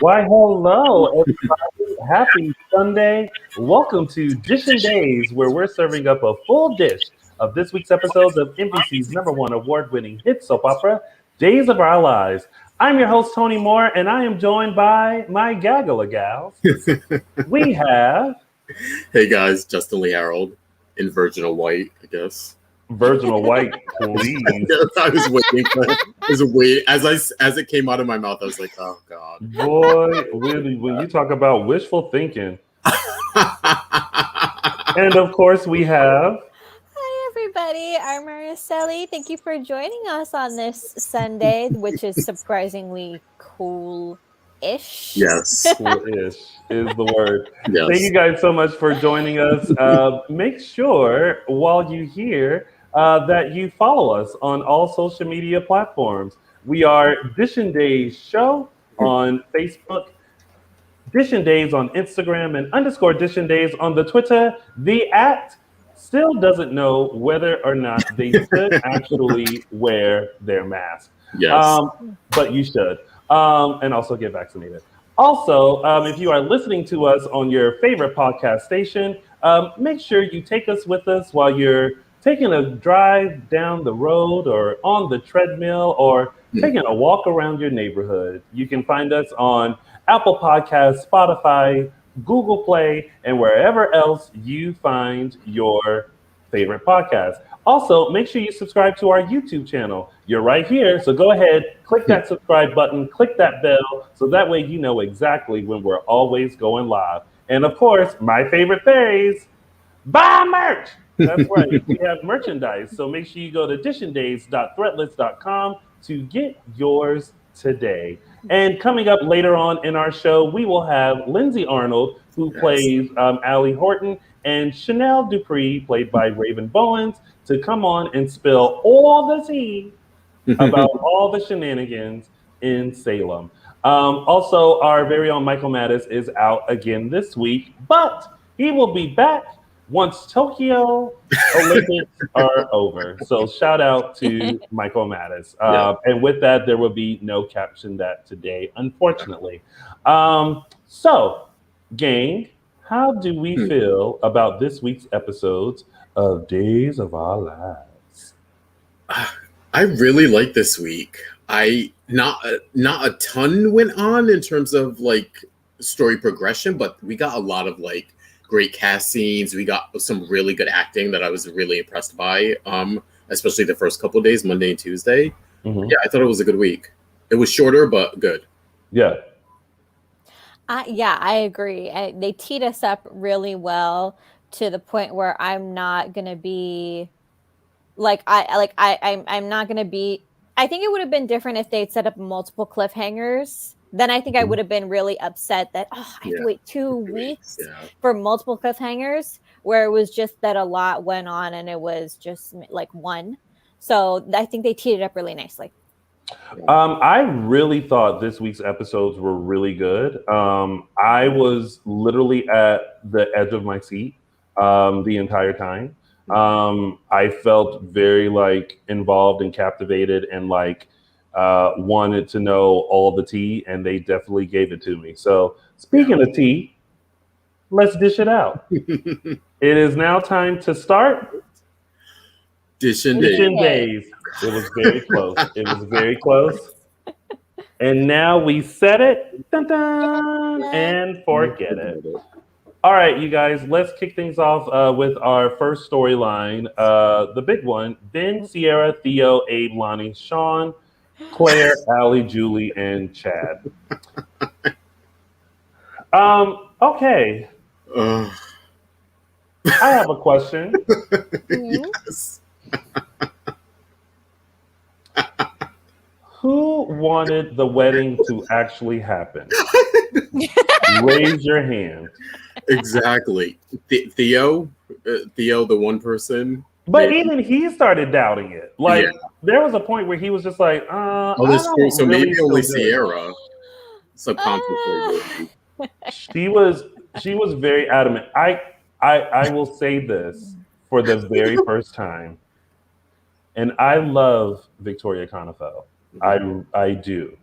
Why, hello, everybody. Happy Sunday. Welcome to Dishin Days, where we're serving up a full dish of this week's episodes of NBC's #1 award-winning hit soap opera, Days of Our Lives. I'm your host, Tony Moore, and I am joined by my gaggle of gals. We have... Hey guys, Justin Lee Hareld in Virginal White, I guess. Virginal White, please. I was waiting for it. As it came out of my mouth, I was like, oh God. Boy, really, when you talk about wishful thinking. And of course, we have... Hi, everybody. I'm Araceli. Thank you for joining us on this Sunday, which is surprisingly cool-ish. Yes. Cool-ish is the word. Yes. Thank you guys so much for joining us. Make sure while you're here that you follow us on all social media platforms. We are Dishin Days Show on Facebook, Dishin Days on Instagram, and _Dishin Days on the Twitter. The @ still doesn't know whether or not they should actually wear their mask. Yes. But you should. And also get vaccinated. Also, if you are listening to us on your favorite podcast station, make sure you take us with us while you're taking a drive down the road or on the treadmill or taking a walk around your neighborhood. You can find us on Apple Podcasts, Spotify, Google Play, and wherever else you find your favorite podcast. Also, make sure you subscribe to our YouTube channel. You're right here, so go ahead, click that subscribe button, click that bell, so that way you know exactly when we're always going live. And of course, my favorite phrase, buy merch! That's right, we have merchandise, so make sure you go to dishindays.threadless.com to get yours today. And coming up later on in our show, we will have Lindsay Arnold, who plays Allie Horton, and Chanel Dupree, played by Raven Bowens, to come on and spill all the tea about all the shenanigans in Salem. Also, our very own Michael Mattis is out again this week, but he will be back once Tokyo Olympics are over. So shout out to Michael Mattis. And with that, there will be no caption that today, unfortunately. So, gang, how do we feel about this week's episodes of Days of Our Lives? I really like this week. Not a ton went on in terms of like story progression, but we got a lot of like great cast scenes. We got some really good acting that I was really impressed by, especially the first couple of days, Monday and Tuesday. Yeah, I thought it was a good week. It was shorter, but good. Yeah. Yeah, I agree. They teed us up really well to the point where I'm not gonna be I'm not gonna be. I think it would have been different if they'd set up multiple cliffhangers. Then I think I would have been really upset that I have to wait 2 weeks for multiple cliffhangers, where it was just that a lot went on and it was just like one. So I think they teed it up really nicely. I really thought this week's episodes were really good. I was literally at the edge of my seat the entire time. I felt very like involved and captivated and like wanted to know all the tea, and they definitely gave it to me. So speaking of tea, let's dish it out. It is now time to start Dishin Days. It was very close. It was very close. And now we set it, dun, dun, and forget it. All right, you guys, let's kick things off with our first storyline, the big one. Ben, Ciara, Theo, Abe, Lonnie, Sean, Claire, Allie, Julie, and Chad. Okay. I have a question. Yes. Who wanted the wedding to actually happen? Raise your hand. Exactly. Theo, the one person. But even he started doubting it. Like there was a point where he was just like, that's true. So really maybe only Ciara subconsciously. She was very adamant. I will say this for the very first time, and I love Victoria Konefeld. I do.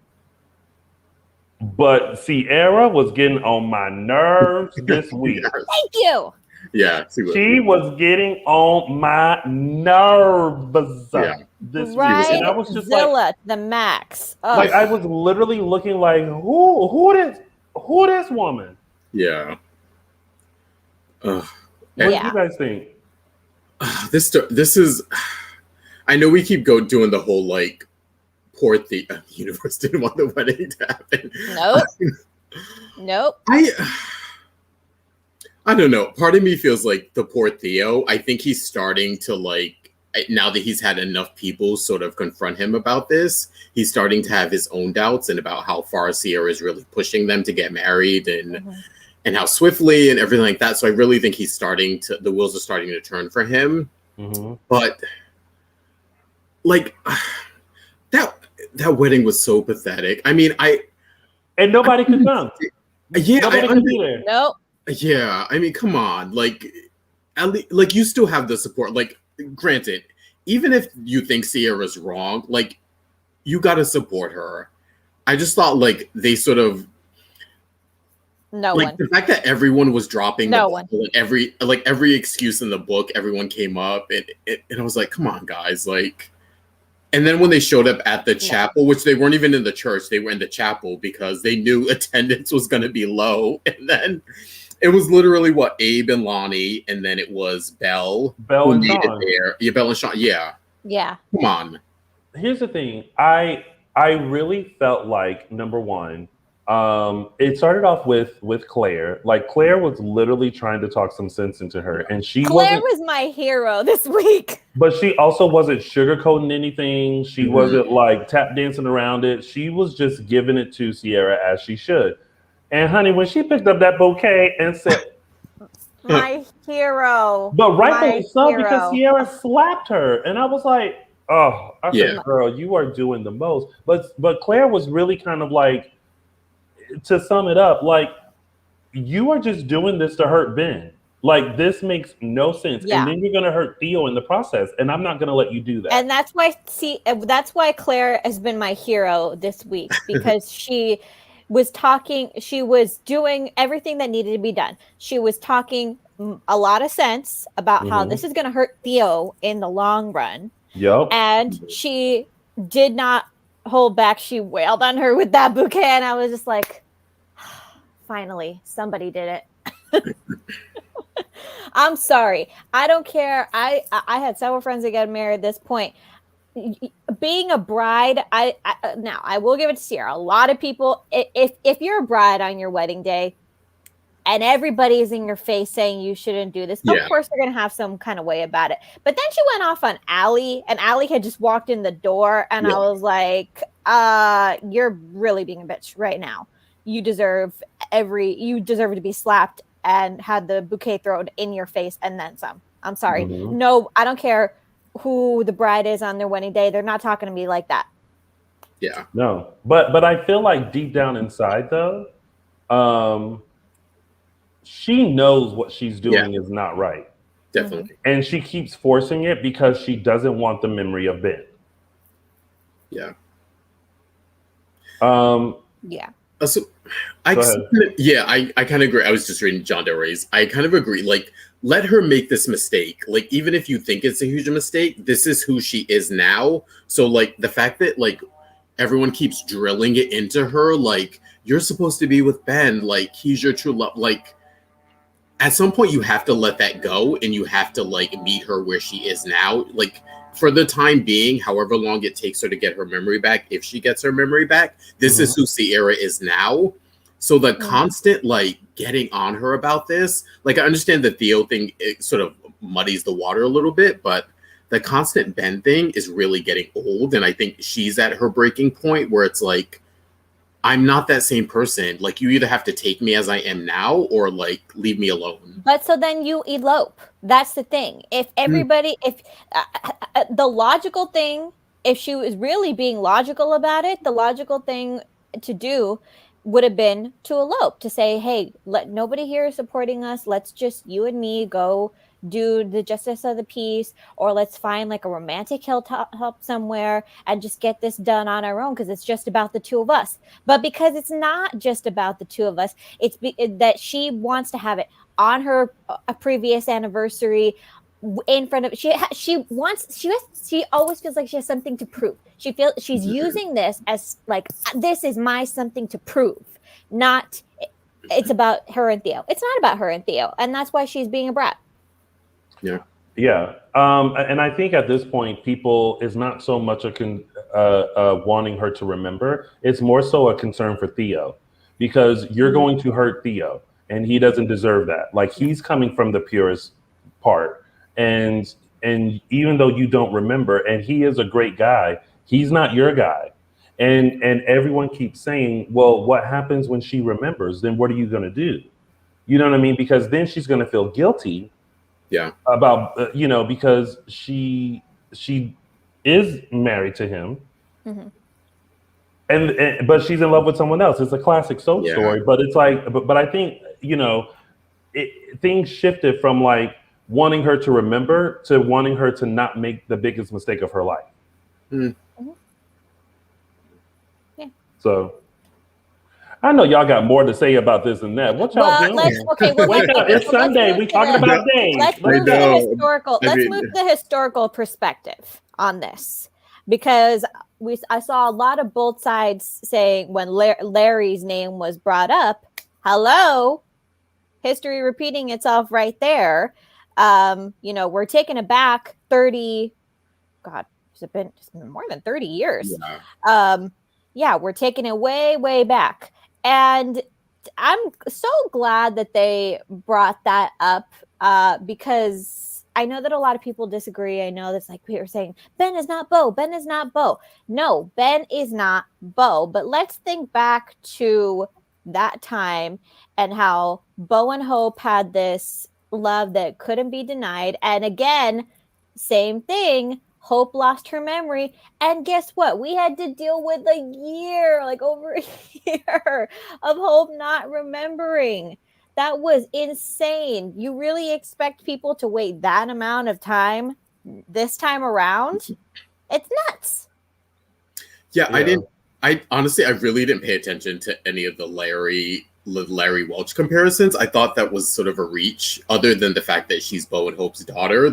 But Ciara was getting on my nerves this week. Yes. Thank you. Yeah, She was getting on my nerves. Yeah. This week. Right, And I was just Zilla, the max. Ugh. like I was literally looking like who this woman? Yeah. What do you guys think? This is. I know we keep doing the whole like poor the universe didn't want the wedding to happen. Nope. I don't know. Part of me feels like the poor Theo. I think he's starting to like, now that he's had enough people sort of confront him about this, he's starting to have his own doubts and about how far Ciara is really pushing them to get married and how swiftly and everything like that. So I really think the wheels are starting to turn for him. Mm-hmm. But like that wedding was so pathetic. I mean, and nobody could come. Yeah, nobody could be there. Nope. Yeah, I mean, come on. Like, at least, like you still have the support. Like, granted, even if you think Ciara's wrong, like, you got to support her. I just thought, like, they sort of. The fact that everyone was dropping every excuse in the book, everyone came up and I was like, come on, guys, like. And then when they showed up at the chapel, which they weren't even in the church, they were in the chapel because they knew attendance was going to be low. And then it was literally Abe and Lonnie, and then it was Belle and Sean. There. Yeah, Belle and Sean. Yeah. Yeah. Come on. Here's the thing. I really felt like, number one, it started off with Claire. Like, Claire was literally trying to talk some sense into her, and Claire was my hero this week. But she also wasn't sugarcoating anything. She wasn't like tap dancing around it. She was just giving it to Ciara as she should. And honey, when she picked up that bouquet and said, "My hero," but rightfully so, because Ciara slapped her, and I was like, "Oh," I said, "Girl, you are doing the most." But Claire was really kind of like, to sum it up, like, you are just doing this to hurt Ben. Like, this makes no sense. Yeah. And then you're going to hurt Theo in the process. And I'm not going to let you do that. And that's why Claire has been my hero this week, because she was doing everything that needed to be done. She was talking a lot of sense about how this is going to hurt Theo in the long run. Yep. And she did not hold back. She wailed on her with that bouquet. And I was just like, finally, somebody did it. I'm sorry. I don't care. I had several friends that got married at this point. Being a bride, now I will give it to Ciara. A lot of people, if you're a bride on your wedding day and everybody is in your face saying you shouldn't do this, of course they're going to have some kind of way about it. But then she went off on Allie, and Allie had just walked in the door, and I was like, you're really being a bitch right now. You deserve to be slapped and had the bouquet thrown in your face and then some. I'm sorry. No, I don't care who the bride is on their wedding day. They're not talking to me like that. Yeah. No. But I feel like deep down inside, though, she knows what she's doing is not right. Definitely. And she keeps forcing it because she doesn't want the memory of Ben. Yeah. Yeah. So I kind of agree. I was just reading John Del Rey's. I kind of agree. Like, let her make this mistake. Like, even if you think it's a huge mistake, this is who she is now. So, like, the fact that, like, everyone keeps drilling it into her, like, you're supposed to be with Ben, like, he's your true love. Like, at some point, you have to let that go, and you have to, like, meet her where she is now. Like, for the time being, however long it takes her to get her memory back, if she gets her memory back, this is who Ciara is now. So the constant, like, getting on her about this, like, I understand the Theo thing, it sort of muddies the water a little bit, but the constant Ben thing is really getting old. And I think she's at her breaking point where it's like, I'm not that same person. Like, you either have to take me as I am now or, like, leave me alone. But so then you elope. That's the thing. If everybody, the logical thing, if she was really being logical about it, the logical thing to do would have been to elope, to say, hey, let nobody here is supporting us. Let's just, you and me, go do the justice of the peace, or let's find like a romantic hilltop somewhere and just get this done on our own because it's just about the two of us. But because it's not just about the two of us, it's that she wants to have it on her a previous anniversary in front of she always feels like she has something to prove. She feels she's using this as like, this is my something to prove, not it's about her and Theo. It's not about her and Theo, and that's why she's being a brat. Yeah. And I think at this point, people is not so much wanting her to remember. It's more so a concern for Theo, because you're going to hurt Theo, and he doesn't deserve that. Like, he's coming from the purest part, and even though you don't remember, and he is a great guy, he's not your guy. And everyone keeps saying, well, what happens when she remembers? Then what are you going to do? You know what I mean? Because then she's going to feel guilty. Yeah. About because she is married to him, and but she's in love with someone else. It's a classic soap story, but it's like, but I think things shifted from like wanting her to remember to wanting her to not make the biggest mistake of her life. Yeah. So I know y'all got more to say about this and that. What y'all doing? It's Sunday. We talking about days. Let's move to the historical. Let's move to the historical perspective on this, because I saw a lot of both sides saying when Larry's name was brought up. Hello, history repeating itself right there. We're taking it back 30. God, it's been more than 30 years. Yeah. We're taking it way, way back. And I'm so glad that they brought that up because I know that a lot of people disagree. I know that's like we were saying, Ben is not Bo. Ben is not Bo. No, Ben is not Bo. But let's think back to that time and how Bo and Hope had this love that couldn't be denied. And again, same thing. Hope lost her memory. And guess what? We had to deal with over a year of Hope not remembering. That was insane. You really expect people to wait that amount of time this time around? It's nuts. Yeah. I honestly, I really didn't pay attention to any of the Larry Welch comparisons. I thought that was sort of a reach, other than the fact that she's Bo and Hope's daughter.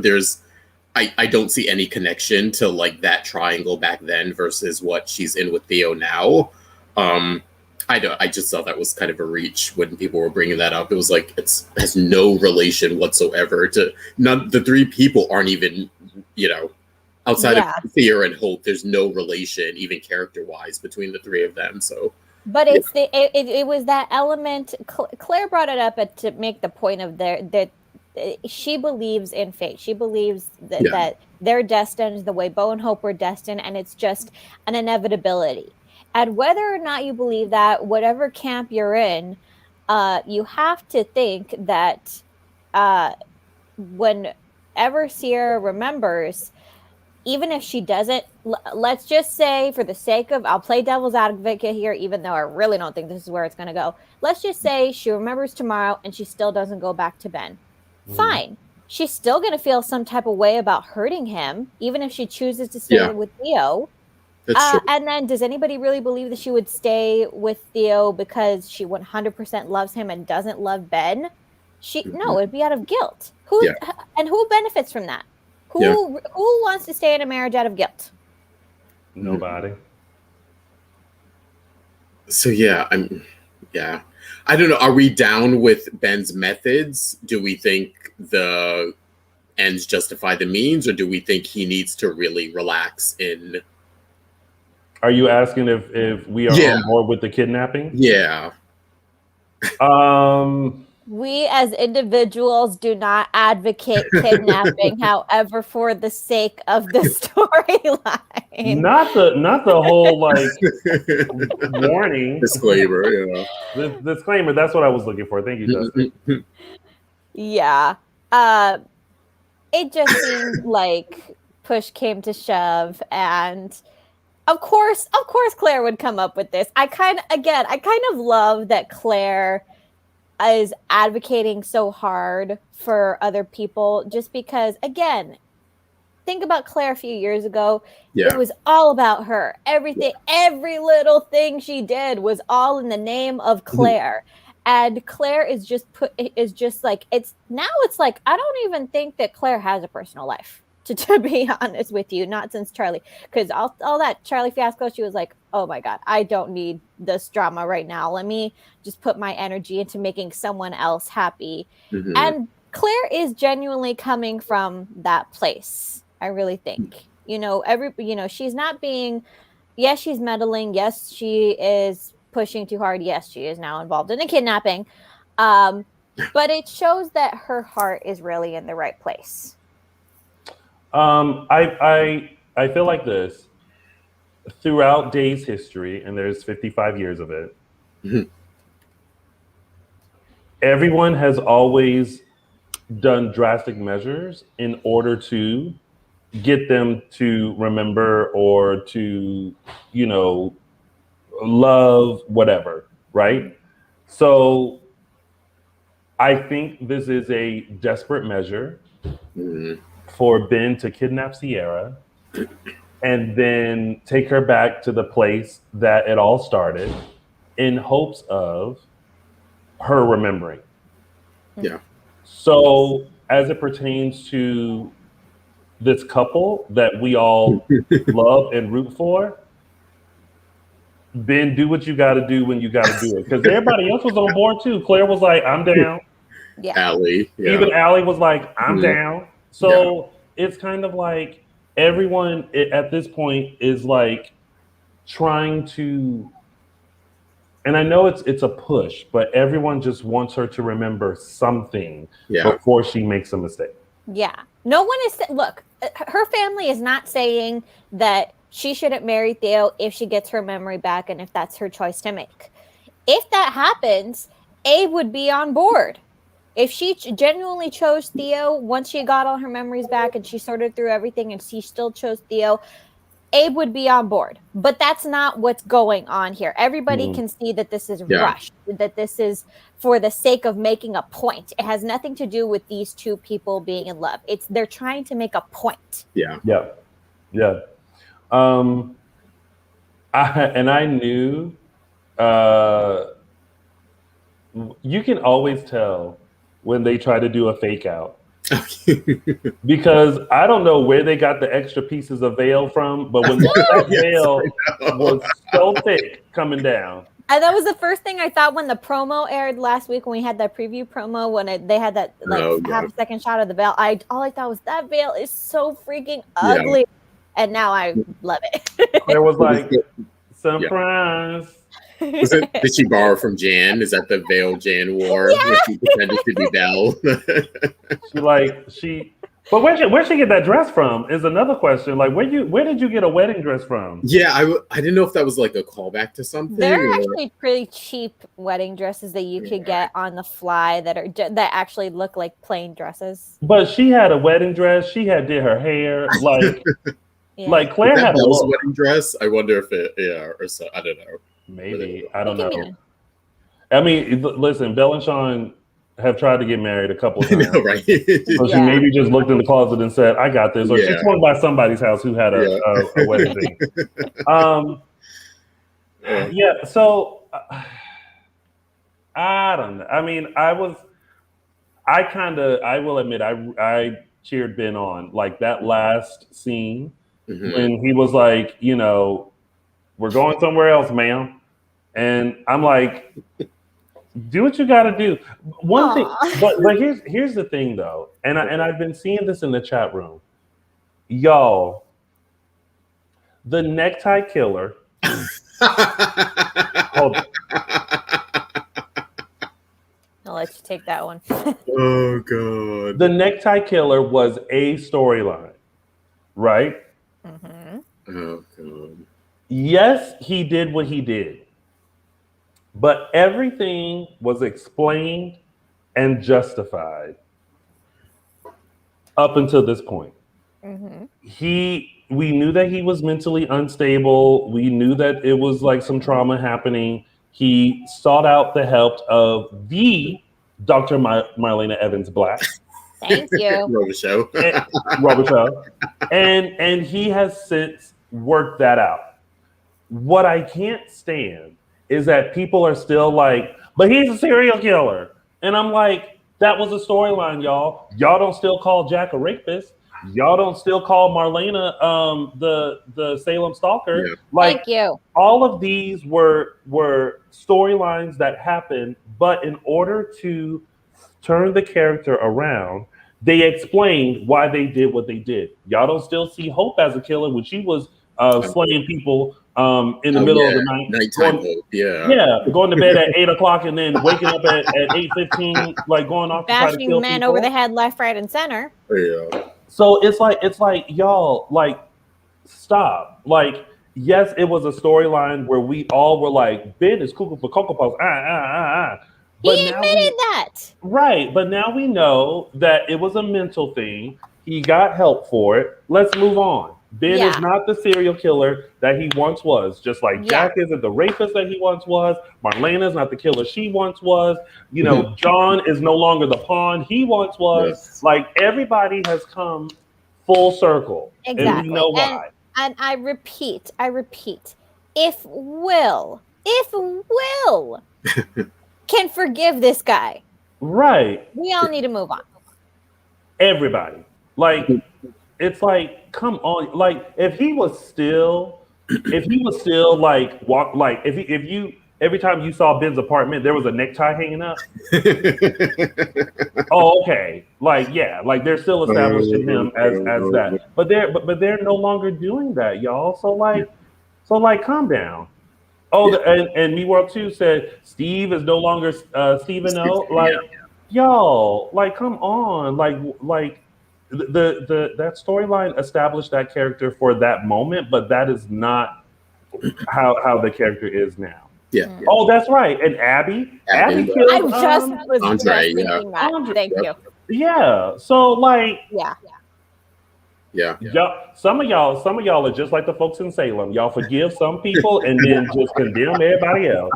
I don't see any connection to like that triangle back then versus what she's in with Theo now. I just thought that was kind of a reach when people were bringing that up. It was like, has no relation whatsoever to the three people aren't even, outside of Theo and Hope, there's no relation, even character wise, between the three of them. So, but it was that element. Claire brought it up to make the point of that she believes in fate. She believes that they're destined the way Bo and Hope were destined, and it's just an inevitability. And whether or not you believe that, whatever camp you're in, you have to think that whenever Ciara remembers, even if she doesn't, let's just say for the sake of, I'll play devil's advocate here, even though I really don't think this is where it's going to go. Let's just say she remembers tomorrow and she still doesn't go back to Ben. Fine. She's still going to feel some type of way about hurting him, even if she chooses to stay with Theo. That's true. And then does anybody really believe that she would stay with Theo because she 100% loves him and doesn't love Ben? No, it'd be out of guilt. And who benefits from that? Who wants to stay in a marriage out of guilt? Nobody. So I don't know. Are we down with Ben's methods? Do we think the ends justify the means, or do we think he needs to really relax in? Are you asking if we are on board with the kidnapping? Yeah. We as individuals do not advocate kidnapping, however, for the sake of the storyline. Not the whole warning. Disclaimer, Disclaimer, that's what I was looking for. Thank you, Justin. Yeah. It just seemed like push came to shove, and of course Claire would come up with this. I kind of love that Claire is advocating so hard for other people just because, again, think about Claire a few years ago. Yeah. It was all about her. Everything, every little thing she did was all in the name of Claire. And Claire is just like, it's like, I don't even think that Claire has a personal life, to be honest with you, not since Charlie, because all that Charlie fiasco, she was like, oh my God, I don't need this drama right now. Let me just put my energy into making someone else happy. And Claire is genuinely coming from that place. I really think, she's not being, yes, she's meddling. Yes, she is pushing too hard. Yes, she is now involved in a kidnapping. But it shows that her heart is really in the right place. I feel like this throughout Days history, and there's 55 years of it. Everyone has always done drastic measures in order to get them to remember or to, love whatever, right? So I think this is a desperate measure for Ben to kidnap Ciara and then take her back to the place that it all started in hopes of her remembering. Yeah. So as it pertains to this couple that we all love and root for, Ben, do what you got to do when you got to do it. Because everybody else was on board too. Claire was like, I'm down. Yeah. Allie. Yeah. Even Allie was like, I'm down. So it's kind of like everyone at this point is like trying to, and I know it's a push, but everyone just wants her to remember something before she makes a mistake. Yeah. No one is, look, her family is not saying that she shouldn't marry Theo if she gets her memory back and if that's her choice to make. If that happens, Abe would be on board. If she genuinely chose Theo once she got all her memories back and she sorted through everything and she still chose Theo, Abe would be on board. But that's not what's going on here. Everybody can see that this is rushed, that this is for the sake of making a point. It has nothing to do with these two people being in love. They're trying to make a point. Yeah. I knew you can always tell when they try to do a fake out. Because I don't know where they got the extra pieces of veil from, but when that veil was so thick coming down. And that was the first thing I thought when the promo aired last week, when we had that preview promo, when they had that half a second shot of the veil. All I thought was that veil is so freaking ugly. And now I love it. There was like, surprise. Did she borrow from Jan? Is that the veil Jan wore when she pretended to be Belle? But where'd she get that dress from? Is another question. Like, where did you get a wedding dress from? Yeah, I didn't know if that was like a callback to something. There are actually pretty cheap wedding dresses that you could get on the fly that actually look like plain dresses. But she had a wedding dress. She did her hair like. Yeah. Like Claire had a wedding dress. I wonder if or so. I don't know. Maybe I don't know. I mean, listen, Belle and Sean have tried to get married a couple of times, right? So she maybe just looked in the closet and said, "I got this," or she swung by somebody's house who had a wedding thing. So I don't know. I mean, I will admit, I cheered Ben on like that last scene. When he was like, we're going somewhere else, ma'am. And I'm like, do what you got to do. One thing, but here's the thing though. And I've been seeing this in the chat room. Y'all, the necktie killer. I'll let you take that one. Oh, God. The necktie killer was a storyline, right? Oh, God. Yes, he did what he did, but everything was explained and justified up until this point. We knew that he was mentally unstable. We knew that it was like some trauma happening. He sought out the help of the Dr. Marlena Evans Black. Thank you. Robichaux. And he has since worked that out. What I can't stand is that people are still like, but he's a serial killer. And I'm like, that was a storyline, y'all. Y'all don't still call Jack a rapist. Y'all don't still call Marlena the Salem stalker. Yeah. Like, thank you. All of these were storylines that happened, but in order to turn the character around, they explained why they did what they did. Y'all don't still see Hope as a killer when she was slaying people in the middle of the night. Nighttime Hope, yeah, going to bed at 8:00 and then waking up at 8:15, like going off to try to kill men people. over the head, left, right, and center. Yeah. So it's like y'all, like, stop. Like, yes, it was a storyline where we all were like, Ben is cuckoo for Cocoa Puffs. But he admitted that. Right, but now we know that it was a mental thing. He got help for it. Let's move on. Ben is not the serial killer that he once was. Just like Jack isn't the rapist that he once was. Marlena's not the killer she once was. You know, John is no longer the pawn he once was. Yes. Like, everybody has come full circle. Exactly. And we know why. And I repeat, if Will can forgive this guy, right, we all need to move on. Everybody. Like, it's like, come on. Like, if he was still like walk, like if you every time you saw Ben's apartment, there was a necktie hanging up. Oh, okay. Like, yeah, like they're still establishing him as that. But they're no longer doing that, y'all. So like, calm down. Oh, and Me World 2 said Steve is no longer Stephen O. Like, y'all, like, come on. Like that storyline established that character for that moment, but that is not how the character is now. Yeah. Oh, that's right. And Abby killed I just was Andre, thinking that. Thank you. Yeah. So like, yeah. Some of y'all are just like the folks in Salem. Y'all forgive some people and then just condemn everybody else.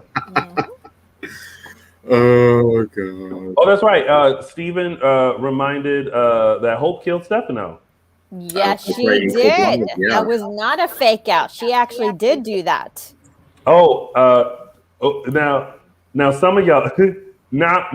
Oh god. Oh, that's right. Stephen reminded that Hope killed Stefano. Yes, she did. That was not a fake out. She actually did do that. Now some of y'all now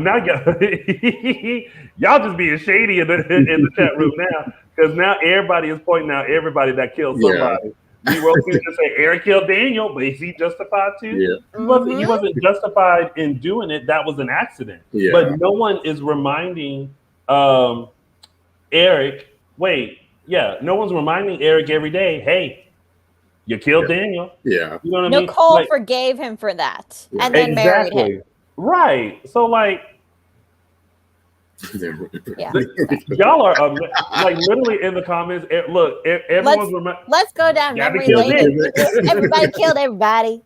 y'all just being shady in the chat room now, because now everybody is pointing out everybody that killed somebody. We wrote to say Eric killed Daniel, but is he justified too? Yeah. He wasn't justified in doing it. That was an accident. Yeah. But no one is reminding Eric. No one's reminding Eric every day. Hey, you killed Daniel. Yeah. You know what I mean? Nicole forgave him for that, and then married him. Right. So like, y'all are like literally in the comments. Look, everyone's let's go down memory lane. Everybody killed everybody.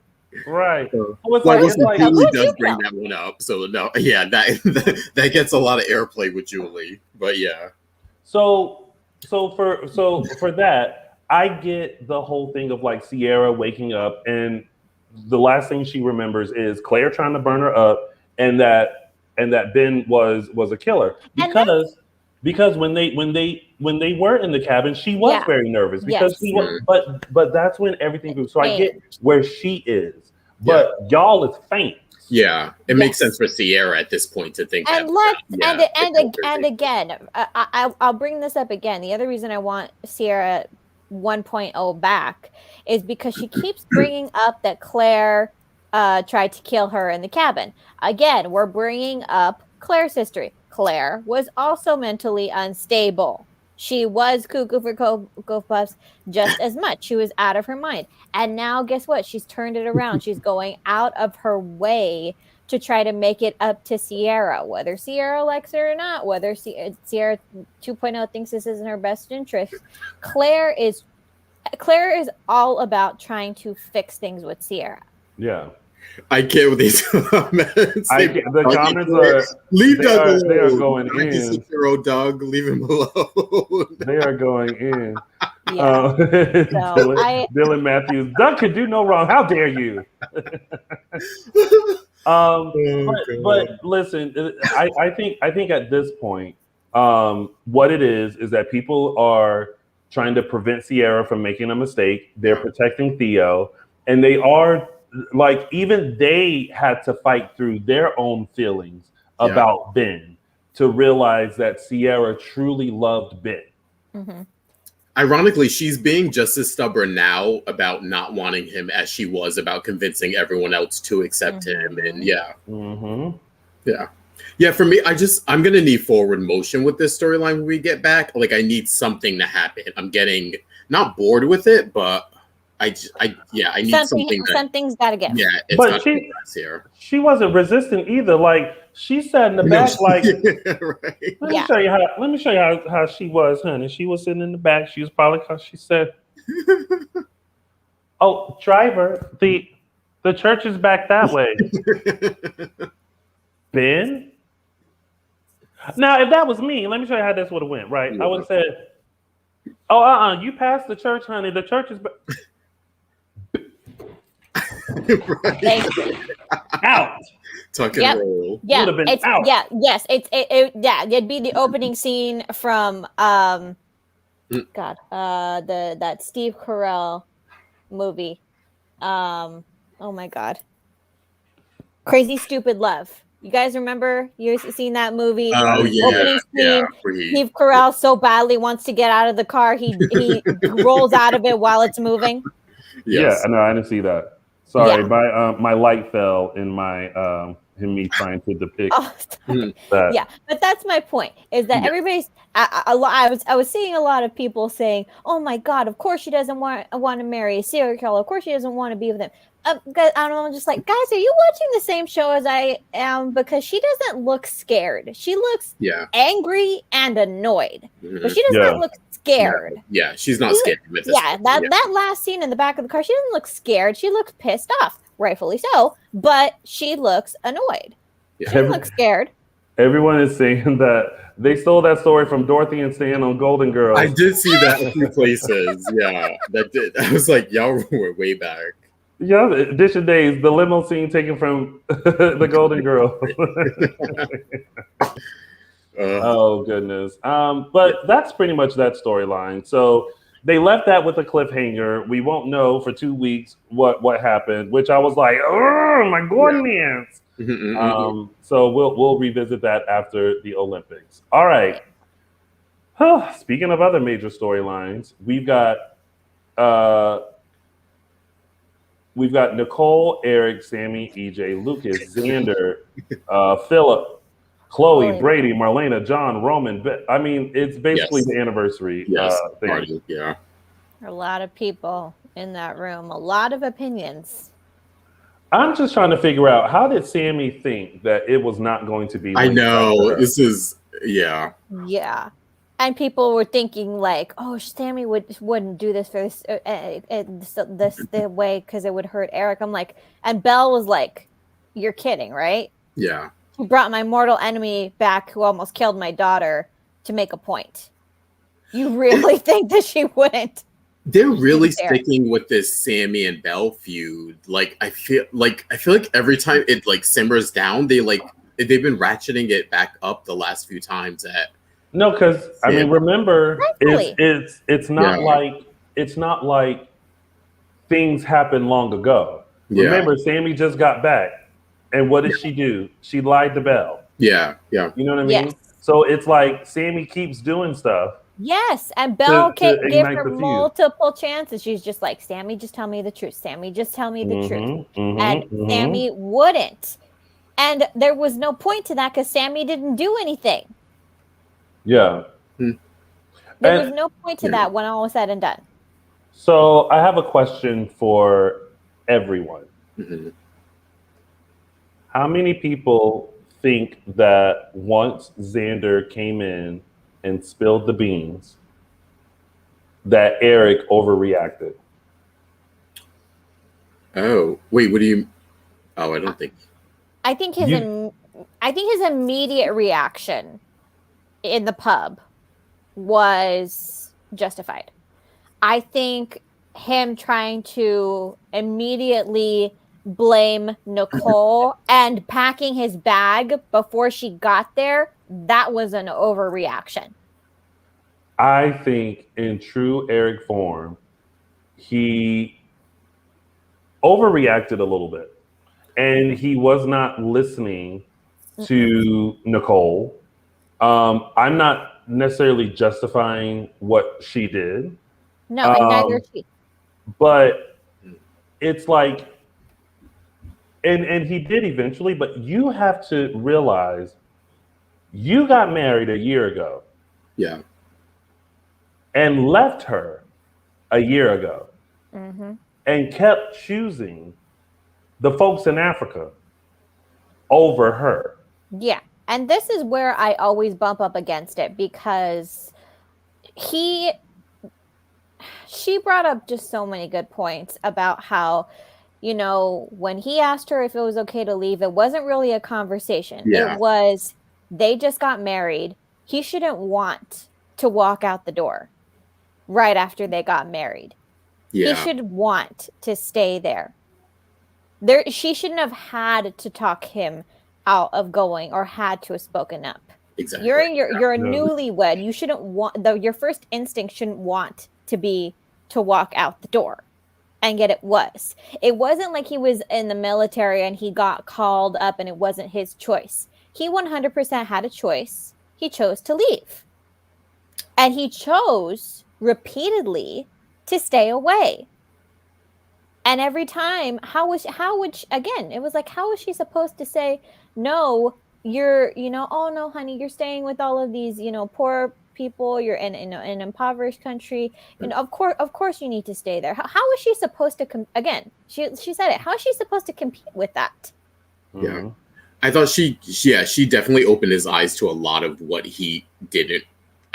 Right. Who does bring that one up? So no, that gets a lot of airplay with Julie. But yeah. So for that, I get the whole thing of like Ciara waking up and the last thing she remembers is Claire trying to burn her up, and that Ben was a killer because when they were in the cabin, she was very nervous because she was, but that's when everything grew. So I get where she is, but y'all is faint. Yeah, it makes sense for Ciara at this point to think. And again, I'll bring this up again. The other reason I want Ciara 1.0 back is because she keeps bringing up that Claire tried to kill her in the cabin. Again, we're bringing up Claire's history. Claire was also mentally unstable. She was cuckoo for Cocoa Puffs just as much. She was out of her mind. And now guess what? She's turned it around. She's going out of her way to try to make it up to Ciara, whether Ciara likes her or not, whether Ciara 2.0 thinks this is in her best interest. Claire is all about trying to fix things with Ciara. Yeah. I get what these comments. The comments are leave Doug alone. They are going in. 96-year-old Doug, leave him alone. They are going in. Yeah. Dylan Matthews, Doug could do no wrong. How dare you? But listen, I think at this point, what it is that people are trying to prevent Ciara from making a mistake. They're protecting Theo, and they are like even they had to fight through their own feelings about Ben to realize that Ciara truly loved Ben. Mm-hmm. Ironically, she's being just as stubborn now about not wanting him as she was about convincing everyone else to accept him. And for me, I'm gonna need forward motion with this storyline when we get back. Like, I need something to happen. I'm getting not bored with it, but I need something. Something's got to give. Yeah, it's but she wasn't resistant either. Like, she sat in the back, like, right. Let me show you how she was, honey. She was sitting in the back. She was probably because she said, "Oh, driver, the church is back that way." Ben. Now, if that was me, let me show you how this would have went. Right, I would have said, "Oh, you passed the church, honey. The church is back." Out. Tuck and roll. Yeah, it's out. Yeah, yes, it'd be the opening scene from that Steve Carell movie. Oh my God, Crazy Stupid Love. You guys remember? You seen that movie? Oh yeah, Steve Carell so badly wants to get out of the car, he rolls out of it while it's moving. Yes. Yeah, no, I didn't see that. Sorry, my light fell in my in me trying to depict that. Yeah, but that's my point. Is that everybody's? I was seeing a lot of people saying, "Oh my God, of course she doesn't want to marry a serial killer. Of course she doesn't want to be with him." I don't know. I'm just like, guys, are you watching the same show as I am? Because she doesn't look scared. She looks angry and annoyed, but she does not look scared. Yeah, she's not scared. That last scene in the back of the car, she doesn't look scared. She looks pissed off, rightfully so, but she looks annoyed. She doesn't look scared. Everyone is saying that they stole that story from Dorothy and Stan on Golden Girls. I did see that a few places. Yeah, that did. I was like, y'all were way back. Yeah, Dishin Days, the limo scene taken from the Golden Girls. Oh goodness. But that's pretty much that storyline. So they left that with a cliffhanger. We won't know for 2 weeks what happened, which I was like, oh my goodness. So we'll revisit that after the Olympics. All right. Speaking of other major storylines, we've got Nicole, Eric, Sammy, EJ, Lucas, Xander, Philip, Chloe, Brady, Marlena, John, Roman. I mean, it's basically the anniversary thing. Party, yeah. A lot of people in that room, a lot of opinions. I'm just trying to figure out, how did Sammy think that it was not going to be? I know. This is, Yeah. And people were thinking like, oh, Sammy wouldn't do this for this the way because it would hurt Eric. I'm like, and Belle was like, you're kidding, right? Yeah. Who brought my mortal enemy back who almost killed my daughter to make a point. You really think that she wouldn't? They're really sticking with this Sammy and Belle feud. Like I feel like every time it like simmers down, they've been ratcheting it back up the last few times No, because I mean, remember, it's not like things happened long ago. Yeah. Remember, Sammy just got back, and what did she do? She lied to Belle. Yeah. You know what I mean? Yes. So it's like Sammy keeps doing stuff. Yes, and Belle gave her multiple chances. She's just like, Sammy, just tell me the truth. Sammy, just tell me the truth. And Sammy wouldn't. And there was no point to that because Sammy didn't do anything. Yeah. There was no point to that when all was said and done. So I have a question for everyone. How many people think that once Xander came in and spilled the beans, that Eric overreacted? Oh, wait, what do you... Oh, I don't think... I think his immediate reaction in the pub was justified. I think him trying to immediately blame Nicole and packing his bag before she got there, that was an overreaction. I think in true Eric form, he overreacted a little bit. And he was not listening to Nicole. I'm not necessarily justifying what she did. No, and neither is she. But it's like, and he did eventually, but you have to realize you got married a year ago. Yeah. And left her a year ago. Mm-hmm. And kept choosing the folks in Africa over her. Yeah. And this is where I always bump up against it, because she brought up just so many good points about how, you know, when he asked her if it was okay to leave, it wasn't really a conversation. Yeah. It was, they just got married. He shouldn't want to walk out the door right after they got married. Yeah. He should want to stay there. She shouldn't have had to talk him out of going or had to have spoken up. Exactly. You're a newlywed. You shouldn't want, though, your first instinct shouldn't want to be to walk out the door. And yet it was. It wasn't like he was in the military and he got called up and it wasn't his choice. He 100% had a choice. He chose to leave. And he chose repeatedly to stay away. And every time, again, it was like, how was she supposed to say, no, you're, oh no, honey, you're staying with all of these, poor people, you're in an impoverished country, and of course you need to stay there. How is she supposed to, again, she said it, how is she supposed to compete with that? Yeah. I thought she definitely opened his eyes to a lot of what he didn't,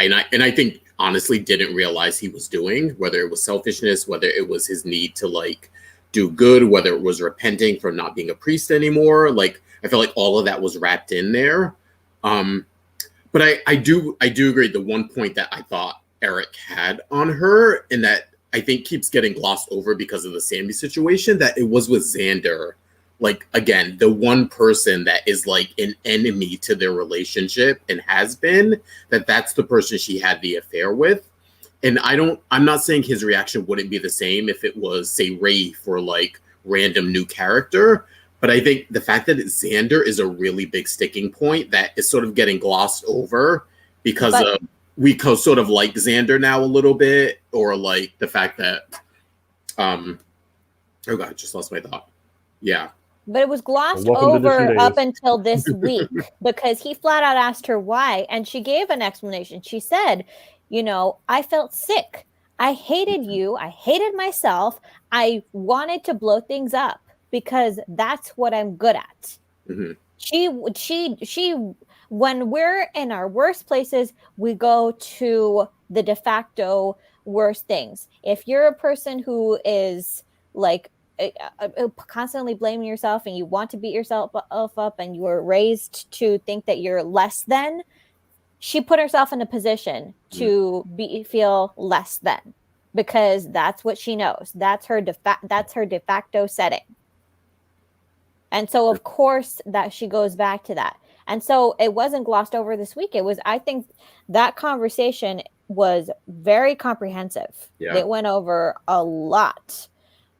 and I think honestly didn't realize he was doing, whether it was selfishness, whether it was his need to like do good, whether it was repenting for not being a priest anymore. Like, I feel like all of that was wrapped in there. But I do agree. The one point that I thought Eric had on her, and that I think keeps getting glossed over because of the Sami situation, that it was with Xander. Like, again, the one person that is like an enemy to their relationship and has been, that's the person she had the affair with. And I'm not saying his reaction wouldn't be the same if it was, say, Rafe or like random new character. But I think the fact that Xander is a really big sticking point that is sort of getting glossed over because we sort of like Xander now a little bit, or like the fact that, oh God, I just lost my thought. Yeah. But it was glossed over up until this week because he flat out asked her why. And she gave an explanation. She said, I felt sick. I hated you. I hated myself. I wanted to blow things up because that's what I'm good at. Mm-hmm. She, when we're in our worst places, we go to the de facto worst things. If you're a person who is like, constantly blaming yourself and you want to beat yourself up and you were raised to think that you're less than, she put herself in a position to feel less than because that's what she knows. That's her de facto setting. And so of course that she goes back to that. And so it wasn't glossed over this week. I think that conversation was very comprehensive. Yeah. It went over a lot,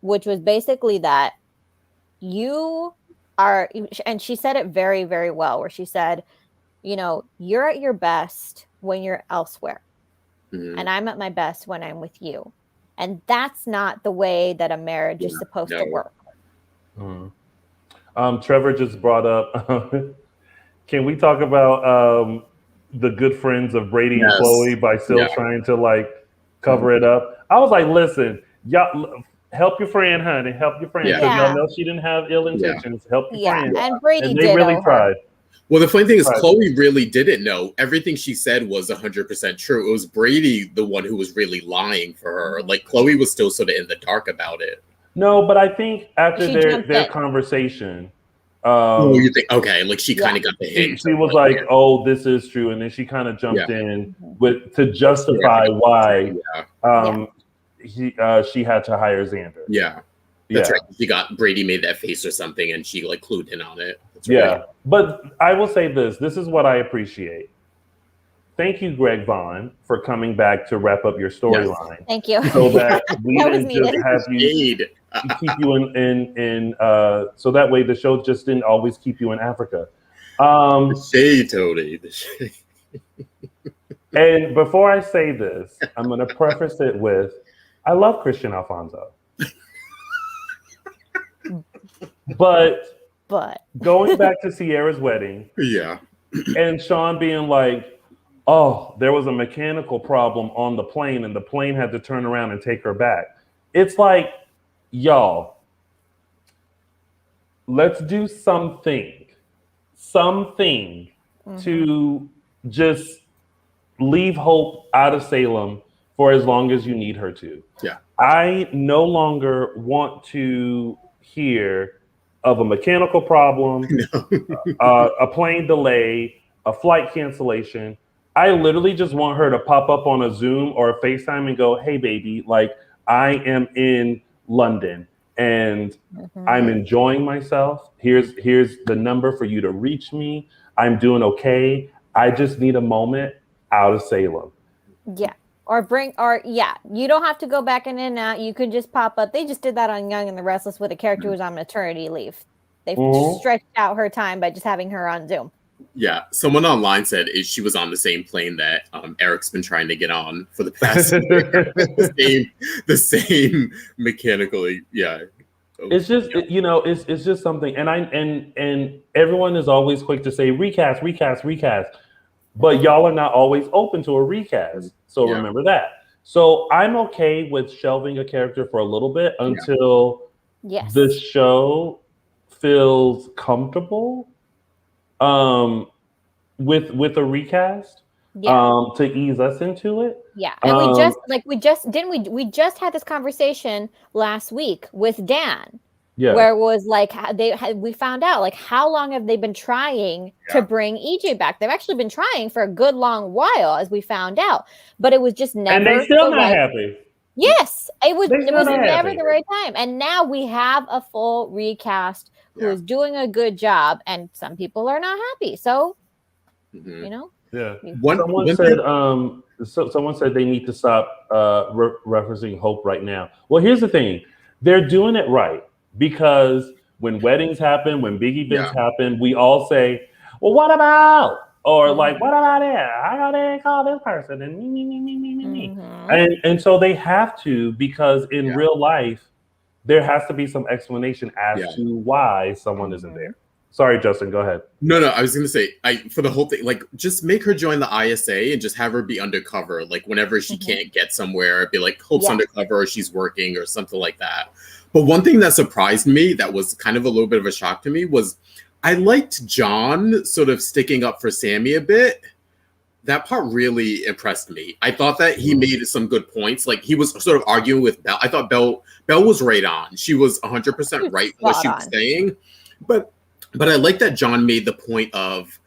which was basically that you are, and she said it very, very well, where she said, you're at your best when you're elsewhere. Mm-hmm. And I'm at my best when I'm with you. And that's not the way that a marriage is supposed to work. Mm-hmm. Trevor just brought up, can we talk about the good friends of Brady and Chloe by still trying to like cover it up? I was like, listen, y'all, help your friend, honey. Help your friend. Because y'all know she didn't have ill intentions. Help your friend. And Brady and they really tried. Well, the funny thing is, Chloe really didn't know. Everything she said was 100% true. It was Brady, the one who was really lying for her. Like, Chloe was still sort of in the dark about it. No, but I think after their conversation, you think, okay, like she kind of got the hint. She was like, oh, this is true. And then she kind of jumped in to justify why she had to hire Xander. Yeah. That's right. She got Brady made that face or something, and she like clued in on it. That's right. Yeah, but I will say this. This is what I appreciate. Thank you, Greg Vaughn, for coming back to wrap up your storyline. Yes. Thank you. So that we didn't just have you keep you in so that way the show just didn't always keep you in Africa. The shade, Tony. The shade. And before I say this, I'm going to preface it with, I love Christian Alfonso. But going back to Ciara's wedding, and Sean being like, oh, there was a mechanical problem on the plane and the plane had to turn around and take her back. It's like, y'all, let's do something to just leave Hope out of Salem for as long as you need her to. Yeah. I no longer want to hear of a mechanical problem, a plane delay, a flight cancellation. I literally just want her to pop up on a Zoom or a FaceTime and go, hey, baby, like I am in London and I'm enjoying myself. Here's the number for you to reach me. I'm doing okay. I just need a moment out of Salem. Yeah. You don't have to go back in and out. You can just pop up. They just did that on Young and the Restless where the character was on maternity leave. They stretched out her time by just having her on Zoom. Yeah, someone online said she was on the same plane that Eric's been trying to get on for the past year. the same mechanically. Yeah, it's just it's just something, and everyone is always quick to say recast, but y'all are not always open to a recast. So remember that. So I'm okay with shelving a character for a little bit until the show feels comfortable with a recast to ease us into it. Yeah. And we just had this conversation last week with Dan. Yeah. Where it was like we found out like how long have they been trying to bring EJ back? They've actually been trying for a good long while, as we found out, but it was just never. And they still not happy. Yes, it was never the right time. And now we have a full recast who is doing a good job, and some people are not happy. So, Yeah. Someone said they need to stop referencing Hope right now. Well, here's the thing: they're doing it right. Because when weddings happen, when big events happen, we all say, well, what about? Or like, what about it? How they didn't call this person? And me. And so they have to, because in real life, there has to be some explanation as to why someone isn't there. Sorry, Justin, go ahead. No, I was going to say, for the whole thing, like, just make her join the ISA and just have her be undercover. Like, whenever she can't get somewhere, be like, Hope's undercover or she's working or something like that. But one thing that surprised me, that was kind of a little bit of a shock to me, was I liked John sort of sticking up for Sammy a bit. That part really impressed me. I thought that he made some good points. Like, he was sort of arguing with Belle. I thought Belle was right on. She was 100% right in what she was saying. But I like that John made the point of,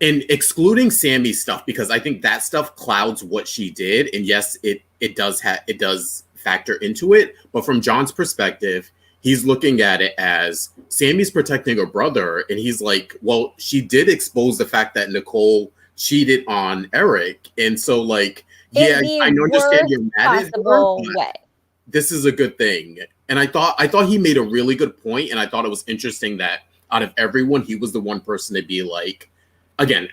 and excluding Sammy's stuff, because I think that stuff clouds what she did. And yes, it does factor into it. But from John's perspective, he's looking at it as Sammy's protecting her brother. And he's like, well, she did expose the fact that Nicole cheated on Eric. And so like, I understand you're mad at her, but this is a good thing. And I thought he made a really good point. And I thought it was interesting that out of everyone, he was the one person to be like, again,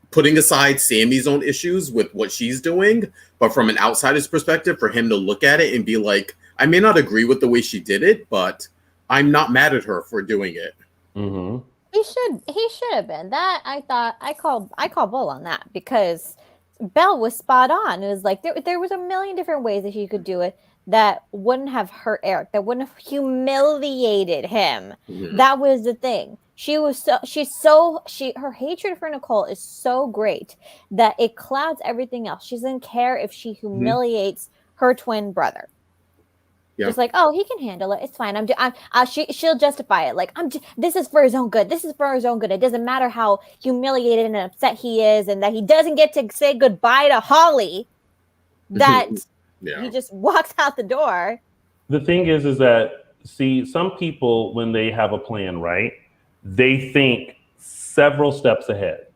putting aside Sammy's own issues with what she's doing, but from an outsider's perspective, for him to look at it and be like, I may not agree with the way she did it, but I'm not mad at her for doing it. Mm-hmm. He should have been. That I call bull on that, because Belle was spot on. It was like there was a million different ways that she could do it that wouldn't have hurt Eric, that wouldn't have humiliated him. Mm-hmm. That was the thing. Her hatred for Nicole is so great that it clouds everything else. She doesn't care if she humiliates her twin brother. Yeah. Just like, oh, he can handle it. It's fine. She'll justify it. Like, this is for his own good. This is for his own good. It doesn't matter how humiliated and upset he is, and that he doesn't get to say goodbye to Holly. That he just walks out the door. The thing is that, see, some people, when they have a plan, right, they think several steps ahead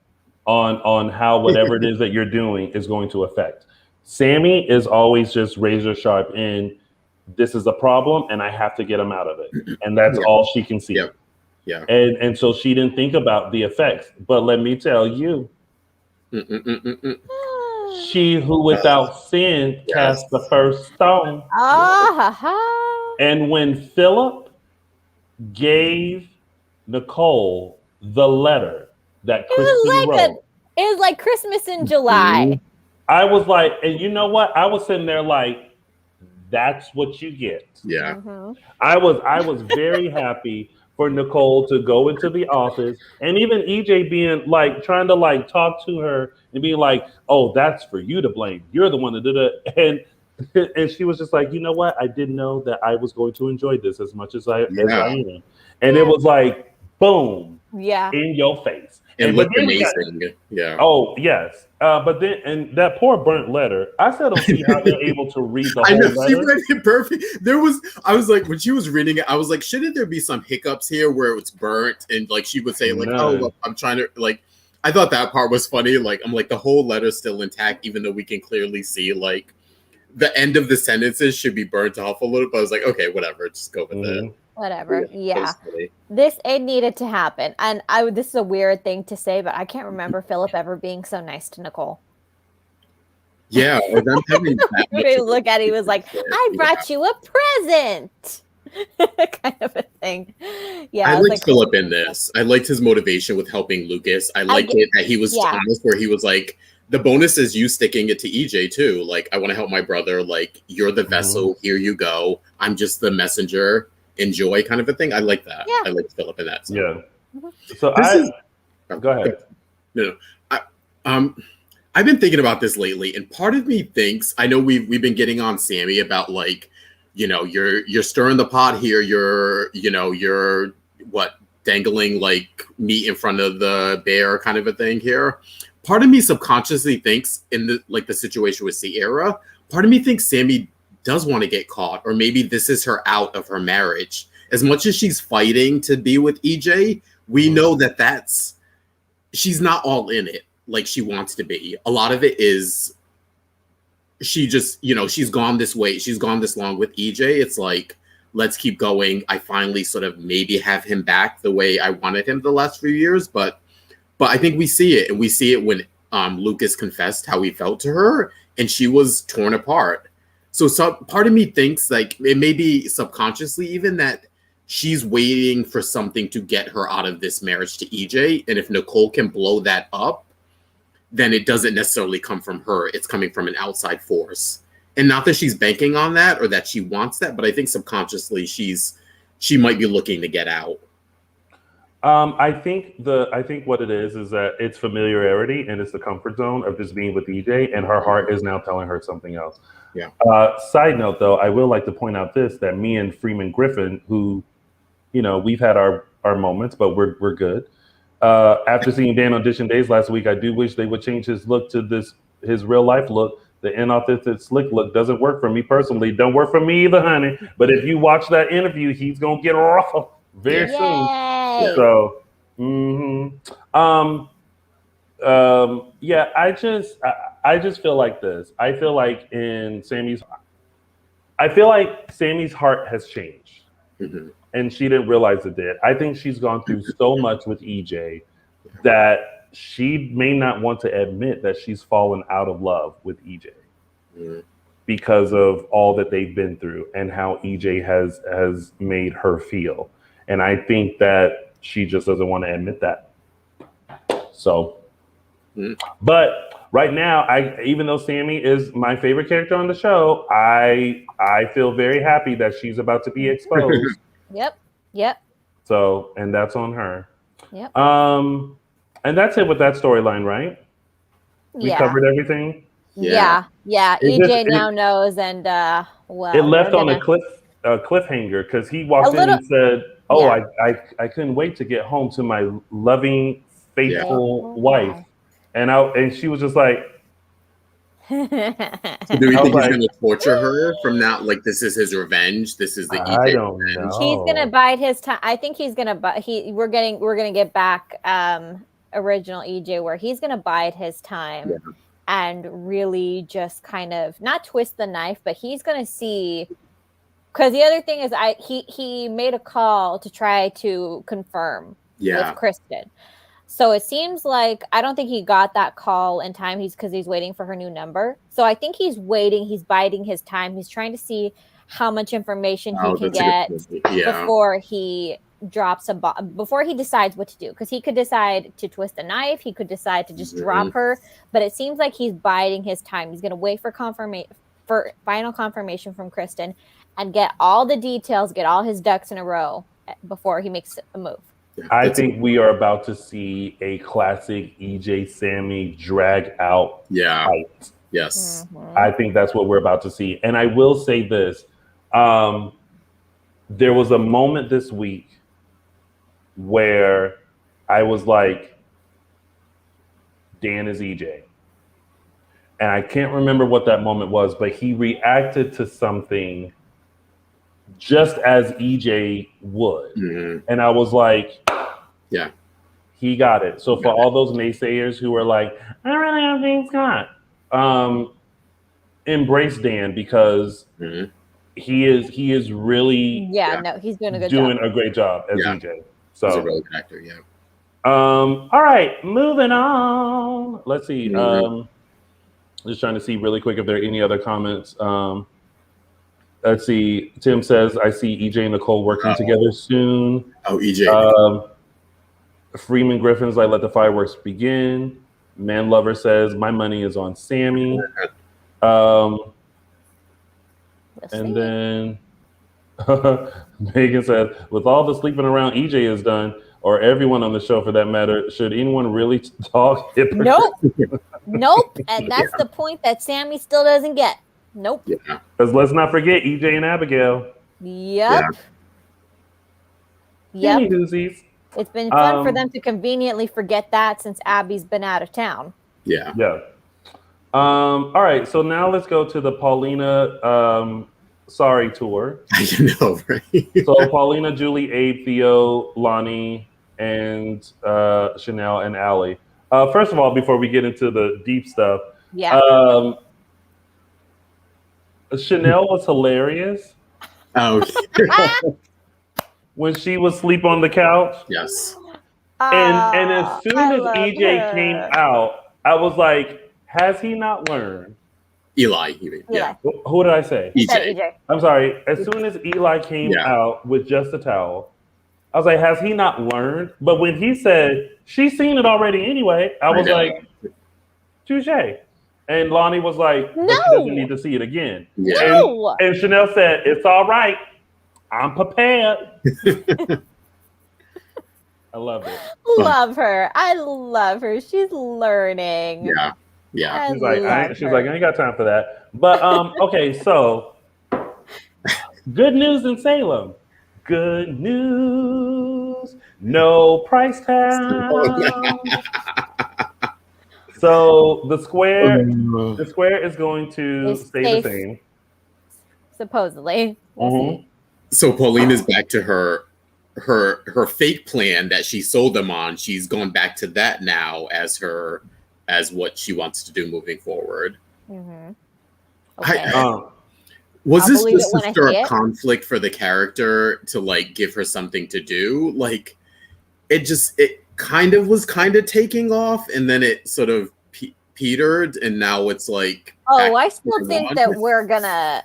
on how whatever it is that you're doing is going to affect. Sammy is always just razor sharp in, this is a problem and I have to get him out of it. And that's all she can see. Yeah. Yeah. And so she didn't think about the effects. But let me tell you, she who without sin cast the first stone. And when Philip gave Nicole the letter that Christy wrote, it was like Christmas in July. I was like, and you know what? I was sitting there like, that's what you get. Yeah. I was very happy for Nicole to go into the office, and even EJ being like trying to like talk to her and being like, "Oh, that's for you to blame. You're the one that did it." And she was just like, "You know what? I didn't know that I was going to enjoy this as much as I am." And it was like, boom, in your face. It looked amazing. Yeah. Oh yes, but then and that poor burnt letter. I still don't see how they're able to read the whole letter. She read it perfect. I was like, when she was reading it, I was like, shouldn't there be some hiccups here where it's burnt and like she would say like, oh, look, I'm trying to like. I thought that part was funny. Like I'm like the whole letter's still intact, even though we can clearly see like the end of the sentences should be burnt off a little. But I was like, okay, whatever, just go with it. Whatever. Yeah. It needed to happen. And this is a weird thing to say, but I can't remember Philip ever being so nice to Nicole. Yeah. Or them having that look at it, he was like, I brought you a present. Kind of a thing. Yeah. I liked Philip in this. I liked his motivation with helping Lucas. I liked it that he was honest, where he was like, the bonus is you sticking it to EJ too. Like, I want to help my brother. Like, you're the vessel. Here you go. I'm just the messenger. Enjoy, kind of a thing. I like that. Yeah. I like Philip in that. So. Yeah. So go ahead. No. I've been thinking about this lately, and part of me thinks, I know we've been getting on Sammy about like, you know, you're stirring the pot here. You're dangling like meat in front of the bear, kind of a thing here. Part of me subconsciously thinks in the situation with Ciara, part of me thinks Sammy does want to get caught, or maybe this is her out of her marriage. As much as she's fighting to be with EJ, we know that she's not all in it like she wants to be. A lot of it is she just, she's gone this way. She's gone this long with EJ. It's like, let's keep going. I finally sort of maybe have him back the way I wanted him the last few years. But I think we see it. And we see it when Lucas confessed how he felt to her and she was torn apart. So part of me thinks like it may be subconsciously even that she's waiting for something to get her out of this marriage to EJ. And if Nicole can blow that up, then it doesn't necessarily come from her. It's coming from an outside force. And not that she's banking on that or that she wants that, but I think subconsciously she might be looking to get out. I think what it is that it's familiarity and it's the comfort zone of just being with EJ, and her heart is now telling her something else. Yeah. Side note, though, I will like to point out that me and Freeman Griffin, who, we've had our moments, but we're good. After seeing Dan on Dishin Days last week, I do wish they would change his look to his real life look. The inauthentic slick look doesn't work for me personally. Don't work for me either, honey. But if you watch that interview, he's gonna get rough very soon. So, yeah, I just feel like this. I feel like Sammy's heart has changed, and she didn't realize it did. I think she's gone through so much with EJ that she may not want to admit that she's fallen out of love with EJ because of all that they've been through and how EJ has made her feel. And I think that she just doesn't want to admit that. So, but right now, even though Sammy is my favorite character on the show, I feel very happy that she's about to be exposed. Yep. So, and that's on her. Yep. And that's it with that storyline, right? We covered everything. Yeah. EJ now knows, and it left on a cliffhanger because he walked in and said, "Oh, I couldn't wait to get home to my loving, faithful wife," and she was just like, So do we think he's going to torture her from now? Like, this is his revenge. This is the EJ I don't revenge. know. He's gonna bide his time. I think he's gonna. We're gonna get back original EJ where he's gonna bide his time and really just kind of not twist the knife, but he's gonna see. Because the other thing is, he made a call to try to confirm with Kristen. So it seems like I don't think he got that call in time. Because he's waiting for her new number. So I think he's waiting. He's biding his time. He's trying to see how much information he can get before he drops before he decides what to do. Because he could decide to twist a knife. He could decide to just drop her. But it seems like he's biding his time. He's going to wait for final confirmation from Kristen and get all the details, get all his ducks in a row before he makes a move. I think we are about to see a classic EJ Sammy drag out fight. Yes. I think that's what we're about to see. And I will say this. There was a moment this week where I was like, Dan is EJ. And I can't remember what that moment was, but he reacted to something just as EJ would. And I was like, he got it. So for all those naysayers who are like, I really don't think Scott, embrace Dan because he is really he's doing a good doing job. a great job as EJ. So he's a really good actor, all right, moving on. Let's see. Just trying to see really quick if there are any other comments. Let's see. Tim says, I see EJ and Nicole working together soon. Oh, EJ. Freeman Griffin's like, let the fireworks begin. Man Lover says, my money is on Sammy. And then Megan says, with all the sleeping around EJ is done, or everyone on the show for that matter, should anyone really talk? Nope. And that's the point that Sammy still doesn't get. Nope. Because let's not forget EJ and Abigail. Yep. It's been fun for them to conveniently forget that since Abby's been out of town. All right. So now let's go to the Paulina Sorry tour. I know, right? So Paulina, Julie, Abe, Theo, Lonnie, and Chanel and Allie. First of all, before we get into the deep stuff, Chanel was hilarious. When she was asleep on the couch. Yes. And as soon as EJ came out, I was like, has he not learned? Eli, you mean? Yeah. Who did I say? EJ. I'm sorry. As soon as Eli came out with just a towel, I was like, has he not learned? But when he said, she's seen it already anyway, I was like, touche. And Lonnie was like, no, she doesn't need to see it again. No. And Chanel said, it's all right. I'm prepared. I love it. Love her. I love her. She's learning. Yeah. She's like, I ain't got time for that. But okay, so good news in Salem. Good news. No price tag. So the square is going to stay the same. Supposedly. We'll see. So Paulina's back to her fake plan that she sold them on. She's going back to that now as what she wants to do moving forward. Okay. Was this just to stir up conflict for the character to like give her something to do? Like it kind of taking off, and then it sort of petered, and now it's like. Oh, I still think that we're gonna.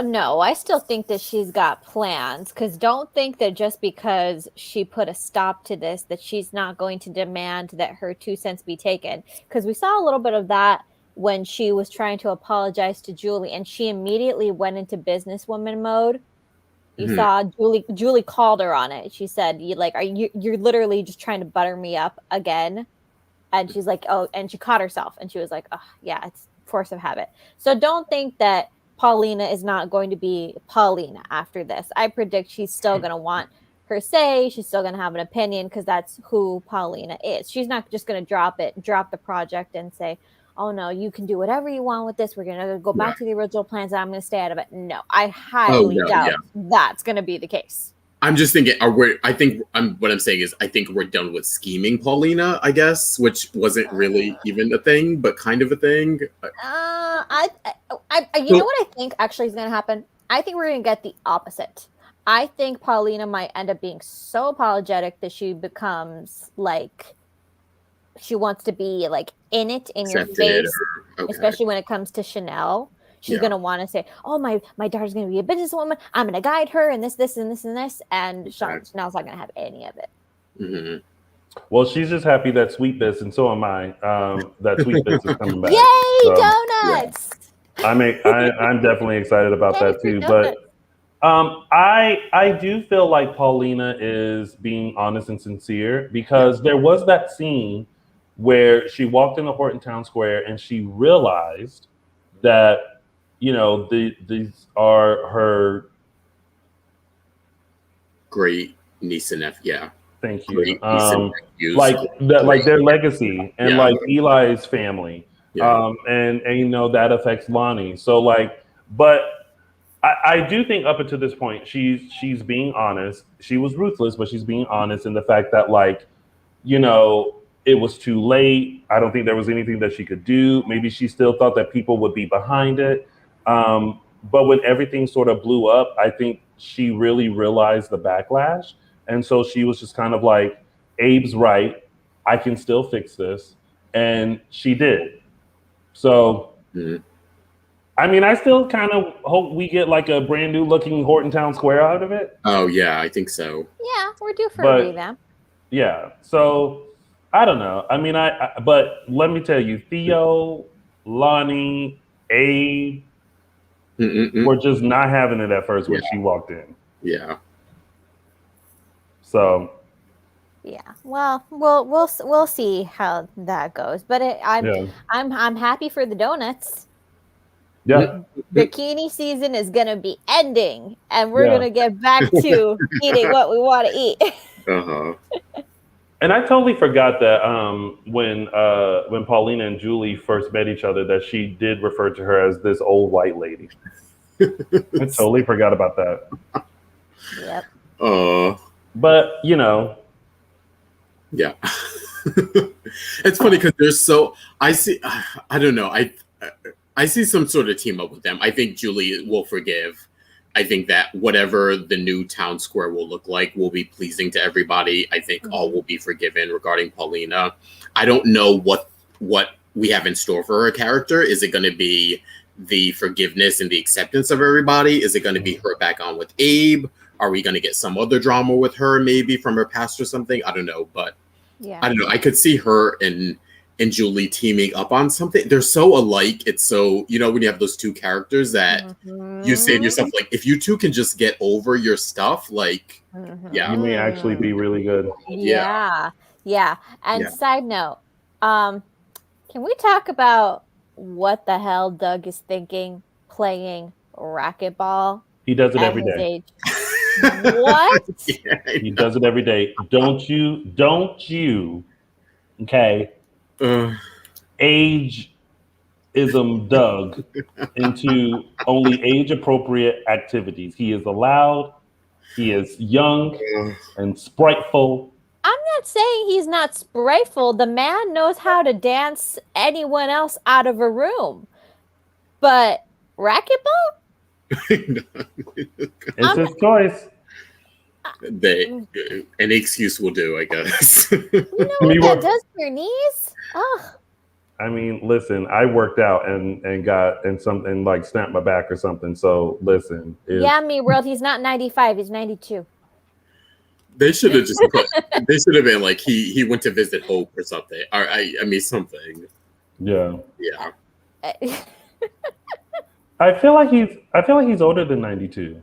No, I still think that she's got plans. Because don't think that just because she put a stop to this, that she's not going to demand that her 2 cents be taken. Because we saw a little bit of that when she was trying to apologize to Julie, and she immediately went into businesswoman mode. You saw Julie called her on it. She said, you're literally just trying to butter me up again. And she's like, oh, and she caught herself, and she was like, oh yeah, it's force of habit. So don't think that Paulina is not going to be Paulina after this. I predict she's still going to want her say. She's still going to have an opinion because that's who Paulina is. She's not just going to drop the project and say, oh no, you can do whatever you want with this. We're gonna go back to the original plans, and I'm gonna stay out of it. No, I highly doubt that's gonna be the case. I'm just thinking, what I'm saying is, I think we're done with scheming Paulina, I guess, which wasn't really even a thing, but kind of a thing. You know what I think actually is going to happen? I think we're going to get the opposite. I think Paulina might end up being so apologetic that she becomes like, she wants to be like in it, in your face, especially when it comes to Chanel. She's going to want to say, oh, my daughter's going to be a businesswoman. I'm going to guide her and this, and this, and this. And Chanel's not going to have any of it. Mm-hmm. Well, she's just happy that Sweet Bits, and so am I, that Sweet Bits is coming back. Yay, donuts! Yeah. I'm definitely excited about that too. But I do feel like Paulina is being honest and sincere, because there was that scene where she walked into Horton Town Square and she realized that, you know, these are her great niece and nephew. Yeah. Thank you. Like their legacy and like Eli's family. And you know, that affects Lonnie. So like, but I do think up until this point, she's being honest. She was ruthless, but she's being honest in the fact that, like, you know, it was too late. I don't think there was anything that she could do. Maybe she still thought that people would be behind it. But when everything sort of blew up, I think she really realized the backlash. And so she was just kind of like, Abe's right. I can still fix this. And she did. So, I mean, I still kind of hope we get like a brand new looking Horton Town Square out of it. Oh, yeah, I think so. Yeah, we're due for a revamp. Yeah. So, I don't know. I mean, but let me tell you, Theo, Lonnie, Abe, were just not having it at first when she walked in. Yeah. So. Yeah. Well, we'll see how that goes. But I'm happy for the donuts. Yeah. Bikini season is gonna be ending, and we're gonna get back to eating what we want to eat. And I totally forgot that when Paulina and Julie first met each other, that she did refer to her as this old white lady. I totally forgot about that. Yep. But you know. Yeah. It's funny because I don't know. I see some sort of team up with them. I think Julie will forgive. I think that whatever the new town square will look like will be pleasing to everybody. I think all will be forgiven regarding Paulina. I don't know what we have in store for her character. Is it going to be the forgiveness and the acceptance of everybody? Is it going to be her back on with Abe? Are we going to get some other drama with her, maybe from her past or something? I don't know, but I don't know. I could see her and Julie teaming up on something. They're so alike. It's so, you know, when you have those two characters that you say to yourself, like, if you two can just get over your stuff, like, you may actually be really good. Yeah. And side note, can we talk about what the hell Doug is thinking playing racquetball? He does it every day. What? He does it every day. Don't you? Okay. Ageism Doug into only age-appropriate activities. He is allowed. He is young and spriteful. I'm not saying he's not spriteful. The man knows how to dance anyone else out of a room. But racquetball? It's his choice. Any excuse will do, I guess. You know what that does for your knees? Oh. I mean, listen, I worked out and something like snapped my back or something. So listen. World, he's not 95, he's 92. They should have they should have been like he went to visit Hope or something. Or I mean something. Yeah. Yeah. I feel like he's older than 92.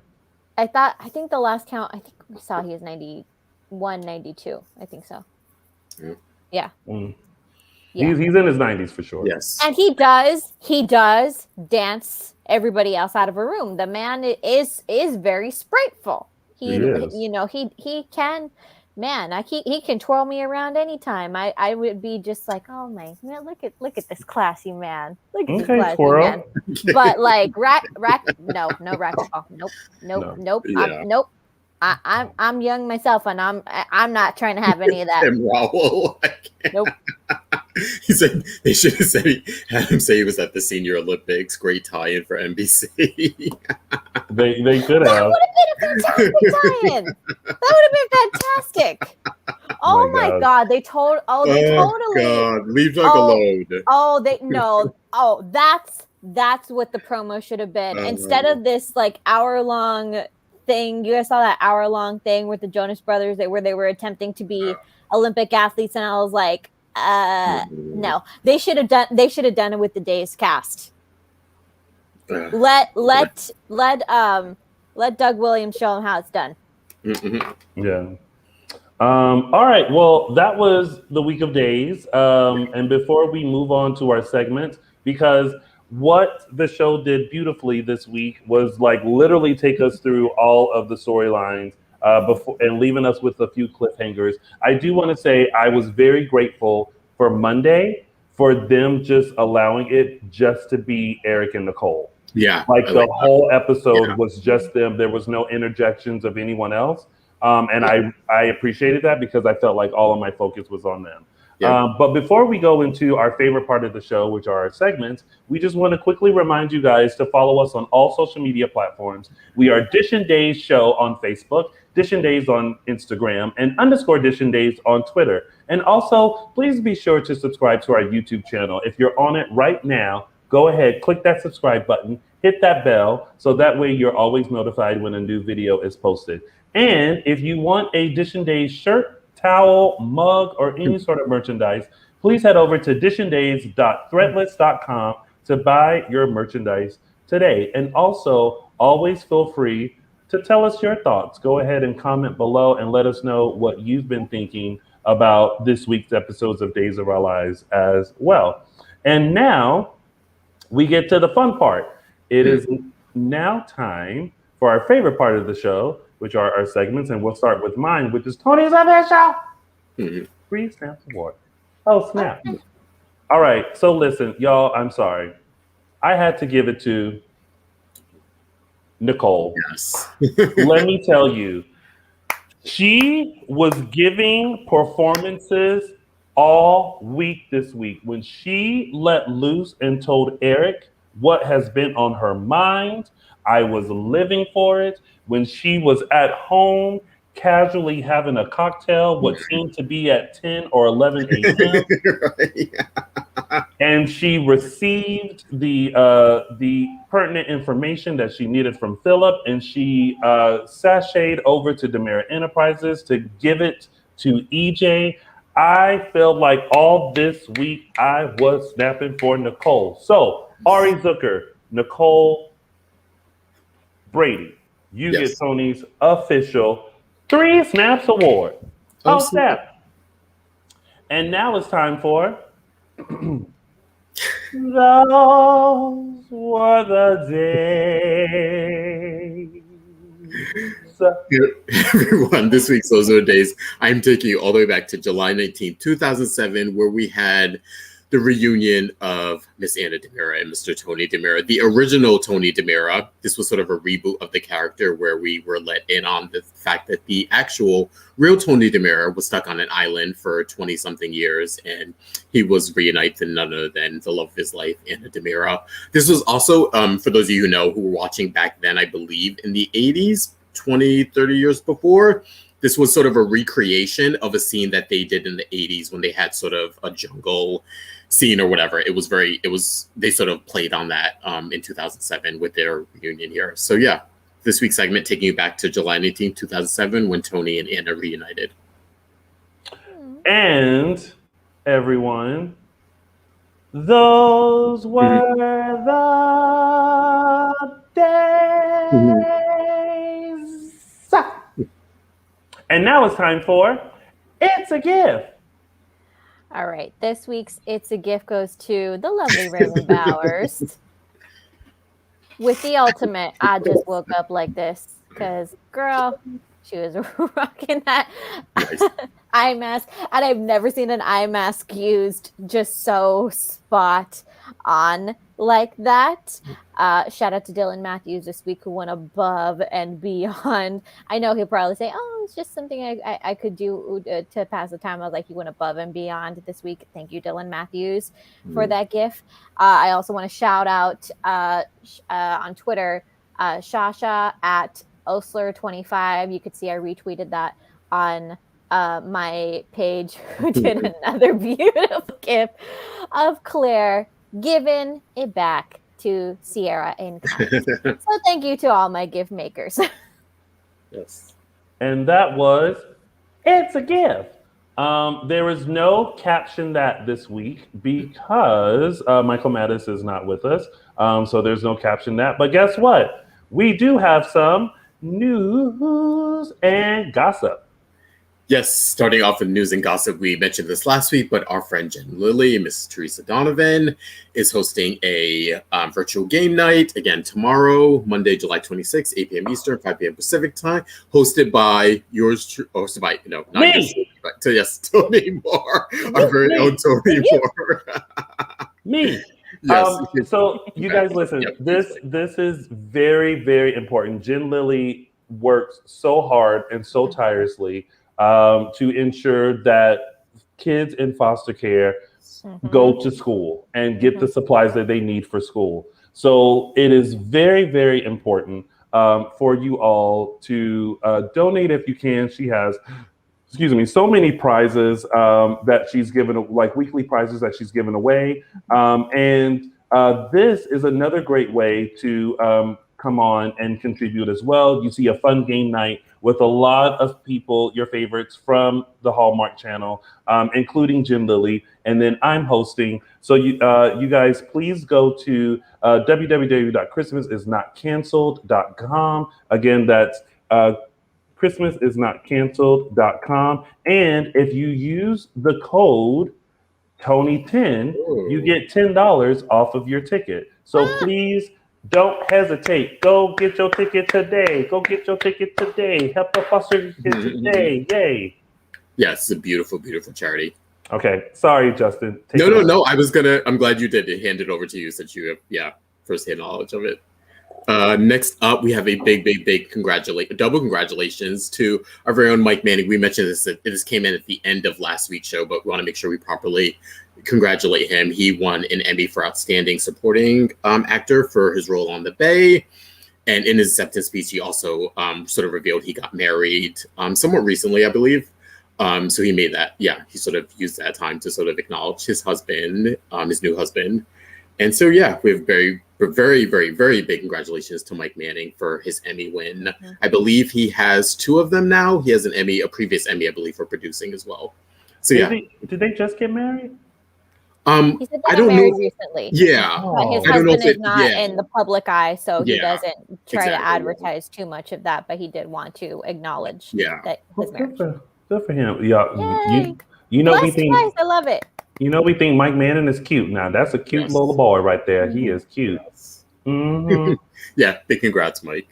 I think the last count, I think we saw he was 91, 92. I think so. Yeah. He's in his 90s for sure. Yes. And he does dance everybody else out of a room. The man is very spriteful. He can man, he can twirl me around anytime. I would be just like, oh my, man, look at this classy man. Look at this classy twirl. man. But like no racquetball. Nope. Yeah. Nope. I'm young myself, and I'm not trying to have any of that. Tim Rowell. Nope. He said they should have said had him say he was at the Senior Olympics. Great tie-in for NBC. They could have. That would have been a fantastic tie-in. That would have been fantastic. Oh my God. They totally. God. Leave Doug alone. That's what the promo should have been. Instead of this like hour-long thing, you guys saw that hour-long thing with the Jonas Brothers where they were attempting to be Olympic athletes, and I was like, no, they should have done it with the Days cast. Let Doug Williams show him how it's done. Yeah. All right. Well, that was the week of Days. And before we move on to our segment, because what the show did beautifully this week was like literally take us through all of the storylines before and leaving us with a few cliffhangers. I do want to say I was very grateful for Monday for them just allowing it just to be Eric and Nicole. Yeah. Like the whole episode was just them. There was no interjections of anyone else. And I appreciated that because I felt like all of my focus was on them. Yeah. But before we go into our favorite part of the show, which are our segments, we just want to quickly remind you guys to follow us on all social media platforms. We are Dishin Days Show on Facebook, Dishin Days on Instagram, and _Dishin Days on Twitter. And also, please be sure to subscribe to our YouTube channel. If you're on it right now, go ahead, click that subscribe button, hit that bell, so that way you're always notified when a new video is posted. And if you want a Dishin Days shirt, towel, mug, or any sort of merchandise, please head over to dishindays.threadless.com to buy your merchandise today. And also, always feel free to tell us your thoughts. Go ahead and comment below and let us know what you've been thinking about this week's episodes of Days of Our Lives as well. And now we get to the fun part. It is now time for our favorite part of the show, which are our segments, and we'll start with mine, which is Tony's Official Free Snaps Award. Oh, snap. All right, so listen, y'all, I'm sorry. I had to give it to Nicole. Yes. Let me tell you, she was giving performances all week this week. When she let loose and told Eric what has been on her mind, I was living for it. When she was at home, casually having a cocktail, what seemed to be at 10 or 11 a.m. Right. And she received the pertinent information that she needed from Philip, and she sashayed over to Demira Enterprises to give it to EJ. I felt like all this week I was snapping for Nicole. So, Ari Zucker, Nicole, Brady, you get Tony's official 3 Snaps Award. Oh, snap. And now it's time for Those Were the Days. Everyone, this week's Those Are the Days, I'm taking you all the way back to July 19th, 2007, where we had the reunion of Miss Anna DiMera and Mr. Tony DiMera, the original Tony DiMera. This was sort of a reboot of the character where we were let in on the fact that the actual real Tony DiMera was stuck on an island for 20-something years, and he was reunited with none other than the love of his life, Anna DiMera. This was also, for those of you who know, who were watching back then, I believe, in the 80s, 20, 30 years before, this was sort of a recreation of a scene that they did in the 80s when they had sort of a jungle scene or whatever. They sort of played on that in 2007 with their reunion here. So yeah, this week's segment taking you back to July 19th, 2007 when Tony and Anna reunited. And everyone, those were the days. And now it's time for It's a Gift. All right. This week's It's a Gift goes to the lovely Raymond Bowers. With the ultimate, I just woke up like this. Because, girl, She was rocking that Nice. eye mask, and I've never seen an eye mask used just so spot on like that. Shout out to Dylan Matthews this week, who went above and beyond. I know he'll probably say, "Oh, it's just something I could do to pass the time." I was like, "He went above and beyond this week." Thank you, Dylan Matthews, for that gift. I also want to shout out on Twitter, Shasha at Osler25. You could see I retweeted that on my page, who did another beautiful gift of Claire giving it back to Ciara in kind. So thank you to all my gift makers. Yes. And that was It's a Gift. There was no caption that this week because Michael Mattis is not with us. So there's no caption that. But guess what? We do have some news and gossip. Yes, starting off with news and gossip, we mentioned this last week, but our friend Jen Lilly, Miss Teresa Donovan, is hosting a virtual game night again tomorrow, Monday, July 26th, 8 p.m. Eastern, 5 p.m. Pacific time, hosted by hosted by, not me. yours, but yes, Tony Moore, our very own Tony Moore. Me. Yes. So you guys listen, Yep. this is very, very important. Jen Lilly works so hard and so tirelessly to ensure that kids in foster care go to school and get the supplies that they need for school. So it is very, very important for you all to donate if you can. She has, so many prizes that she's given, like weekly prizes that she's given away. And this is another great way to come on and contribute as well. You see a fun game night with a lot of people, your favorites from the Hallmark Channel, including Jen Lilly, and then I'm hosting. So you guys, please go to www.christmasisnotcanceled.com. Again, that's christmasisnotcanceled.com. And if you use the code Tony10, you get $10 off of your ticket. So please don't hesitate. Go get your ticket today. Go get your ticket today. Help the foster kids today. Yay. Yeah, it's a beautiful, beautiful charity. Okay. Sorry, Justin. No. I'm glad you did hand it over to you since you have, first-hand knowledge of it. Next up, we have a big double congratulations to our very own Mike Manning. We mentioned this, that this came in at the end of last week's show, but we want to make sure we properly congratulate him. He won an Emmy for Outstanding Supporting Actor for his role on The Bay. And in his acceptance speech, he also sort of revealed he got married somewhat recently, I believe. So he made that, he sort of used that time to sort of acknowledge his husband, his new husband. And so, we have very, very, very big congratulations to Mike Manning for his Emmy win. I believe he has 2 of them now. He has an Emmy, a previous Emmy, I believe, for producing as well. So, Did they just get married? He said they got married recently. Yeah. But his husband is not in the public eye, so he doesn't try to advertise too much of that, but he did want to acknowledge that his marriage. Good for him. Yeah. You know, we think, I love it. You know, we think Mike Manning is cute. Now, that's a cute little boy right there. He is cute. Big congrats, Mike.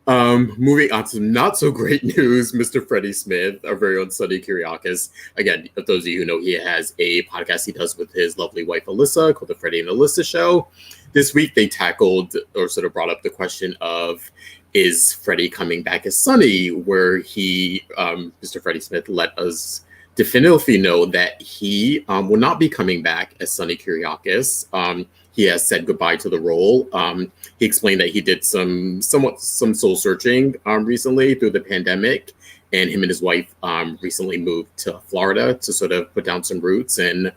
Moving on to not so great news, Mr. Freddie Smith, our very own Sonny Kyriakis. Again, for those of you who know, he has a podcast he does with his lovely wife, Alyssa, called The Freddie and Alyssa Show. This week, they tackled or sort of brought up the question of, is Freddie coming back as Sonny? Where he, Mr. Freddie Smith, let us definitively know that he will not be coming back as Sonny Kyriakis. He has said goodbye to the role. He explained that he did some soul searching recently through the pandemic, and him and his wife recently moved to Florida to sort of put down some roots. And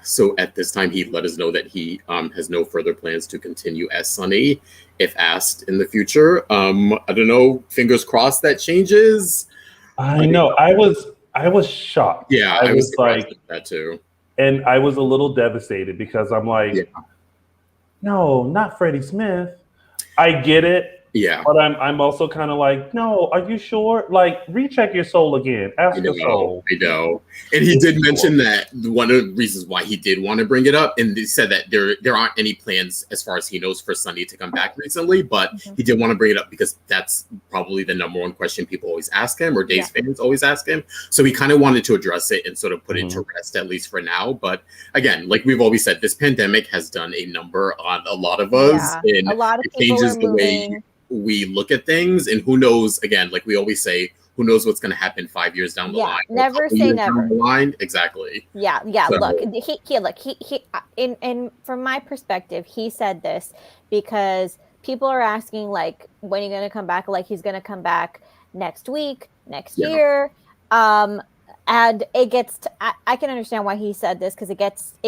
so at this time, he let us know that he has no further plans to continue as Sonny. If asked in the future, I don't know. Fingers crossed that changes. I know. I was shocked. Yeah, I was like that too. And I was a little devastated because I'm like, no, not Freddie Smith. I get it. Yeah. But I'm also kind of like, no, are you sure? Like, recheck your soul again. Ask your soul. I know. And he did mention that one of the reasons why he did want to bring it up, and he said that there aren't any plans, as far as he knows, for Sunny to come back recently, but he did want to bring it up because that's probably the number one question people always ask him, or Days fans always ask him. So he kind of wanted to address it and sort of put it to rest, at least for now. But again, like we've always said, this pandemic has done a number on a lot of us. And a lot of it people changes are the moving. way we look at things, and who knows, again, like we always say, who knows what's going to happen 5 years down the line? Never say never. Down the line. Exactly. Yeah. So, look, he in from my perspective, he said this because people are asking, like, when are you going to come back? Like, he's going to come back next week, next year. And it gets I can understand why he said this, because it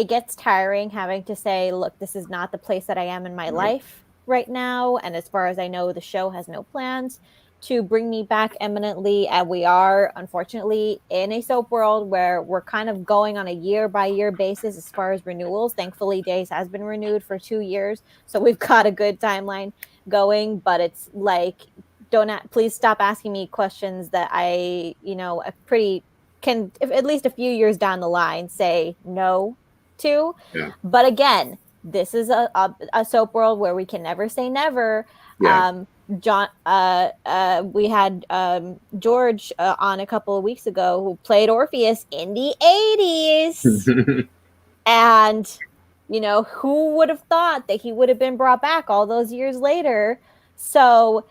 gets tiring having to say, look, this is not the place that I am in my life right now, and as far as I know, the show has no plans to bring me back eminently. And we are, unfortunately, in a soap world where we're kind of going on a year-by-year basis as far as renewals. Thankfully, Days has been renewed for 2 years, so we've got a good timeline going. But it's like, please stop asking me questions that I, can, if at least a few years down the line, say no to. But again, this is a soap world where we can never say never. John, we had George on a couple of weeks ago, who played Orpheus in the 80s. And, who would have thought that he would have been brought back all those years later? So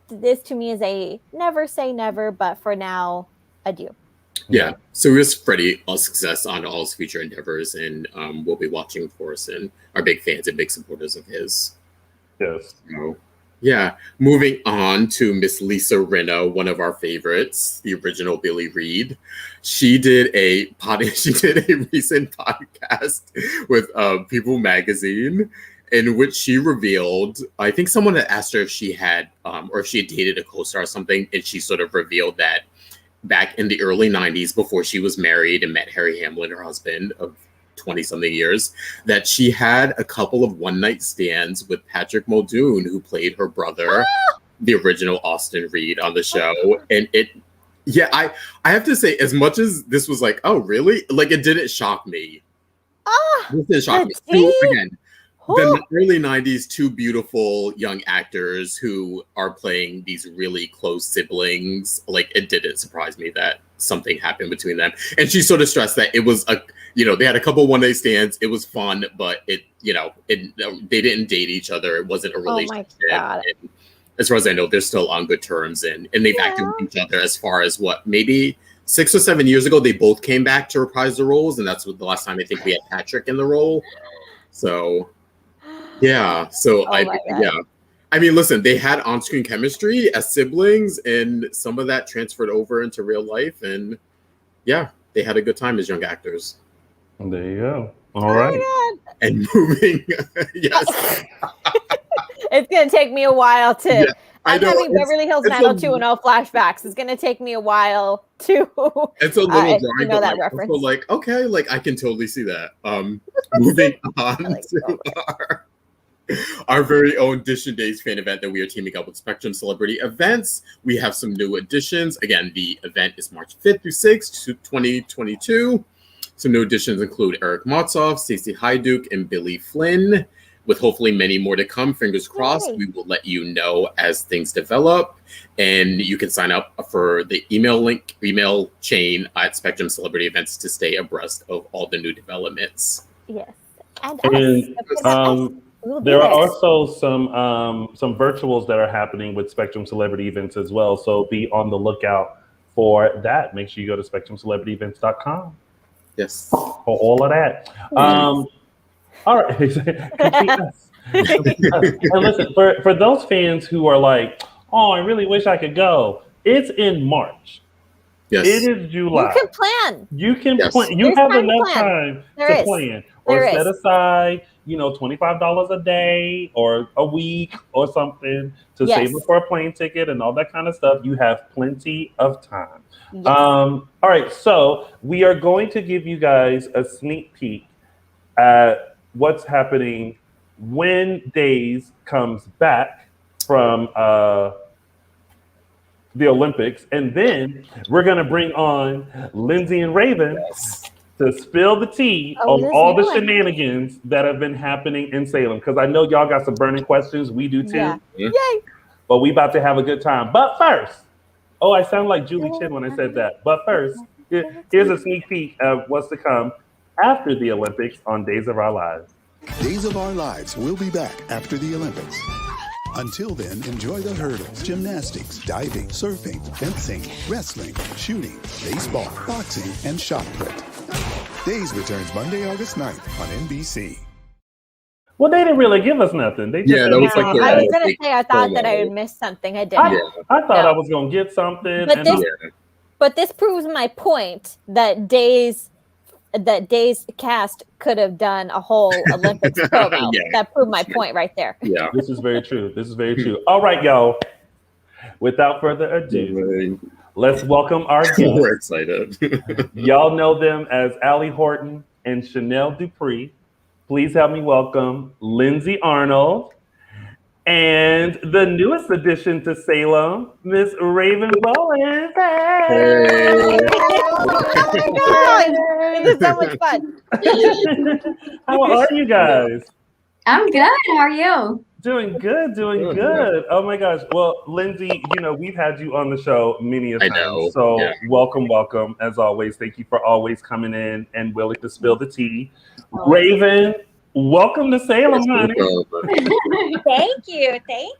this to me is a never say never, but for now, adieu. Yeah, so we wish Freddie all success on all his future endeavors, and we'll be watching, of course, and are big fans and big supporters of his. Yes. So, yeah, moving on to Miss Lisa Rinna, one of our favorites, the original Billy Reed. She did a recent podcast with People Magazine, in which she revealed, I think someone had asked her if she had, or if she had dated a co-star or something, and she sort of revealed that back in the early 90s, before she was married and met Harry Hamlin, her husband of 20-something years, that she had a couple of one-night stands with Patrick Muldoon, who played her brother, the original Austin Reed, on the show. And I have to say, as much as this was like, oh, really? Like, it didn't shock me. It didn't shock me. Again, the early 90s, two beautiful young actors who are playing these really close siblings. Like, it didn't surprise me that something happened between them. And she sort of stressed that it was they had a couple one-night stands. It was fun, but they didn't date each other. It wasn't a relationship. Oh my God. And as far as I know, they're still on good terms, and they've acted with each other as far as maybe 6 or 7 years ago, they both came back to reprise the roles. And that's the last time I think we had Patrick in the role. So yeah. So I mean, listen, they had on-screen chemistry as siblings, and some of that transferred over into real life. And yeah, they had a good time as young actors. There you go. All right. And moving, yes. It's going to take me a while to... Yeah, I'm having Beverly Hills 90210 flashbacks. It's going to take me a while to... It's a little dry, but that reference. Okay, I can totally see that. Moving on to our very own Dishin Days fan event that we are teaming up with Spectrum Celebrity Events. We have some new additions. Again, the event is March 5th through 6th, 2022. Some new additions include Eric Motzoff, Stacey Hyduke, and Billy Flynn, with hopefully many more to come. Fingers crossed. We will let you know as things develop. And you can sign up for the email chain at Spectrum Celebrity Events to stay abreast of all the new developments. Yes. There are also some virtuals that are happening with Spectrum Celebrity Events as well. So be on the lookout for that. Make sure you go to spectrumcelebrityevents.com. Yes. For all of that. All right. And listen, for those fans who are like, oh, I really wish I could go. It's in March. Yes. It is July. You can plan. You can plan. You have enough time to plan. Or set aside, $25 a day or a week or something to save up for a plane ticket and all that kind of stuff. You have plenty of time. Yes. All right. So we are going to give you guys a sneak peek at what's happening when Days comes back from the Olympics. And then we're going to bring on Lindsay and Raven to spill the tea on all the shenanigans that have been happening in Salem. Because I know y'all got some burning questions. We do too. Yeah. Yay! But we about to have a good time. But first, I sound like Julie Chen when I said that. But first, here's a sneak peek of what's to come after the Olympics on Days of Our Lives. Days of Our Lives will be back after the Olympics. Until then, enjoy the hurdles, gymnastics, diving, surfing, fencing, wrestling, shooting, baseball, boxing, and shot put. Days returns Monday, August 9th on NBC. Well, they didn't really give us nothing. They just that was like I was going to say, I thought that I had missed something. I didn't. I thought I was going to get something. But this proves my point that Days cast could have done a whole Olympics promo. That proved my point right there. Yeah, this is very true. All right, y'all. Without further ado, let's welcome our guests. We're excited. Y'all know them as Allie Horton and Chanel Dupree. Please help me welcome Lindsay Arnold and the newest addition to Salem, Miss Raven Bowens. Hey! Oh my God! This is so much fun. How are you guys? I'm good. How are you? Doing good. Oh my gosh. Well, Lindsay, we've had you on the show many a time. So welcome. As always, thank you for always coming in and willing to spill the tea. Raven, welcome to Salem, honey. Thank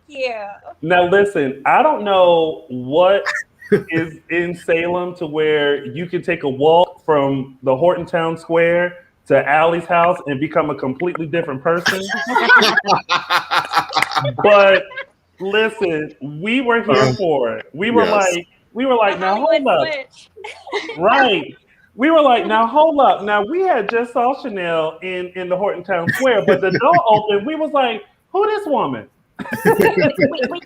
you. Now listen, I don't know what is in Salem to where you can take a walk from the Horton Town Square to Allie's house and become a completely different person. But listen, we were here for it. We were like, now hold up. Right. We were like, now hold up. Now we had just saw Chanel in the Horton Town Square, but the door opened. We was like, who this woman? we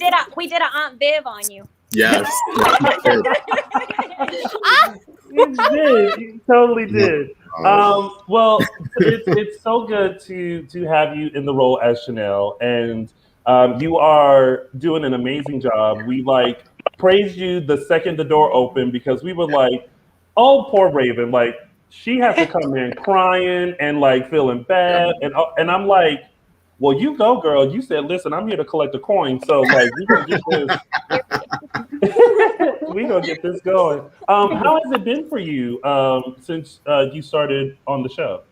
did a Aunt Viv on you. Yes. You did. You totally did. Well, it's so good to have you in the role as Chanel, and you are doing an amazing job. We praised you the second the door opened because we were like, oh, poor Raven, she has to come in crying and feeling bad, and I'm like, well, you go, girl. You said, listen, I'm here to collect a coin, so we gonna get this. We gonna get this going. How has it been for you since you started on the show?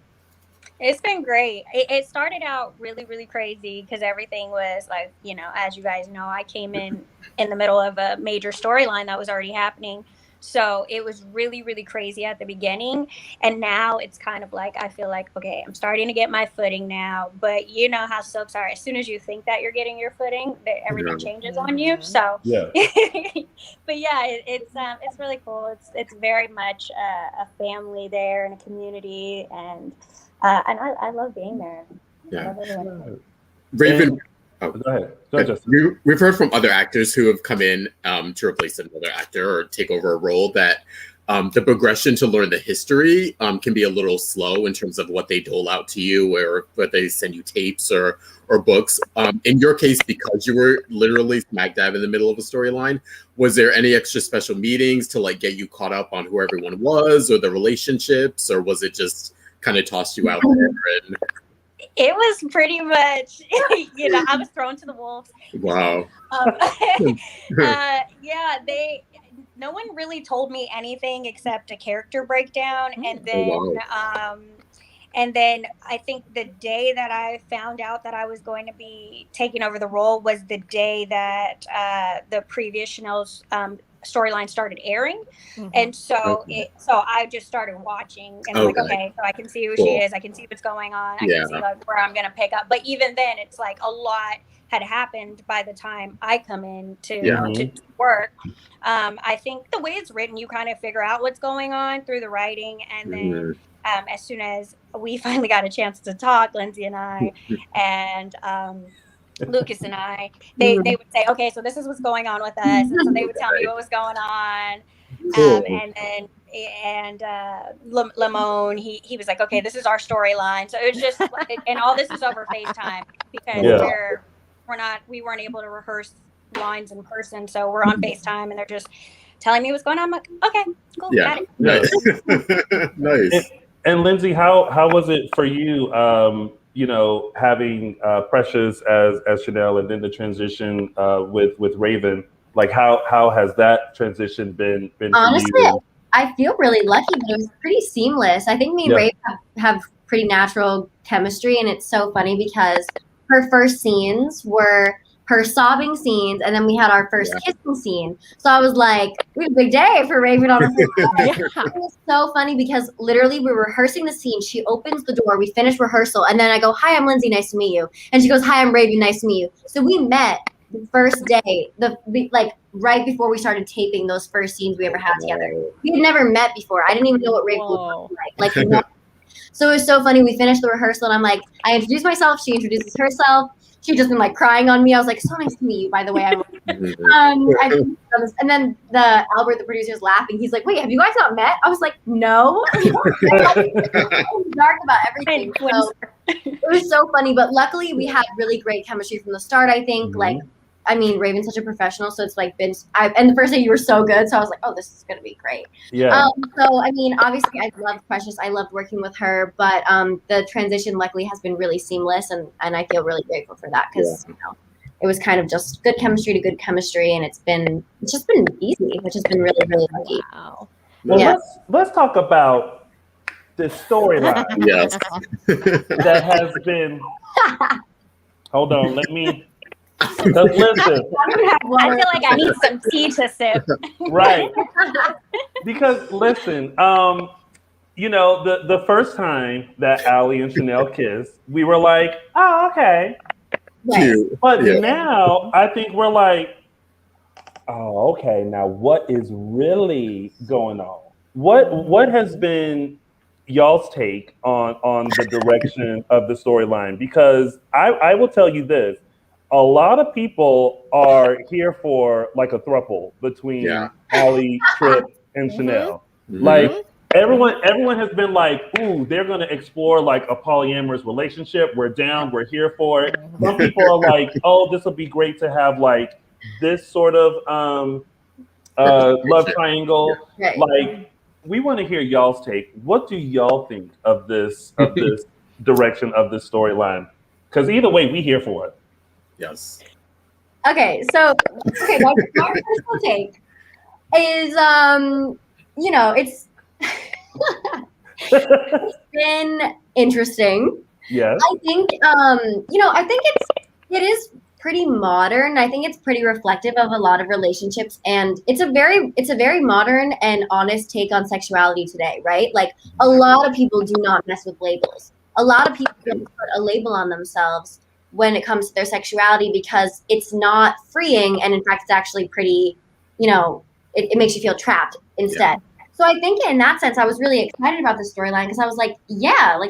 It's been great. It started out really, really crazy because everything was as you guys know, I came in the middle of a major storyline that was already happening. So it was really, really crazy at the beginning. And now it's kind of I feel like, okay, I'm starting to get my footing now. But you know how soaps are. As soon as you think that you're getting your footing, everything changes on you. So, yeah. But yeah, it's really cool. It's very much a family there and a community. And I love being there. Yeah. Raven. Go ahead, Justin. We've heard from other actors who have come in to replace another actor or take over a role that the progression to learn the history can be a little slow in terms of what they dole out to you or what they send you tapes or books. In your case, because you were literally smack dab in the middle of a storyline, was there any extra special meetings to get you caught up on who everyone was or the relationships, or was it just kind of tossed you out there? And it was pretty much, I was thrown to the wolves. Wow. No one really told me anything except a character breakdown. And then I think the day that I found out that I was going to be taking over the role was the day that the previous Chanel's storyline started airing. And so I just started watching and I'm like, okay, so I can see who she is, I can see what's going on, I can see where I'm gonna pick up. But even then it's a lot had happened by the time I come in to work. I think the way it's written, you kind of figure out what's going on through the writing, and then as soon as we finally got a chance to talk, Lindsay and I and Lucas and I, they would say, okay, so this is what's going on with us. And so they would tell me what was going on. Lamone, he was like, okay, this is our storyline. So it was just and all this is over FaceTime because we weren't able to rehearse lines in person. So we're on FaceTime and they're just telling me what's going on. I'm like, okay, cool. Yeah. Got it. Nice. Nice. And Lindsay, how was it for you? Having Precious as Chanel, and then the transition with Raven. Like, how has that transition been Honestly, for you? I feel really lucky, but it was pretty seamless. I think me and Raven have pretty natural chemistry, and it's so funny because her first scenes were her sobbing scenes, and then we had our first kissing scene. So I was like, we had a big day for Raven on her first day. It was so funny because literally we were rehearsing the scene. She opens the door, we finish rehearsal, and then I go, hi, I'm Lindsay, nice to meet you. And she goes, hi, I'm Raven, nice to meet you. So we met the first day, right before we started taping those first scenes we ever had together. We had never met before. I didn't even know what Raven looked like. So it was so funny. We finished the rehearsal, and I'm like, I introduced myself. She introduces herself. She just been like crying on me. I was like, so nice to meet you, by the way. And then Albert, the producer, is laughing. He's like, wait, have you guys not met? I was like, no. Dark about everything. So it was so funny. But luckily, we had really great chemistry from the start, I think. Raven's such a professional, so it's like and the first day you were so good, so I was like, oh, this is going to be great. Yeah. Obviously, I loved Precious. I loved working with her, but the transition luckily has been really seamless, and I feel really grateful for that because it was kind of just good chemistry to good chemistry, and it's just been easy, which has been really, really lucky. Wow. Well, let's talk about the storyline. Yes. That has been. Hold on, let me. Listen, I feel like I need some tea to sip. Right. Because listen, the first time that Allie and Chanel kissed, we were like, oh, okay. Cute. But now I think we're like, oh, okay. Now what is really going on? What has been y'all's take on the direction of the storyline? Because I will tell you this. A lot of people are here for like a throuple between Allie, Trip, and Chanel. Mm-hmm. Like everyone has been like, ooh, they're gonna explore like a polyamorous relationship. We're down, we're here for it. Some people are like, oh, this will be great to have like this sort of love triangle. Right. Like, we want to hear y'all's take. What do y'all think of this direction of this storyline? Because either way, we here for it. Yes. Okay, my personal take is, it's it's been interesting. Yes. I think, it is pretty modern. I think it's pretty reflective of a lot of relationships, and it's a very modern and honest take on sexuality today, right? Like, a lot of people do not mess with labels. A lot of people don't put a label on themselves when it comes to their sexuality because it's not freeing, and in fact it's actually pretty, it makes you feel trapped instead. So I think in that sense I was really excited about the storyline because I was like,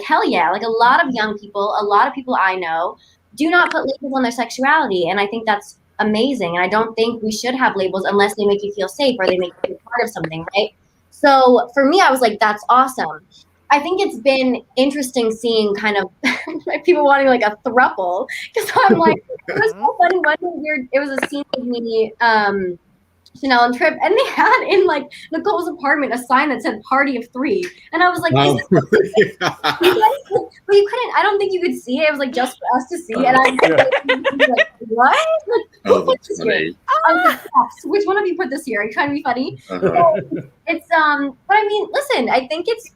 hell yeah, like a lot of young people, a lot of people I know do not put labels on their sexuality, and I think that's amazing, and I don't think we should have labels unless they make you feel safe or they make you feel part of something, right? So for me, I was like, that's awesome. I think it's been interesting seeing kind of people wanting like a throuple because I'm like, it was so funny. It was a scene with me, Chanel and Trip, and they had in like Nicole's apartment a sign that said "Party of 3," and I was like, but you couldn't. I don't think you could see it. It was like just for us to see, and I was like, what? Who put this here? I was like, yes. Which one of you put this here? Are you trying to be funny? So it's but I mean, listen, I think it's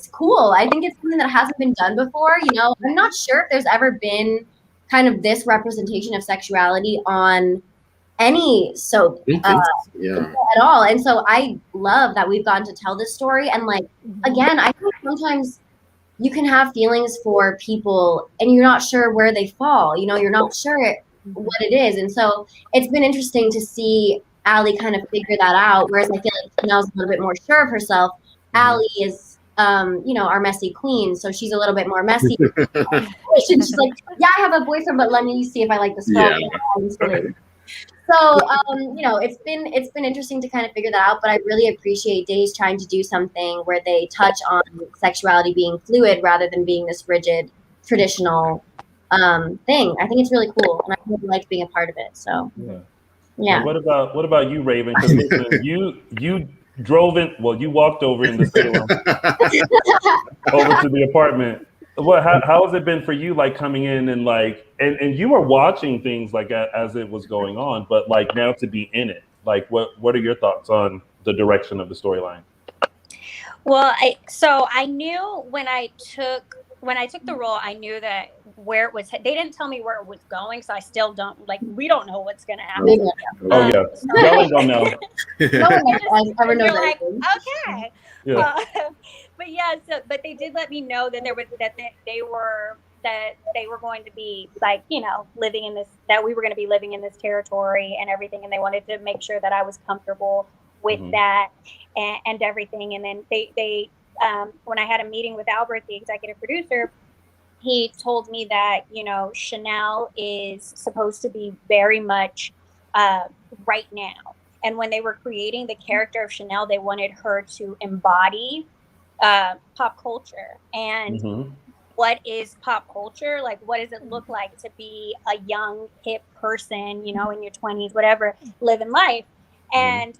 cool. I think it's something that hasn't been done before. I'm not sure if there's ever been kind of this representation of sexuality on any soap at all. And so I love that we've gotten to tell this story. And like, again, I think sometimes you can have feelings for people and you're not sure where they fall. You're not sure what it is. And so it's been interesting to see Allie kind of figure that out. Whereas I feel like Chanel's a little bit more sure of herself. Allie is our messy queen, so she's a little bit more messy. She's like, yeah, I have a boyfriend, but let me see if I like this girl. So it's been interesting to kind of figure that out, but I really appreciate Days trying to do something where they touch on sexuality being fluid rather than being this rigid traditional thing. I think it's really cool, and I really like being a part of it. So Yeah. And what about you, Raven? Because listen, you drove in. Well, you walked over in the Salem over to the apartment. How has it been for you, like coming in and like and you were watching things like as it was going on, but like now to be in it, like what are your thoughts on the direction of the storyline? Well, I knew when I took the role, I knew that where it was. They didn't tell me where it was going, so I still don't we don't know what's gonna happen. Oh yeah, y'all ain't gonna know. No one ever knows Like, anything. okay, Yeah. but yeah. But they did let me know that they were going to be like living in this, that we were going to be living in this territory and everything, and they wanted to make sure that I was comfortable with that and everything. And then they when I had a meeting with Albert, the executive producer, he told me that Chanel is supposed to be very much right now, and when they were creating the character of Chanel, they wanted her to embody pop culture. And what is pop culture? Like, what does it look like to be a young hip person, in your 20s, whatever, living life? And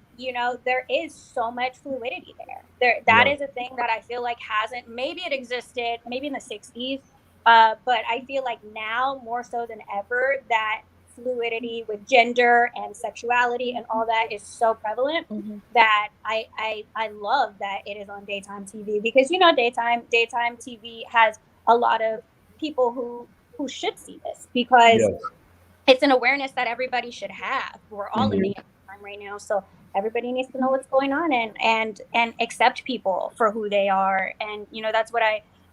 there is so much fluidity there. That is a thing that I feel like hasn't, maybe it existed maybe in the 60s, but I feel like now more so than ever that fluidity with gender and sexuality and all that is so prevalent that I love that it is on daytime TV, because daytime TV has a lot of people who should see this, because it's an awareness that everybody should have. We're all living in time right now, so everybody needs to know what's going on and accept people for who they are. And that's what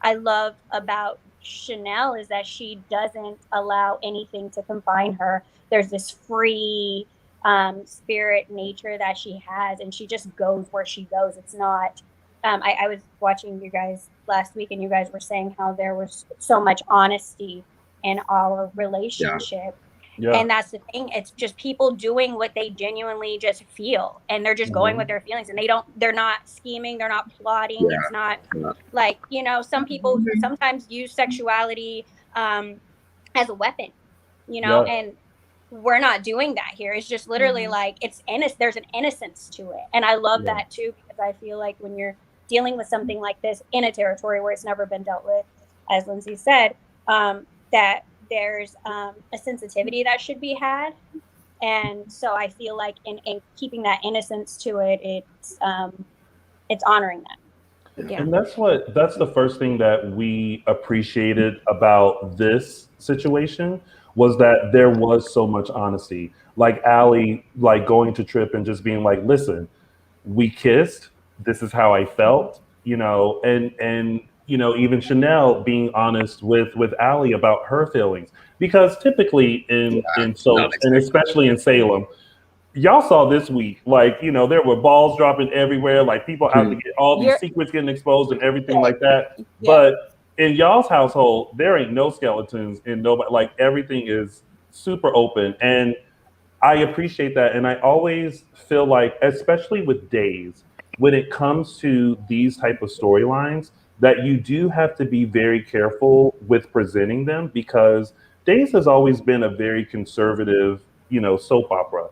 I love about Chanel, is that she doesn't allow anything to confine her. There's this free spirit nature that she has, and she just goes where she goes. It's not I was watching you guys last week, and you guys were saying how there was so much honesty in our relationship. And that's the thing. It's just people doing what they genuinely just feel, and they're just going with their feelings, and they're not scheming, they're not plotting. It's not like, some people sometimes use sexuality as a weapon, and we're not doing that here. It's just literally like, it's innocent. There's an innocence to it. And I love that too, because I feel like when you're dealing with something like this in a territory where it's never been dealt with, as Lindsay said, that there's a sensitivity that should be had. And so I feel like in keeping that innocence to it, it's honoring that. And that's the first thing that we appreciated about this situation, was that there was so much honesty. Like Allie, like going to Trip and just being like, listen, we kissed, this is how I felt, and even Chanel being honest with Allie about her feelings. Because typically in soaps, and especially in Salem, y'all saw this week, like, there were balls dropping everywhere, like people out to get all these secrets getting exposed and everything like that. But in y'all's household, there ain't no skeletons in nobody, like everything is super open. And I appreciate that. And I always feel like, especially with Days, when it comes to these type of storylines, that you do have to be very careful with presenting them, because Days has always been a very conservative, soap opera.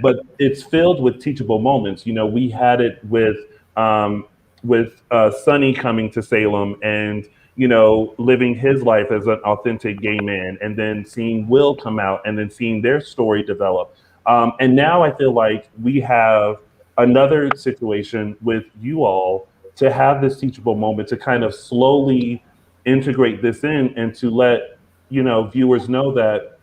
But it's filled with teachable moments. We had it with Sonny coming to Salem and, living his life as an authentic gay man, and then seeing Will come out and then seeing their story develop. And now I feel like we have another situation with you all to have this teachable moment, to kind of slowly integrate this in, and to let, viewers know that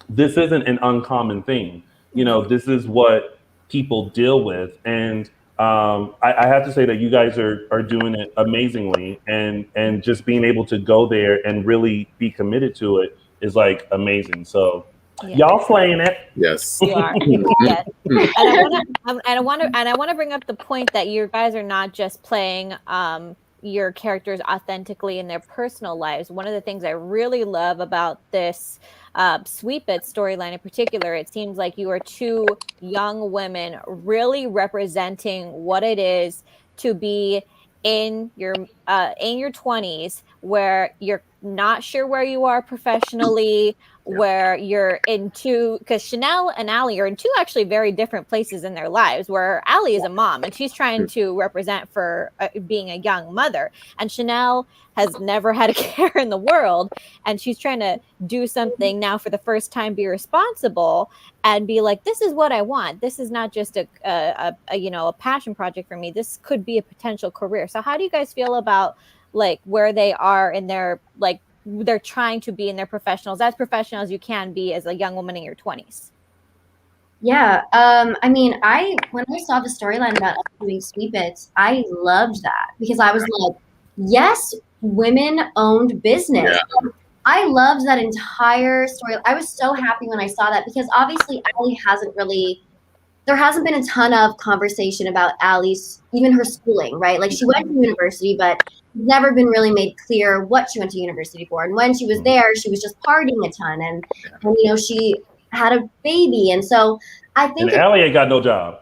this isn't an uncommon thing. This is what people deal with. And I have to say that you guys are doing it amazingly, and just being able to go there and really be committed to it is like amazing. So y'all slaying it. Yes. You are. Yes. And I want to bring up the point that you guys are not just playing your characters authentically in their personal lives. One of the things I really love about this Sweet Bit storyline in particular, it seems like you are two young women really representing what it is to be in your 20s, where you're not sure where you are professionally, where you're into, because Chanel and Allie are in two actually very different places in their lives, where Allie is a mom and she's trying to represent for being a young mother, and Chanel has never had a care in the world, and she's trying to do something now for the first time, be responsible and be like, this is what I want. This is not just a passion project for me. This could be a potential career. So how do you guys feel about like where they are in their, like, they're trying to be in their professionals, as professional as you can be as a young woman in your 20s? Yeah. I mean, when I saw the storyline about us doing Sweet Bits, I loved that because I was like, yes, women-owned business. Yeah. I loved that entire story. I was so happy when I saw that because obviously Allie there hasn't been a ton of conversation about Allie's, even her schooling, right? Like she went to university, but never been really made clear what she went to university for. And when she was there, she was just partying a ton. And you know, she had a baby. And so I think— And Allie ain't got no job.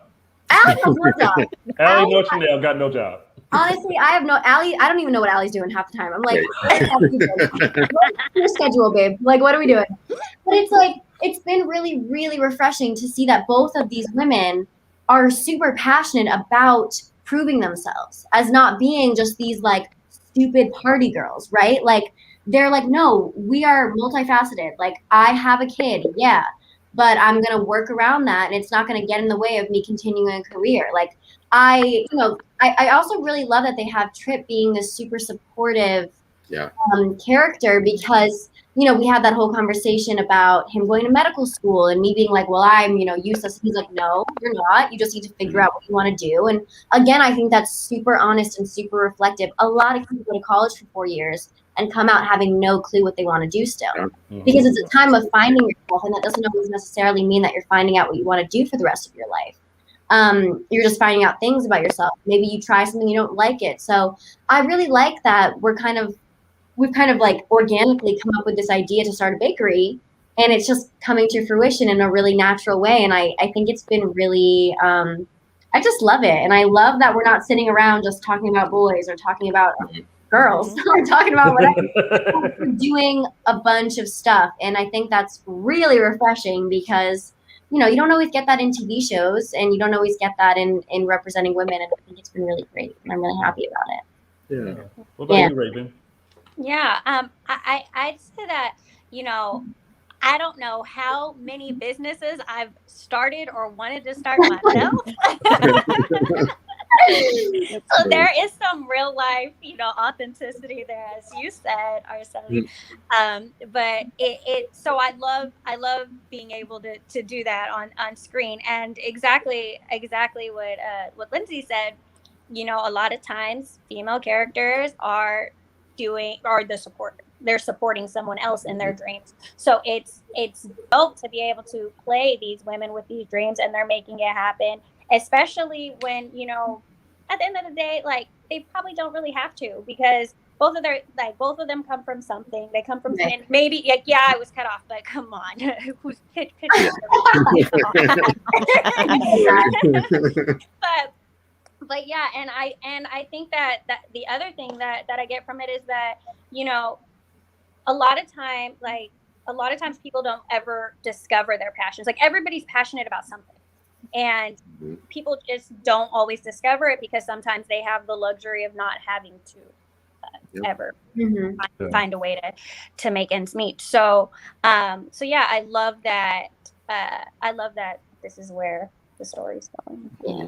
Allie has no job. Allie no Chanel got no job. Honestly, I don't even know what Allie's doing half the time. I'm like, what's your schedule, babe? Like, what are we doing? But it's like, it's been really, really refreshing to see that both of these women are super passionate about proving themselves as not being just these like stupid party girls, right? Like, they're like, no, we are multifaceted. Like, I have a kid, yeah, but I'm going to work around that and it's not going to get in the way of me continuing a career. Like, I also really love that they have Trip being this super supportive character because, you know, we had that whole conversation about him going to medical school and me being like, well, I'm, you know, useless. He's like, no, you're not. You just need to figure out what you want to do. And again, I think that's super honest and super reflective. A lot of people go to college for 4 years and come out having no clue what they want to do still. Because it's a time of finding yourself, and that doesn't always necessarily mean that you're finding out what you want to do for the rest of your life. You're just finding out things about yourself. Maybe you try something, you don't like it. So I really like that we've kind of like organically come up with this idea to start a bakery, and it's just coming to fruition in a really natural way. And I think it's been really, I just love it. And I love that we're not sitting around just talking about boys or talking about girls. We're talking about whatever. We're doing a bunch of stuff. And I think that's really refreshing because, you know, you don't always get that in TV shows and you don't always get that in representing women. And I think it's been really great. And I'm really happy about it. Yeah. What about you, Raven? Yeah. I'd say that, you know, I don't know how many businesses I've started or wanted to start myself. So there is some real life, you know, authenticity there, as you said, Araceli. But so I love being able to do that on screen. And exactly what Lindsay said, you know, a lot of times female characters are the support. They're supporting someone else in their dreams. So it's dope to be able to play these women with these dreams and they're making it happen, especially when, you know, at the end of the day, like, they probably don't really have to, because both of them come from something. They come from, and maybe, like, yeah, I was cut off, but come on. But yeah, and I think that the other thing that I get from it is that, you know, a lot of times people don't ever discover their passions. Like, everybody's passionate about something, and people just don't always discover it because sometimes they have the luxury of not having to ever find a way to make ends meet. So yeah, I love that this is where the story's going. Yeah.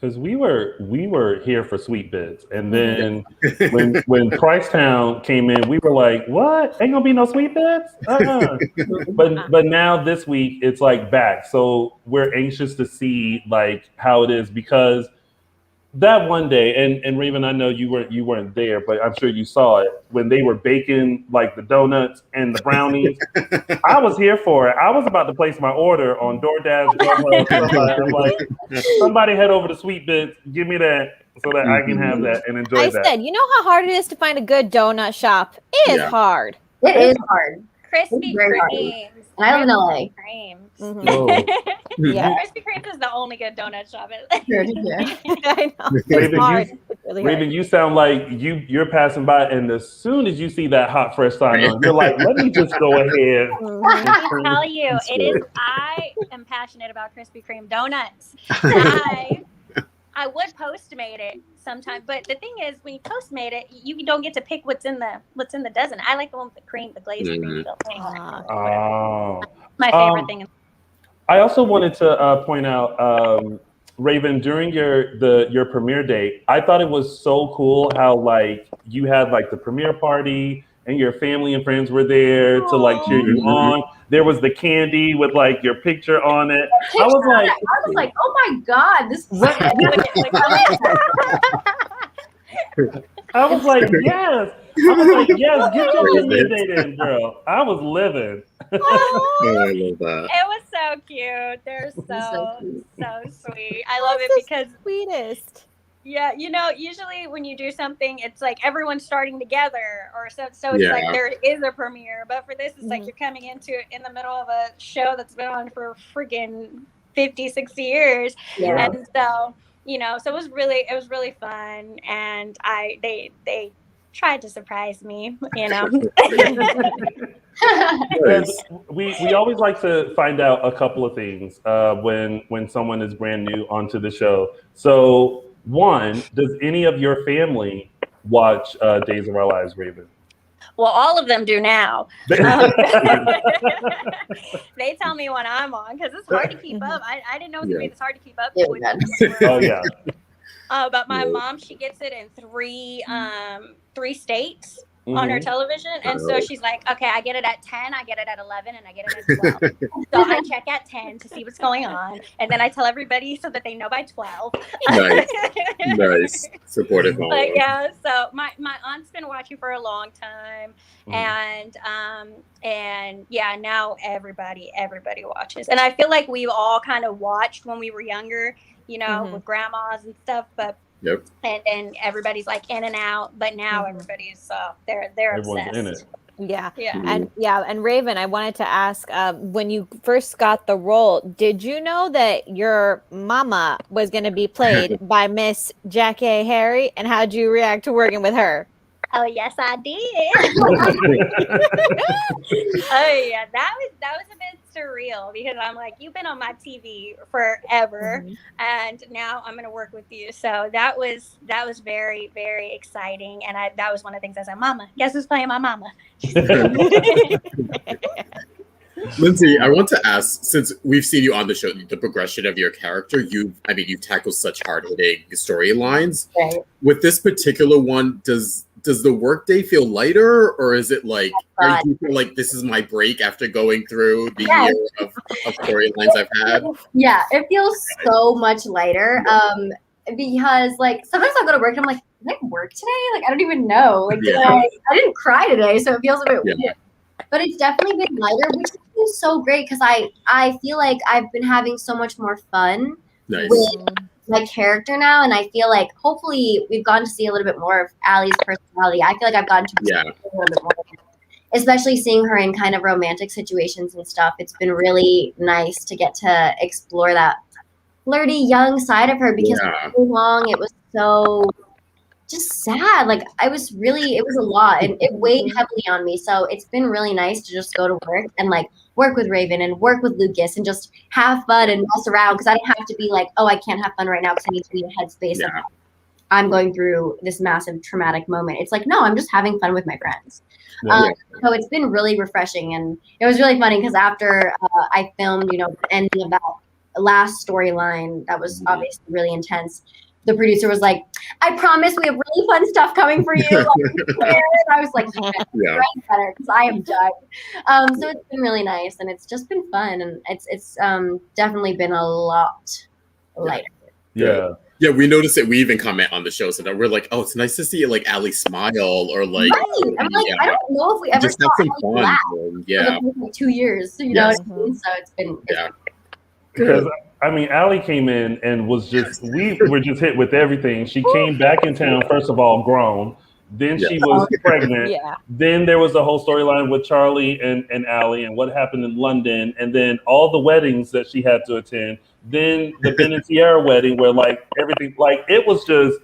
Because we were here for Sweet Bits, and then when Pricetown came in, we were like, "What? Ain't gonna be no Sweet Bits?" But now this week it's like back, so we're anxious to see like how it is, because that one day, and Raven, I know you weren't there, but I'm sure you saw it when they were baking like the donuts and the brownies. I was here for it. I was about to place my order on DoorDash. I'm like, somebody head over to Sweet Bits, give me that so that I can have that and enjoy that. I said, you know how hard it is to find a good donut shop? It is hard. It is hard. Krispy Kremes. And I live in LA. Yeah. Krispy Kreme is the only good donut shop. I know. It's hard. really Raven, hard. you sound like you're passing by, and as soon as you see that hot fresh sign on, you're like, let me just go ahead. I tell you, it is. I am passionate about Krispy Kreme donuts. I would Postmate it sometimes, but the thing is, when you Postmate it, you don't get to pick what's in the dozen. I like the one with the cream, the glazed cream filled thing. Oh, My favorite thing. I also wanted to point out, Raven, during your premiere date, I thought it was so cool how like you had like the premiere party and your family and friends were there to like cheer you on. There was the candy with like your picture on it. I was like, oh my God, this is I was like, yes. Get your premiere date in, girl. I was living. Oh, I love that. It was so cute. They're so sweet. I love it because sweetest. Yeah, usually when you do something, it's like everyone's starting together, or so it's like there is a premiere. But for this, it's like you're coming into it in the middle of a show that's been on for freaking 50, 60 years, and so so it was really fun, and they tried to surprise me, We always like to find out a couple of things when someone is brand new onto the show. So, one, does any of your family watch Days of Our Lives, Raven? Well, all of them do now. They tell me when I'm on because it's hard to keep up. I didn't know it was going to be this hard to keep up with. Oh, yeah. But my mom, she gets it in three states on her television. And so she's like, okay, I get it at 10, I get it at 11, and I get it at 12. So I check at 10 to see what's going on. And then I tell everybody so that they know by 12. Nice. Supportive mom. But yeah, so my aunt's been watching for a long time. And yeah, now everybody watches. And I feel like we've all kind of watched when we were younger, with grandmas and stuff, but and then everybody's like in and out, but now everybody's they're Everyone's obsessed. in it. Yeah. Yeah. And Raven, I wanted to ask, when you first got the role, did you know that your mama was going to be played by Miss Jackie Harry, and how did you react to working with her? Oh yes, I did. Oh yeah, that was a bit surreal because I'm like, you've been on my TV forever, and now I'm gonna work with you. So that was very, very exciting, and that was one of the things I said, Mama, guess who's playing my mama? Lindsay, I want to ask, since we've seen you on the show, the progression of your character, you've tackled such hard-hitting storylines. Right. With this particular one, does the workday feel lighter, or is it like, do you feel like this is my break after going through the year of storylines I've had? Yeah, it feels so much lighter. Because like sometimes I'll go to work and I'm like, did I work today? Like I don't even know. Like I didn't cry today, so it feels a bit weird. But it's definitely been lighter, which is so great because I feel like I've been having so much more fun with my character now, and I feel like hopefully we've gotten to see a little bit more of Allie's personality. I feel like I've gotten to see a little bit more, especially seeing her in kind of romantic situations and stuff. It's been really nice to get to explore that flirty young side of her because for so long it was so just sad. Like it was a lot, and it weighed heavily on me. So it's been really nice to just go to work and like work with Raven and work with Lucas and just have fun and mess around, because I don't have to be like, oh, I can't have fun right now because I need to be in a headspace of I'm going through this massive traumatic moment. It's like, no, I'm just having fun with my friends. So it's been really refreshing, and it was really funny because after I filmed, the ending of that last storyline that was obviously really intense, the producer was like, I promise we have really fun stuff coming for you. And I was like, better because I am done. So it's been really nice, and it's just been fun, and it's definitely been a lot lighter. Yeah, we noticed it. We even comment on the show, so that we're like, oh, it's nice to see like Allie smile, or like, I'm like, I don't know if we ever just saw have some Allie fun. laugh for the 2 years. You know what I mean? So it's been because Allie came in and was just, we were just hit with everything. She came back in town, first of all, grown. Then she was pregnant. Then there was the whole storyline with Charlie and Allie and what happened in London. And then all the weddings that she had to attend. Then the Ben and Ciara wedding where like everything, like it was just,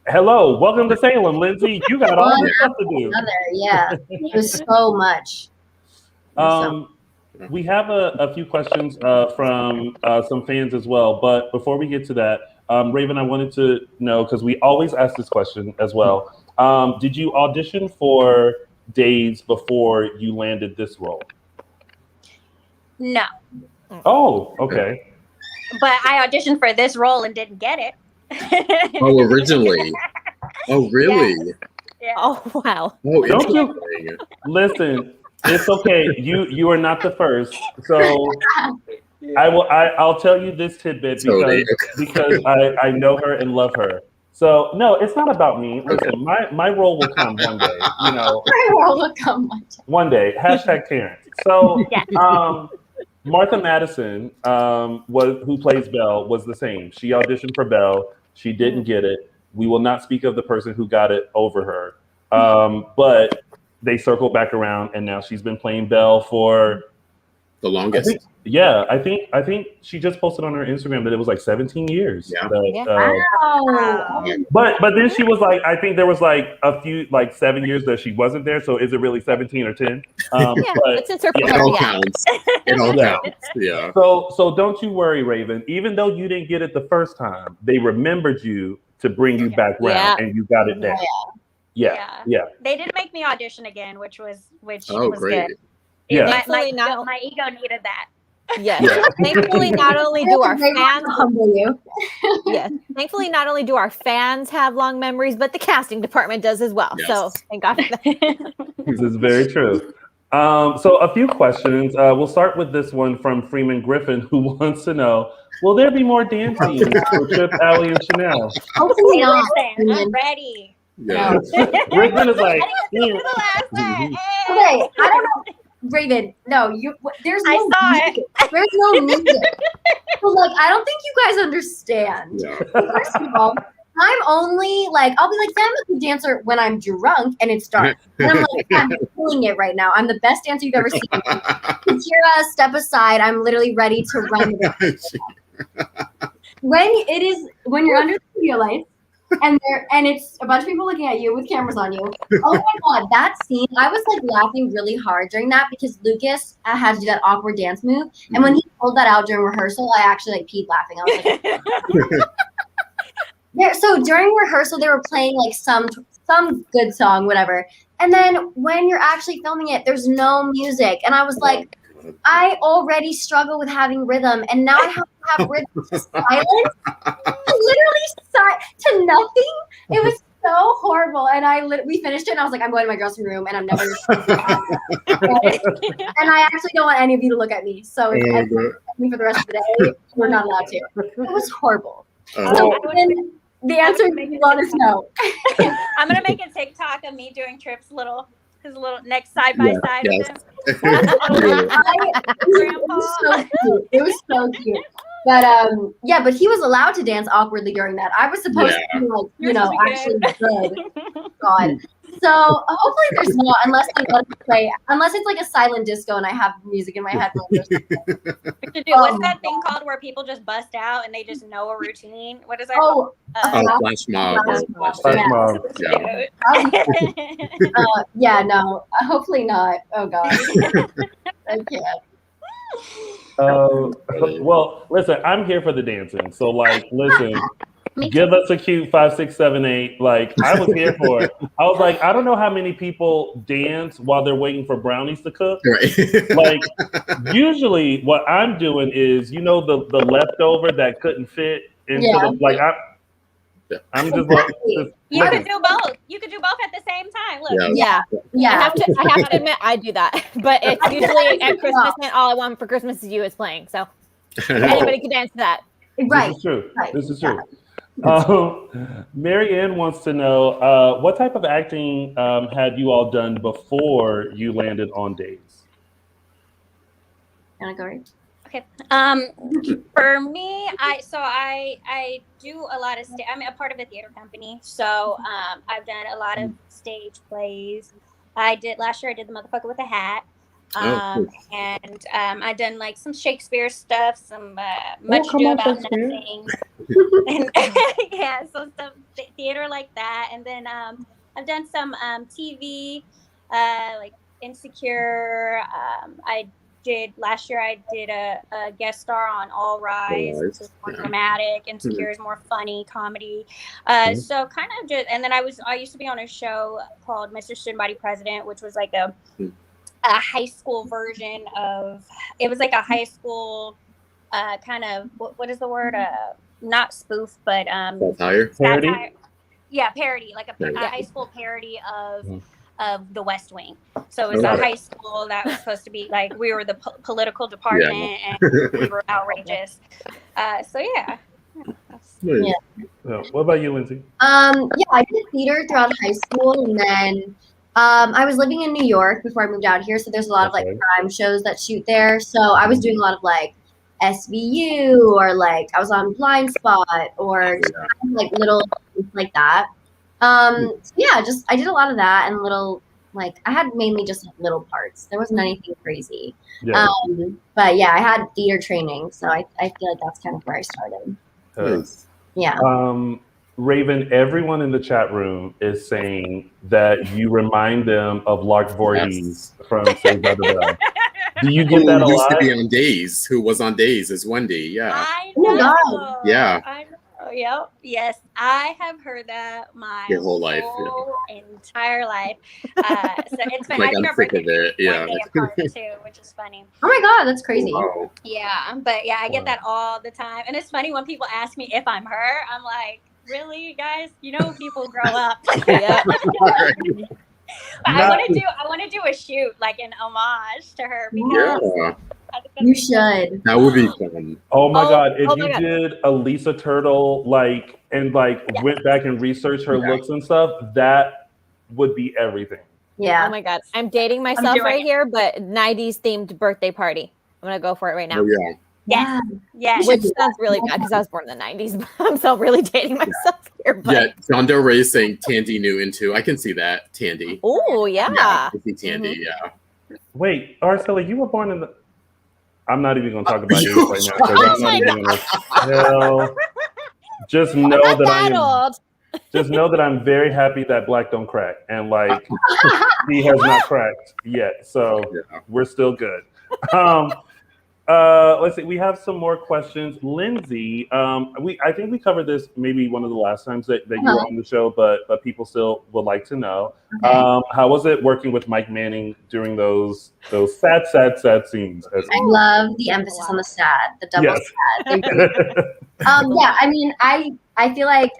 Hello, welcome to Salem, Lindsay. You got all this stuff to do. Yeah, it was so much. We have a few questions from some fans as well, but before we get to that, Raven, I wanted to know, because we always ask this question as well. Did you audition for Days before you landed this role? No. Oh, okay. But I auditioned for this role and didn't get it. Oh, originally. Oh, really? Yeah. Oh, wow. Oh, Don't you listen? It's okay. You are not the first. So I'll tell you this tidbit because I know her and love her. So no, it's not about me. Listen, my role will come one day. You know, my role will come one day. Hashtag Terrence. So Martha Madison, who plays Belle, was the same. She auditioned for Belle. She didn't get it. We will not speak of the person who got it over her. But they circled back around, and now she's been playing Belle for the longest. I think she just posted on her Instagram that it was like 17 years. Yeah. Wow. But then she was like, I think there was like a few, like 7 years that she wasn't there. So is it really 17 or 10? But since her it all counts. It all counts. Yeah. So don't you worry, Raven. Even though you didn't get it the first time, they remembered you to bring you back round, and you got it down. Yeah. They did make me audition again, which was great. good. Yeah. My ego needed that. Yes. Thankfully, not only do our fans thankfully not only do our fans have long memories, but the casting department does as well. Yes. So thank God for that. This is very true. So a few questions. We'll start with this one from Freeman Griffin, who wants to know: will there be more dancing for Trip, Allie, and Chanel? Hopefully not. I'm ready. Yeah. Griffin is like, okay, I don't know. Raven, no, there's no music. There's no music. So, like, I don't think you guys understand. Yeah. First of all, I'm only like, I'll be like, I'm a good dancer when I'm drunk and it's dark. And I'm like, I'm killing it right now. I'm the best dancer you've ever seen. Ciara, step aside. I'm literally ready to run. When you're under the studio lights, and it's a bunch of people looking at you with cameras on you. Oh my God, that scene! I was like laughing really hard during that because Lucas had to do that awkward dance move, and when he pulled that out during rehearsal, I actually like peed laughing. I was like, so during rehearsal, they were playing like some good song, whatever, and then when you're actually filming it, there's no music, and I was like, I already struggle with having rhythm, and now I have to have rhythm to silence. Literally to nothing. It was so horrible, and we finished it, and I was like, I'm going to my dressing room, and I'm never. And I actually don't want any of you to look at me. So if you look at me for the rest of the day, we're not allowed to. It was horrible. So the answer is no. I'm gonna make a TikTok of me doing Trip's his little next side by side with him. It was so cute. But but he was allowed to dance awkwardly during that. I was supposed to be like, actually good. God. So hopefully there's not, unless they let us play, unless it's like a silent disco and I have music in my headphones or something. What's that thing called where people just bust out and they just know a routine? What is that called? Flash mob. Yeah, no, hopefully not. Oh God. I can't. Well, listen, I'm here for the dancing. So, like, listen, give us a cute 5, 6, 7, 8. Like, I was here for it. I was like, I don't know how many people dance while they're waiting for brownies to cook. Right. Like, usually what I'm doing is, the leftover that couldn't fit into the, like, I'm just like, you could do both. You could do both at the same time. Look. Yeah. I have to admit, I do that, but it's usually at Christmas, and all I want for Christmas is you is playing. So anybody can dance to that. Right. This is true. Right. This is true. Mary Ann wants to know what type of acting had you all done before you landed on Days? Can I go right? Okay. For me, I do a lot of I'm a part of a theater company, so I've done a lot of stage plays. Last year I did The Motherfucker with a Hat. And I've done like some Shakespeare stuff, some Much Ado About Nothing, and yeah, so some theater like that. And then I've done some TV, like Insecure. Last year I did a guest star on All Rise, which is more dramatic. Insecure is more funny comedy. So kind of just, and then I used to be on a show called Mr. Student Body President, which was like a high school version of, it was like a high school kind of, what is the word? Not spoof, but parody. Yeah, parody, like a high school parody of The West Wing. So it was a high school that was supposed to be like, we were the political department and we were outrageous. So yeah. What about you, Lindsay? I did theater throughout high school, and then I was living in New York before I moved out here, so there's a lot of like crime shows that shoot there. So I was doing a lot of like SVU, or like I was on Blind Spot, or just kind of, like little things like that. I did a lot of that, and little, like, I had mainly just like little parts. There wasn't anything crazy. But yeah, I had theater training, so I feel like that's kind of where I started. Raven, everyone in the chat room is saying that you remind them of Lark Voorhees from Saved by the Bell. Do you get that a lot? Used to be on Days. Who was on Days as Wendy? Yeah. I know. Yeah. I know. Yep. Yes, I have heard that your whole life, entire life. So it's funny. Like, I'm sick of it. Yeah. Too, which is funny. Oh my God, that's crazy. Wow. Yeah, but yeah, I get that all the time, and it's funny when people ask me if I'm her. I'm like, really, guys? You know, people grow up. I want to do a shoot, like an homage to her, because you should. That would be fun. Oh my God! If you did a Lisa Turtle, went back and researched her looks and stuff, that would be everything. Yeah. Oh my God, I'm dating myself here, but 90s themed birthday party. I'm gonna go for it right now. Oh yeah. Yes. Which sounds really bad because I was born in the 90s, but I'm still really dating myself here. But... Yeah, John Del Rey is saying Tandy Newton too. I can see that. Tandy. Oh, yeah. I can see Tandy, Wait, Araceli, you were born in the... I'm not even going to talk about you right now. I'm not even going to... Just know that I'm very happy that Black don't crack. And like, he has not cracked yet. So we're still good. Let's see. We have some more questions. Lindsay, I think we covered this maybe one of the last times that you were on the show, but people still would like to know. How was it working with Mike Manning during those sad scenes? I love the emphasis on the sad, the double sad. I mean, I feel like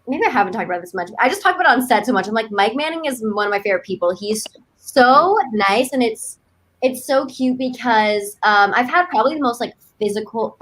maybe I haven't talked about this much. I just talk about it on set so much. I'm like, Mike Manning is one of my favorite people. He's so nice, and it's so cute because I've had probably the most like physical,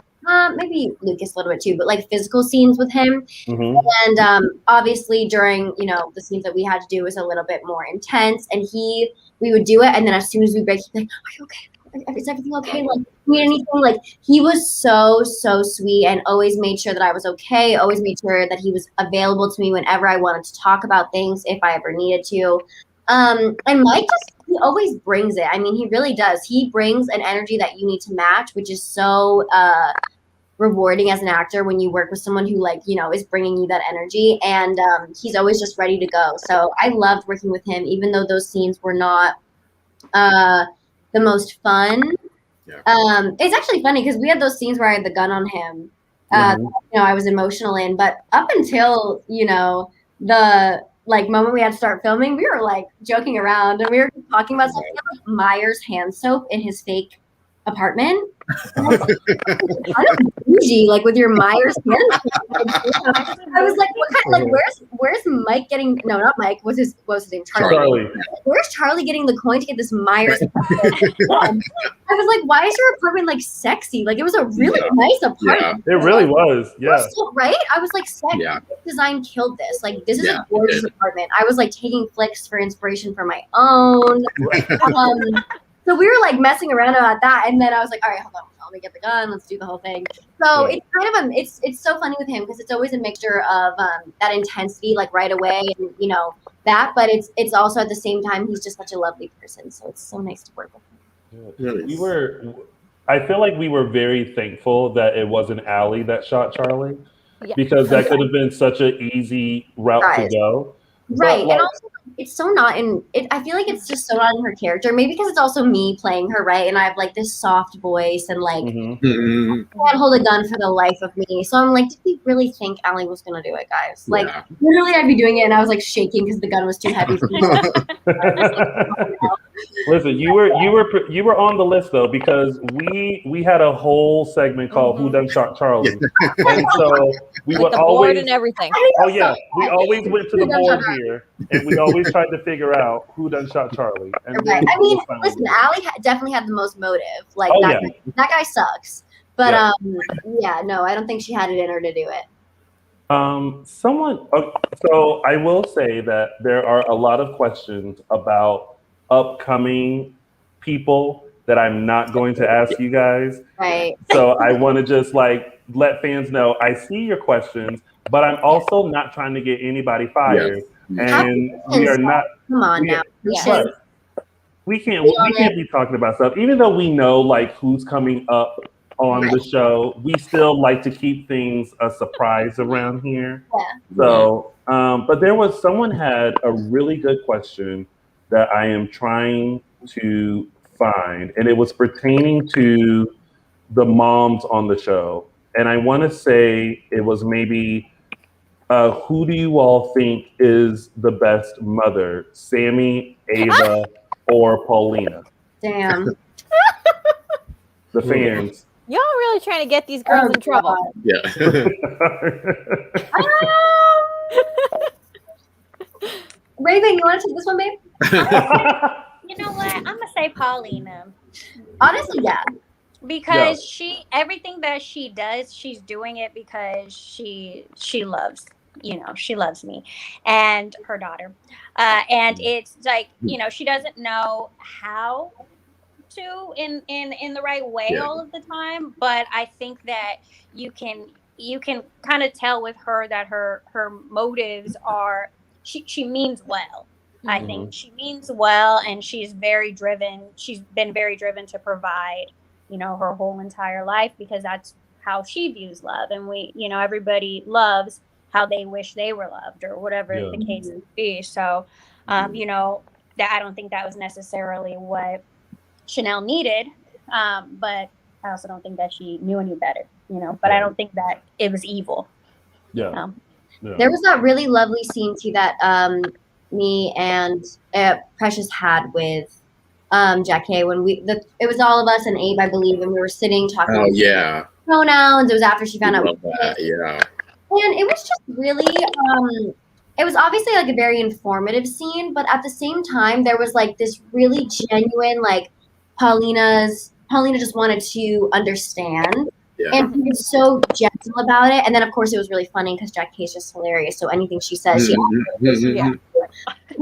maybe Lucas a little bit too, but like physical scenes with him. And obviously during, the scenes that we had to do was a little bit more intense, and we would do it. And then as soon as we break, he'd be like, are you okay? Is everything okay? Like, need anything? Like, he was so sweet and always made sure that I was okay. Always made sure that he was available to me whenever I wanted to talk about things, if I ever needed to. And Mike he always brings it. I mean, he really does. He brings an energy that you need to match, which is so rewarding as an actor when you work with someone who is bringing you that energy. And he's always just ready to go. So I loved working with him, even though those scenes were not the most fun. It's actually funny because we had those scenes where I had the gun on him. I was emotional in, but up until, the moment we had to start filming, we were like joking around and we were talking about something like Myers hand soap in his fake apartment. I was like, kind of bougie, like with your Myers hand soap. I was like, what kind of, where's Mike getting? No, not Mike. What was his name? Charlie. Where's Charlie getting the coin to get this Myers? I was like, why is your apartment like sexy? Like, it was a really nice apartment. It really was. Yeah. Right? I was like, design killed this. Like, this is a gorgeous apartment. I was like taking flicks for inspiration for my own. So we were like messing around about that, and then I was like, all right, hold on, let me get the gun, let's do the whole thing. So it's kind of it's so funny with him because it's always a mixture of that intensity like right away, and that, but it's also at the same time he's just such a lovely person, so it's so nice to work with him. I feel like we were very thankful that it wasn't Allie that shot Charlie, because that could have been such an easy route to go. Right, and also it's so not in it. I feel like it's just so not in her character. Maybe because it's also me playing her, right? And I have like this soft voice and like I can't hold a gun for the life of me. So I'm like, did we really think Allie was gonna do it, guys? Like literally, I'd be doing it, and I was like shaking because the gun was too heavy for me. Listen, you were on the list though, because we had a whole segment called "Who Done Shot Charlie," and so we would the always board and everything. Oh yeah, we always went to the board here, and we always tried to figure out who done shot Charlie. And right. I mean, listen, Allie definitely had the most motive. Like that guy sucks. But no, I don't think she had it in her to do it. So I will say that there are a lot of questions about upcoming people that I'm not going to ask you guys. Right. So I want to just like let fans know I see your questions, but I'm also not trying to get anybody fired. And we are not. Come on now. We can't be talking about stuff, even though we know like who's coming up on the show. We still like to keep things a surprise around here. So, but someone had a really good question that I am trying to find, and it was pertaining to the moms on the show. And I want to say it was maybe, who do you all think is the best mother, Sammy, Ava, or Paulina? Damn. The fans. Y'all really trying to get these girls in trouble. Yeah. Raven, you want to take this one, babe? You know what? I'm gonna say Paulina. Honestly, yeah. Because everything that she does, she's doing it because she loves, she loves me and her daughter. And it's like, she doesn't know how to in the right way all of the time, but I think that you can kind of tell with her that her motives are she means well. I think she means well, and she's very driven. She's been very driven to provide, her whole entire life, because that's how she views love. And everybody loves how they wish they were loved, or whatever the case may be. So, that I don't think that was necessarily what Chanel needed. But I also don't think that she knew any better, but I don't think that it was evil. Yeah. There was that really lovely scene too that me and Precious had with Jackie when it was all of us and Abe, I believe, and we were sitting talking about pronouns. It was after she found out. And it was just really it was obviously like a very informative scene, but at the same time there was like this really genuine, like Paulina just wanted to understand. And he was so gentle about it. And then, of course, it was really funny because Jackie is just hilarious. So anything she says, she And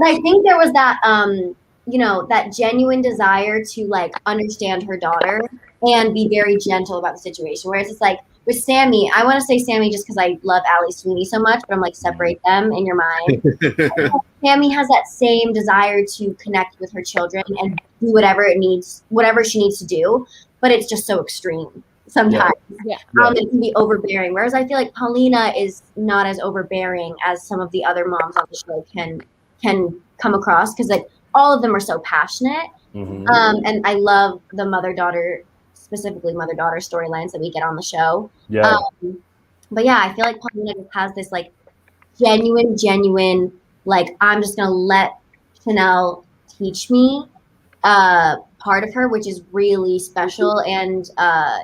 I think there was that, that genuine desire to, like, understand her daughter and be very gentle about the situation. Whereas it's like, with Sammy, I want to say Sammy just because I love Allie Sweeney so much, but I'm like, separate them in your mind. Sammy has that same desire to connect with her children and do whatever she needs to do. But it's just so extreme. Sometimes it can be overbearing, whereas I feel like Paulina is not as overbearing as some of the other moms on the show can come across, because like all of them are so passionate. And I love the specifically mother-daughter storylines that we get on the show. But yeah, I feel like Paulina just has this like genuine, like, I'm just gonna let Chanel teach me part of her, which is really special. And I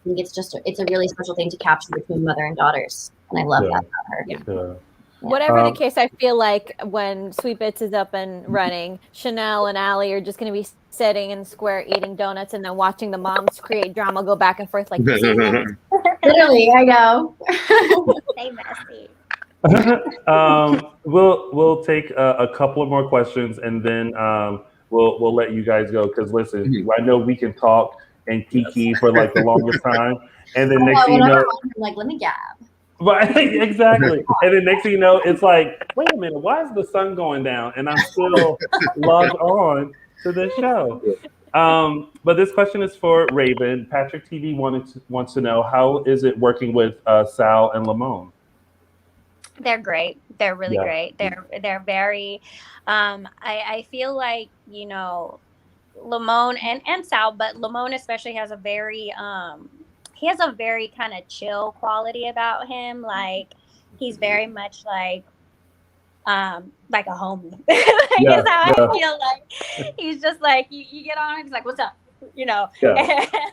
think it's a really special thing to capture between mother and daughters, and I love that about her. Whatever the case, I feel like when Sweet Bits is up and running, Chanel and Allie are just going to be sitting in Square eating donuts and then watching the moms create drama, go back and forth like this. Literally, I know. Stay messy. We'll take a couple of more questions, and then we'll let you guys go, because listen, I know we can talk and kiki for like the longest time, and then next thing you know, like, let me gab. But exactly. And then next thing you know, it's like, wait a minute, why is the sun going down? And I'm still logged on to this show. But this question is for Raven. Patrick TV wants to know, how is it working with Sal and Lamone? They're great. They're really great. They're very. I feel like, you know, Lamone and Sal, but Lamone especially has a very he has a very kind of chill quality about him. Like he's very much like a homie. Is how I feel like. He's just like you get on, he's like, what's up? You know,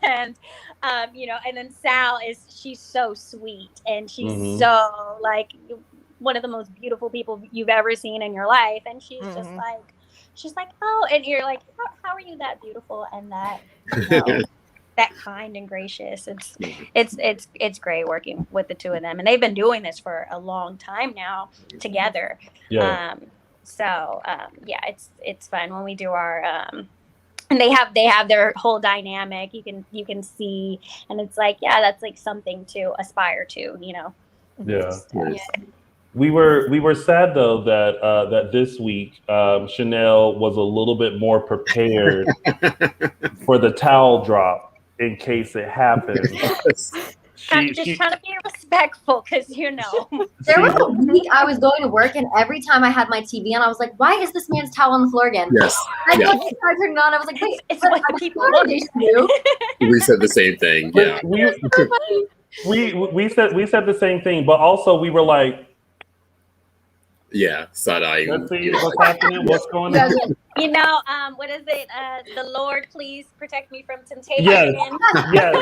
and you know, and then Sal she's so sweet and she's so like one of the most beautiful people you've ever seen in your life, and she's just like, oh, and you're like, how are you that beautiful and that, you know, that kind and gracious? It's great working with the two of them, and they've been doing this for a long time now together. It's fun when we do our and they have their whole dynamic. You can see, and it's like, that's like something to aspire to, you know. We were sad though that this week Chanel was a little bit more prepared for the towel drop in case it happened. I'm just trying to be respectful because, you know. There was a week I was going to work, and every time I had my TV on, I was like, why is this man's towel on the floor again? Yes. I turned it on. I was like, wait, it's what people do. We said the same thing. Yeah. We said the same thing, but also we were like, side-eye. Let's see what's happening, what's going on. You know, what is it? The Lord, please protect me from temptation. Yes. Yep.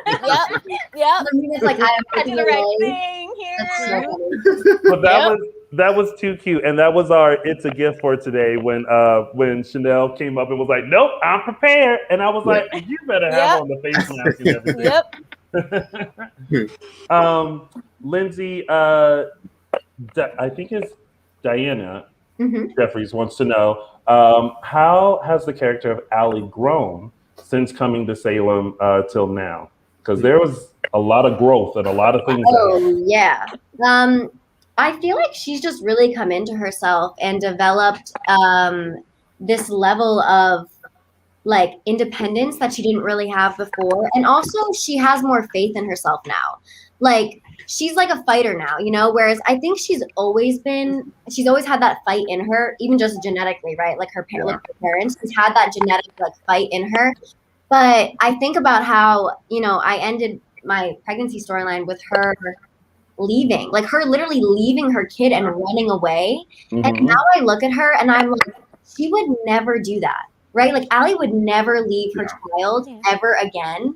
It's like, I do the right thing here. But that was too cute, and that was our "It's a Gift" for today. When Chanel came up and was like, "Nope, I'm prepared," and I was like, "You better have on the face mask and everything." Lindsay, I think it's Diana Jeffries wants to know, how has the character of Allie grown since coming to Salem till now? Because there was a lot of growth and a lot of things. I feel like she's just really come into herself and developed this level of like independence that she didn't really have before. And also she has more faith in herself now. Like she's like a fighter now, you know, whereas I think she's always had that fight in her, even just genetically, right? Like her parents, she's had that genetic like fight in her. But I think about how, you know, I ended my pregnancy storyline with her leaving, like her literally leaving her kid and running away. And now I look at her and I'm like, she would never do that, right? Like Allie would never leave her child ever again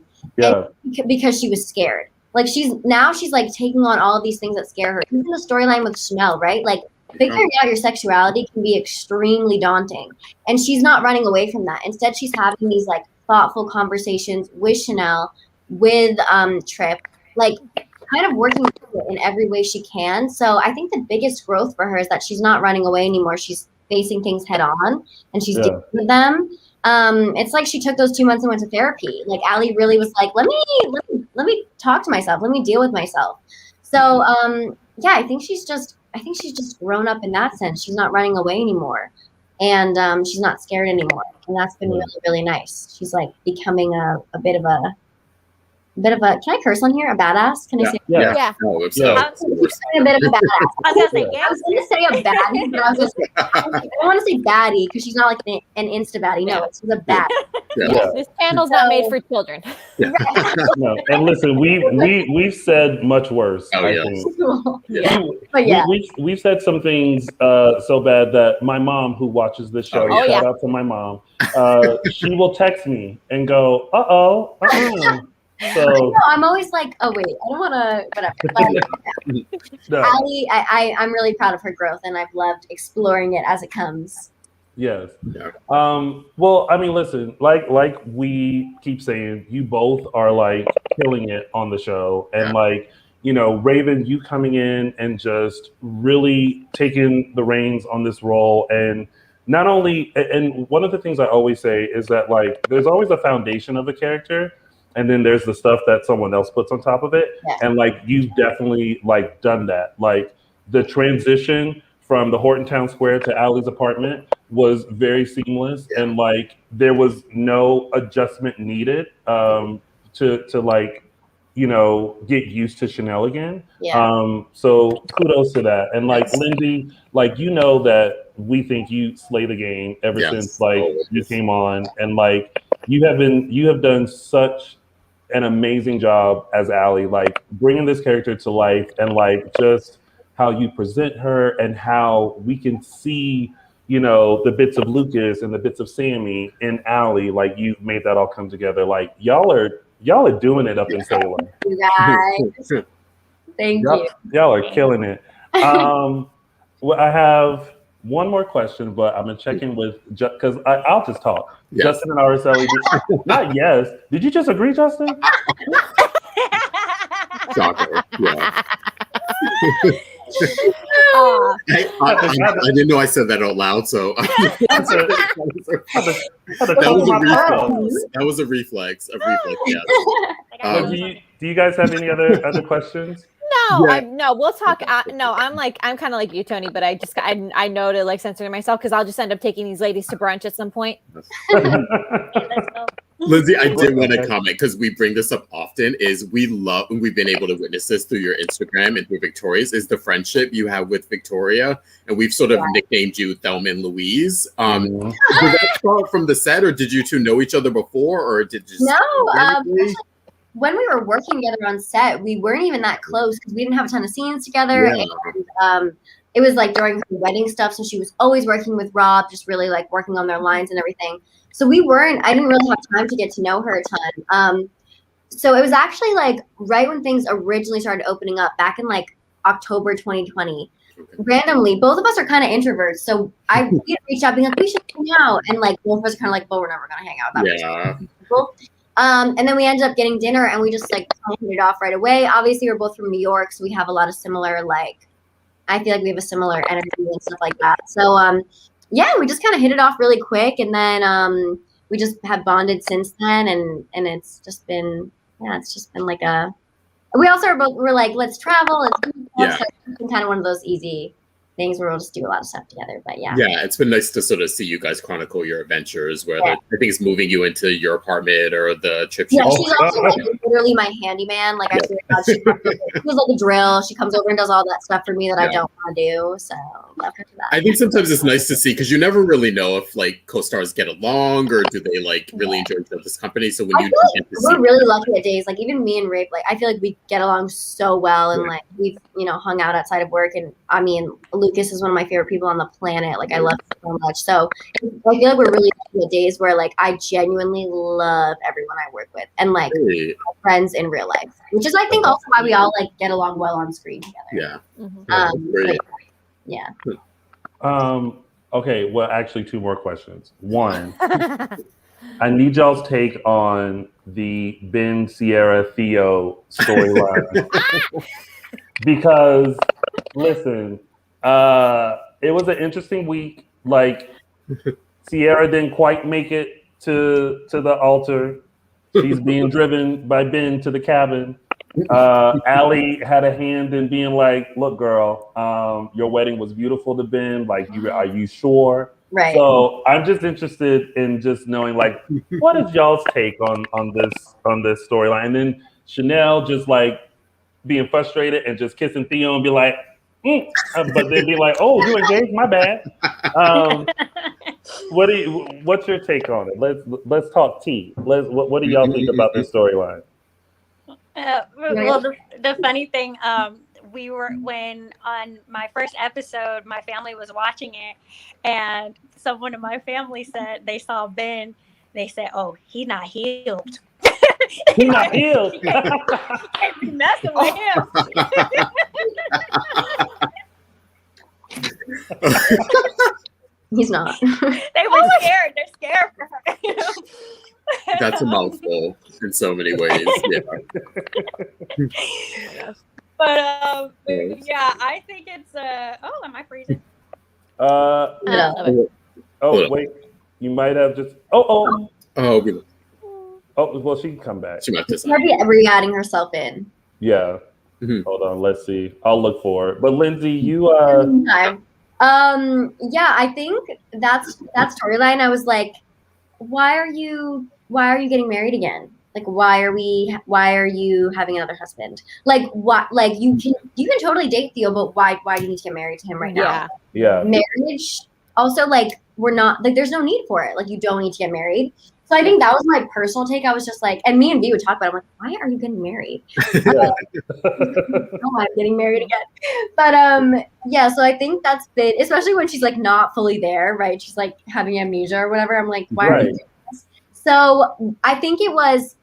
because she was scared. Like she's like taking on all of these things that scare her. Even the storyline with Chanel, right? Like figuring out your sexuality can be extremely daunting. And she's not running away from that. Instead, she's having these like thoughtful conversations with Chanel, with Trip, like kind of working in every way she can. So I think the biggest growth for her is that she's not running away anymore. She's facing things head on and she's dealing with them. It's like she took those 2 months and went to therapy. Like Allie really was like, let me talk to myself. Let me deal with myself. So I think she's just grown up in that sense. She's not running away anymore, and she's not scared anymore. And that's been really, really nice. She's like becoming a bit of a, can I curse on here? A badass? Can I say? Yeah. Oh, She's a bit of a badass. I was gonna say a baddie, but I don't want to say baddie because she's not like an insta baddie. No, she's a baddie. This panel's not made for children. No, and listen, we've said much worse. I think. We've said some things so bad that my mom, who watches this show, shout out to my mom, she will text me and go, So I'm always like, oh wait, I don't want to, whatever. Allie, I'm really proud of her growth, and I've loved exploring it as it comes. Yes. Well, I mean, listen, like we keep saying, you both are like killing it on the show, and like, you know, Raven, you coming in and just really taking the reins on this role, and not only, and one of the things I always say is that like, there's always a foundation of a character. and then there's the stuff that someone else puts on top of it. Yeah. And like you've definitely like done that. Like the transition from the Horton Town Square to Allie's apartment was very seamless, and like there was no adjustment needed to like, you know, get used to Chanel again. So kudos to that. And like Lindsay, like you know that we think you slay the game ever since like you came on, and like you have done such an amazing job as Allie, like bringing this character to life, and like just how you present her and how we can see, you know, the bits of Lucas and the bits of Sammy in Allie. Like you made that all come together. Like y'all are doing it up in Salem. You guys. Thank you. Y'all are killing it. Well, I have one more question, but I'm gonna check in with because I'll just talk. Justin and Araceli. Not yes. Did you just agree, Justin? Shocker. Yeah. I didn't know I said that out loud, so that was a reflex. Yeah. Do you guys have any other questions? No, no, we'll talk. I'm kind of like you, Tony, but I know to like censor myself because I'll just end up taking these ladies to brunch at some point. Lindsay, I did want to comment because we bring this up often. Is we love, and we've been able to witness this through your Instagram and through Victoria's, is the friendship you have with Victoria, and we've sort of nicknamed you Thelma and Louise. Did that start from the set, or did you two know each other before, or did you? No. When we were working together on set, we weren't even that close because we didn't have a ton of scenes together. And, it was like during her wedding stuff, so she was always working with Rob, just really like working on their lines and everything. So I didn't really have time to get to know her a ton. So it was actually like right when things originally started opening up back in like October 2020. Randomly, both of us are kind of introverts. So I reached out being like, we should hang out. And like both of us are kind of like, well, we're never going to hang out. And then we ended up getting dinner and we just like hit it off right away. Obviously, we're both from New York, so we have a lot of similar, like, I feel like we have a similar energy and stuff like that. So, we just kind of hit it off really quick. And then we just have bonded since then. And it's just been like we also we're like, let's travel. So it's been kind of one of those easy things where we'll just do a lot of stuff together. But yeah, it's been nice to sort of see you guys chronicle your adventures, whether I think it's moving you into your apartment or the trip. She's also like literally my handyman. Like I swear to God, she does like a drill. She comes over and does all that stuff for me that I don't want to do. So love her for that. I think sometimes it's nice to see because you never really know if like co-stars get along or do they like really enjoy this company. So when we're really lucky at days, like even me and Rape, like I feel like we get along so well, and like we've hung out outside of work, and I mean Lucas is one of my favorite people on the planet. Like I love him so much. So I feel like we're really lucky at days where like I genuinely love everyone I work with and like my friends in real life, which is I think also why we all like get along well on screen together. Okay, well, actually, two more questions. One, I need y'all's take on the Ben, Ciara, Theo storyline. Because, listen, it was an interesting week. Like, Ciara didn't quite make it to the altar. She's being driven by Ben to the cabin. Allie had a hand in being like, look, girl, your wedding was beautiful to Ben. Like, are you sure? Right. So I'm just interested in just knowing, like, what is y'all's take on this storyline? And then Chanel just like being frustrated and just kissing Theo and be like, but then be like, oh, you engaged? My bad. What's your take on it? Let's talk tea. What do y'all think about this storyline? Well, the funny thing, when on my first episode, my family was watching it, and someone in my family said they saw Ben. They said, "Oh, he's not healed. He's not healed. Can't be messing with him." He's not. They were scared. They're scared for her. That's a mouthful in so many ways. But I think it's am I freezing? Oh wait, you might have just. Oh, well, she can come back. She might She might be re-adding herself in. Yeah. Hold on. Let's see. I'll look for it. But Lindsay, you yeah, I think that storyline. I was like, why are you getting married again? Like, why are you having another husband? Like, what? Like, you can totally date Theo, but why do you need to get married to him right now? Yeah. Marriage. Also, like, we're not like there's no need for it. Like, you don't need to get married. So I think that was my personal take. I was just like, and me and V would talk about it. I'm like, why are you getting married? Oh, I'm getting married again. But yeah, so I think that's been, especially when she's like not fully there, right? She's like having amnesia or whatever. I'm like, why are you doing this? So I think it was,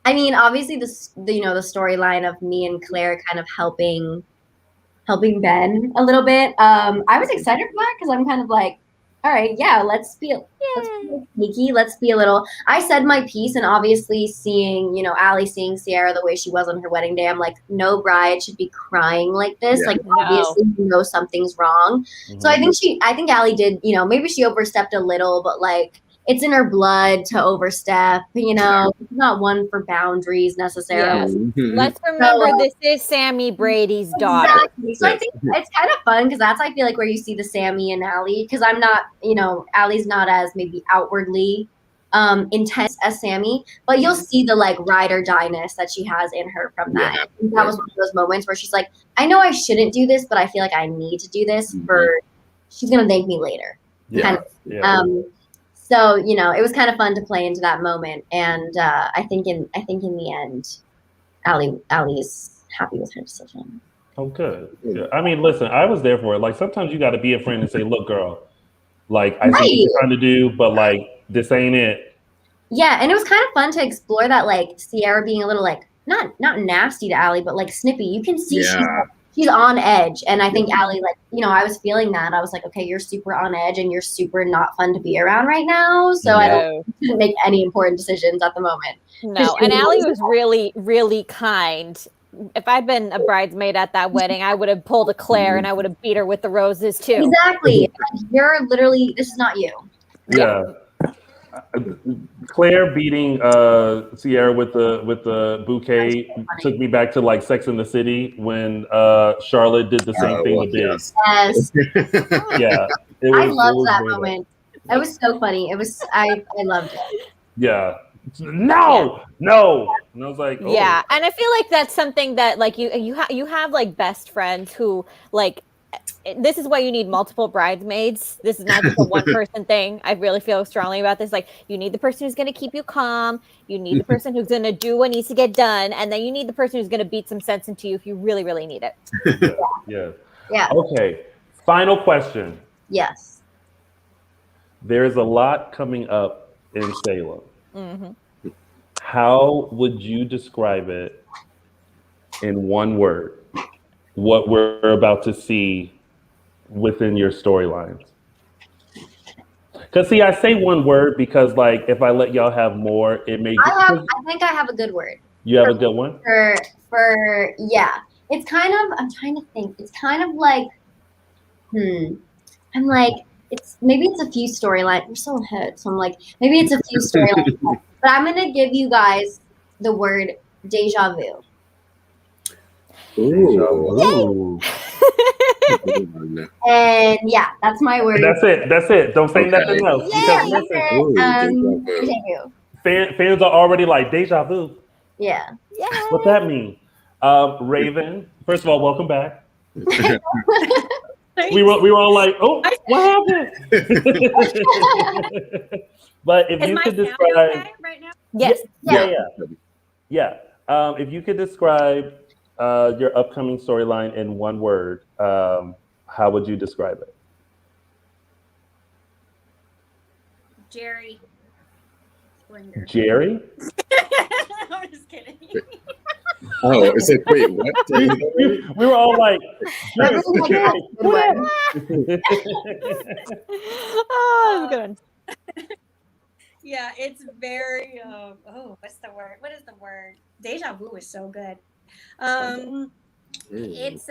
I mean, obviously the storyline of me and Claire kind of helping Ben a little bit. I was excited for that because I'm kind of like, all right, yeah, let's be sneaky. Let's be a little. I said my piece, and obviously seeing, Allie seeing Ciara the way she was on her wedding day, I'm like, no bride should be crying like this. Yeah. Like, obviously, something's wrong. So I think Allie did, maybe she overstepped a little, but like, it's in her blood to overstep, She's not one for boundaries necessarily. Yes. Let's remember this is Sammy Brady's daughter. Exactly. So I think it's kind of fun because that's, I feel like, where you see the Sammy and Allie, because I'm not, Allie's not as maybe outwardly intense as Sammy, but you'll see the like ride or die-ness that she has in her from that. Yeah. That was one of those moments where she's like, I know I shouldn't do this, but I feel like I need to do this she's going to thank me later. Yeah. So, it was kind of fun to play into that moment. And I think in the end, Allie's happy with her decision. Oh, good. Yeah. I mean, listen, I was there for it. Like, sometimes you got to be a friend and say, look, girl, like, I see what you're trying to do, but like, this ain't it. Yeah. And it was kind of fun to explore that, like, Ciara being a little like, not nasty to Allie, but like snippy. You can see she's on edge. And I think Allie, like, I was feeling that. I was like, okay, you're super on edge and you're super not fun to be around right now. So I didn't make any important decisions at the moment. No, and Allie was really, really kind. If I'd been a bridesmaid at that wedding, I would have pulled a Claire and I would have beat her with the roses too. Exactly. You're literally, this is not you. Yeah. Claire beating Ciara with the bouquet took me back to like Sex in the City when Charlotte did the same thing with Biz. Yes. Yeah. I loved that moment. It was so funny. It was I loved it. Yeah. No. And I was like, oh. Yeah, and I feel like that's something that like you have like best friends who like. This is why you need multiple bridesmaids. This is not just a one person thing. I really feel strongly about this. Like, you need the person who's going to keep you calm. You need the person who's going to do what needs to get done. And then you need the person who's going to beat some sense into you if you really, really need it. Yeah. Okay. Final question. Yes. There's a lot coming up in Salem. Mm-hmm. How would you describe it in one word? What we're about to see within your storylines? Because see, I say one word because like if I let y'all have more, it may. I think I have a good word. You have a good one? For yeah. It's kind of, I'm trying to think. It's kind of like, I'm like, maybe it's a few storylines. We're so ahead. So I'm like, maybe it's a few storylines. But I'm gonna give you guys the word deja vu. Ooh. And yeah, that's my word. That's it. Don't say nothing else. Yeah, Fans are already like deja vu. Yeah. What that mean? Raven, first of all, welcome back. we were all like, oh, what happened? But if you could describe okay right now? Yes. Yeah. If you could describe your upcoming storyline in one word, how would you describe it? Jerry. Splendor. Jerry? I'm just kidding. Oh, it's like, wait, what? We were all like, Jerry. Oh, that was good. Yeah, it's very what's the word? What is the word? Deja vu is so good. It's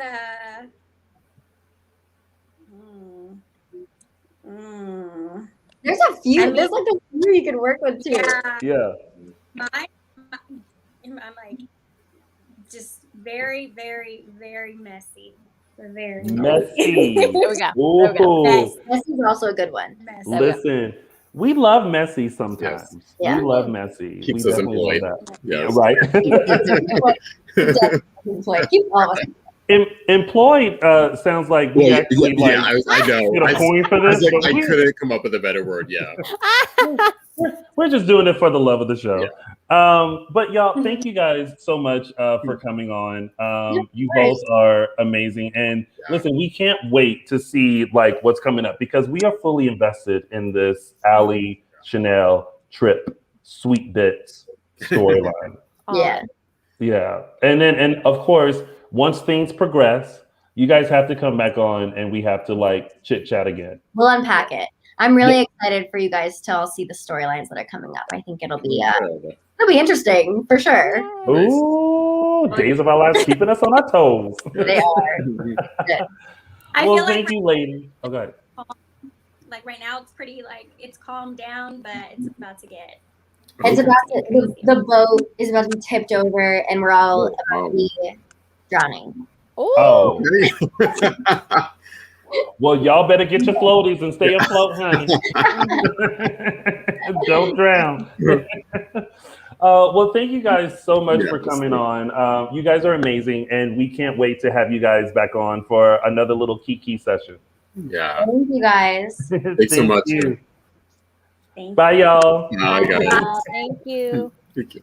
there's a few. There's like a few you could work with too. Yeah. I'm like just very, very, very messy. Very messy. There we go. Ooh. Messy is also a good one. messy. Listen, we love messy sometimes. Yes. Yeah. We love messy. Keeps we us definitely employed. love that. Yes. Right. Keep all of us. Employed sounds like we actually I know. get a coin for I was this. like, but I couldn't come up with a better word. Yeah. We're just doing it for the love of the show. But y'all, thank you guys so much for coming on. You both are amazing. And listen, we can't wait to see like what's coming up because we are fully invested in this Allie Chanel trip sweet bits storyline. Yeah. And of course, once things progress, you guys have to come back on and we have to like chit chat again. We'll unpack it. I'm really excited for you guys to all see the storylines that are coming up. I think it'll be interesting for sure. Ooh, Days of Our Lives keeping us on our toes. They are. I Well, feel thank like you, lady. Okay. like right now it's pretty like it's calmed down, but it's about to get. It's about to, the boat is about to be tipped over, and we're all about to be drowning. Oh. Well, y'all better get your floaties and stay afloat, honey. Don't drown. Well, thank you guys so much for coming on. You guys are amazing, and we can't wait to have you guys back on for another little kiki session. Yeah. Thank you guys. Thanks so much. You. Bye, y'all. Bye, guys. Thank you. Thank you.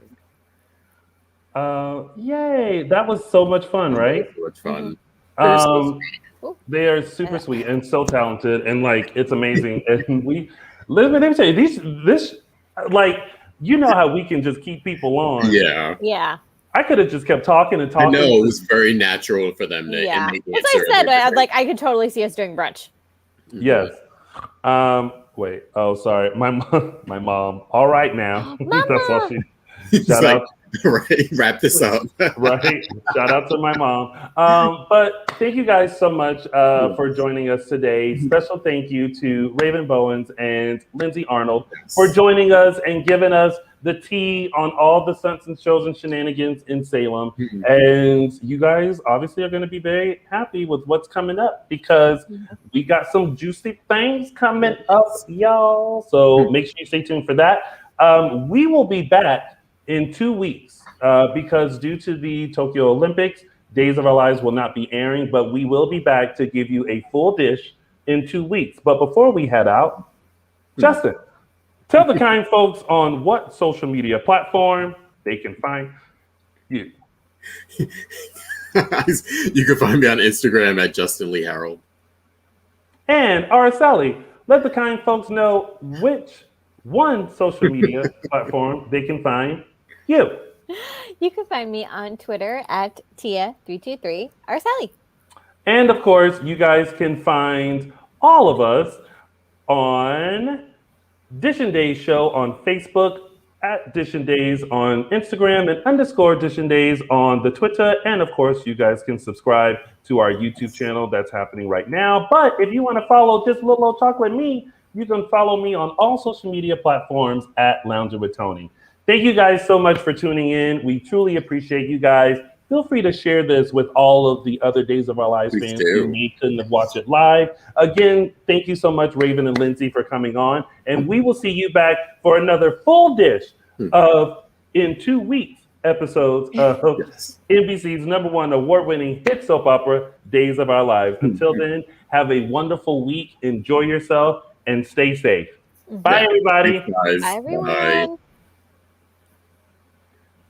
Yay! That was so much fun, right? So much fun. They are super sweet and so talented, and like it's amazing. And let me tell you, this like you know how we can just keep people on. Yeah. I could have just kept talking and talking. I know it was very natural for them to. Yeah. As I said, I could totally see us doing brunch. Yes. Wait. Oh, sorry. My mom. All right now. That's all she. Shout out. Right. Wrap this up. Right. Shout out to my mom. But thank you guys so much for joining us today. Special thank you to Raven Bowens and Lindsay Arnold for joining us and giving us the tea on all the stunts and shows and shenanigans in Salem. And you guys obviously are going to be very happy with what's coming up because we got some juicy things coming up, y'all. So make sure you stay tuned for that. We will be back in 2 weeks because due to the Tokyo Olympics, Days of Our Lives will not be airing, but we will be back to give you a full dish in 2 weeks. But before we head out, Justin, tell the kind folks on what social media platform they can find you. You can find me on Instagram at Justin Lee Hareld. And Araceli, let the kind folks know which one social media platform they can find you. You can find me on Twitter at Tia323 Araceli. And of course, you guys can find all of us on Dishin Days Show on Facebook, at Dishin Days on Instagram, and _Dishin Days on the Twitter. And of course, you guys can subscribe to our YouTube channel that's happening right now. But if you want to follow just little old chocolate me, you can follow me on all social media platforms at Lounger with Tony. Thank you guys so much for tuning in. We truly appreciate you guys. Feel free to share this with all of the other Days of Our Lives fans who couldn't have watched it live. Again, thank you so much, Raven and Lindsay, for coming on. And we will see you back for another full dish of in 2 weeks episodes of NBC's #1 award-winning hit soap opera, Days of Our Lives. Until then, have a wonderful week. Enjoy yourself and stay safe. Bye, everybody. Thanks, guys. Bye, everyone. Bye.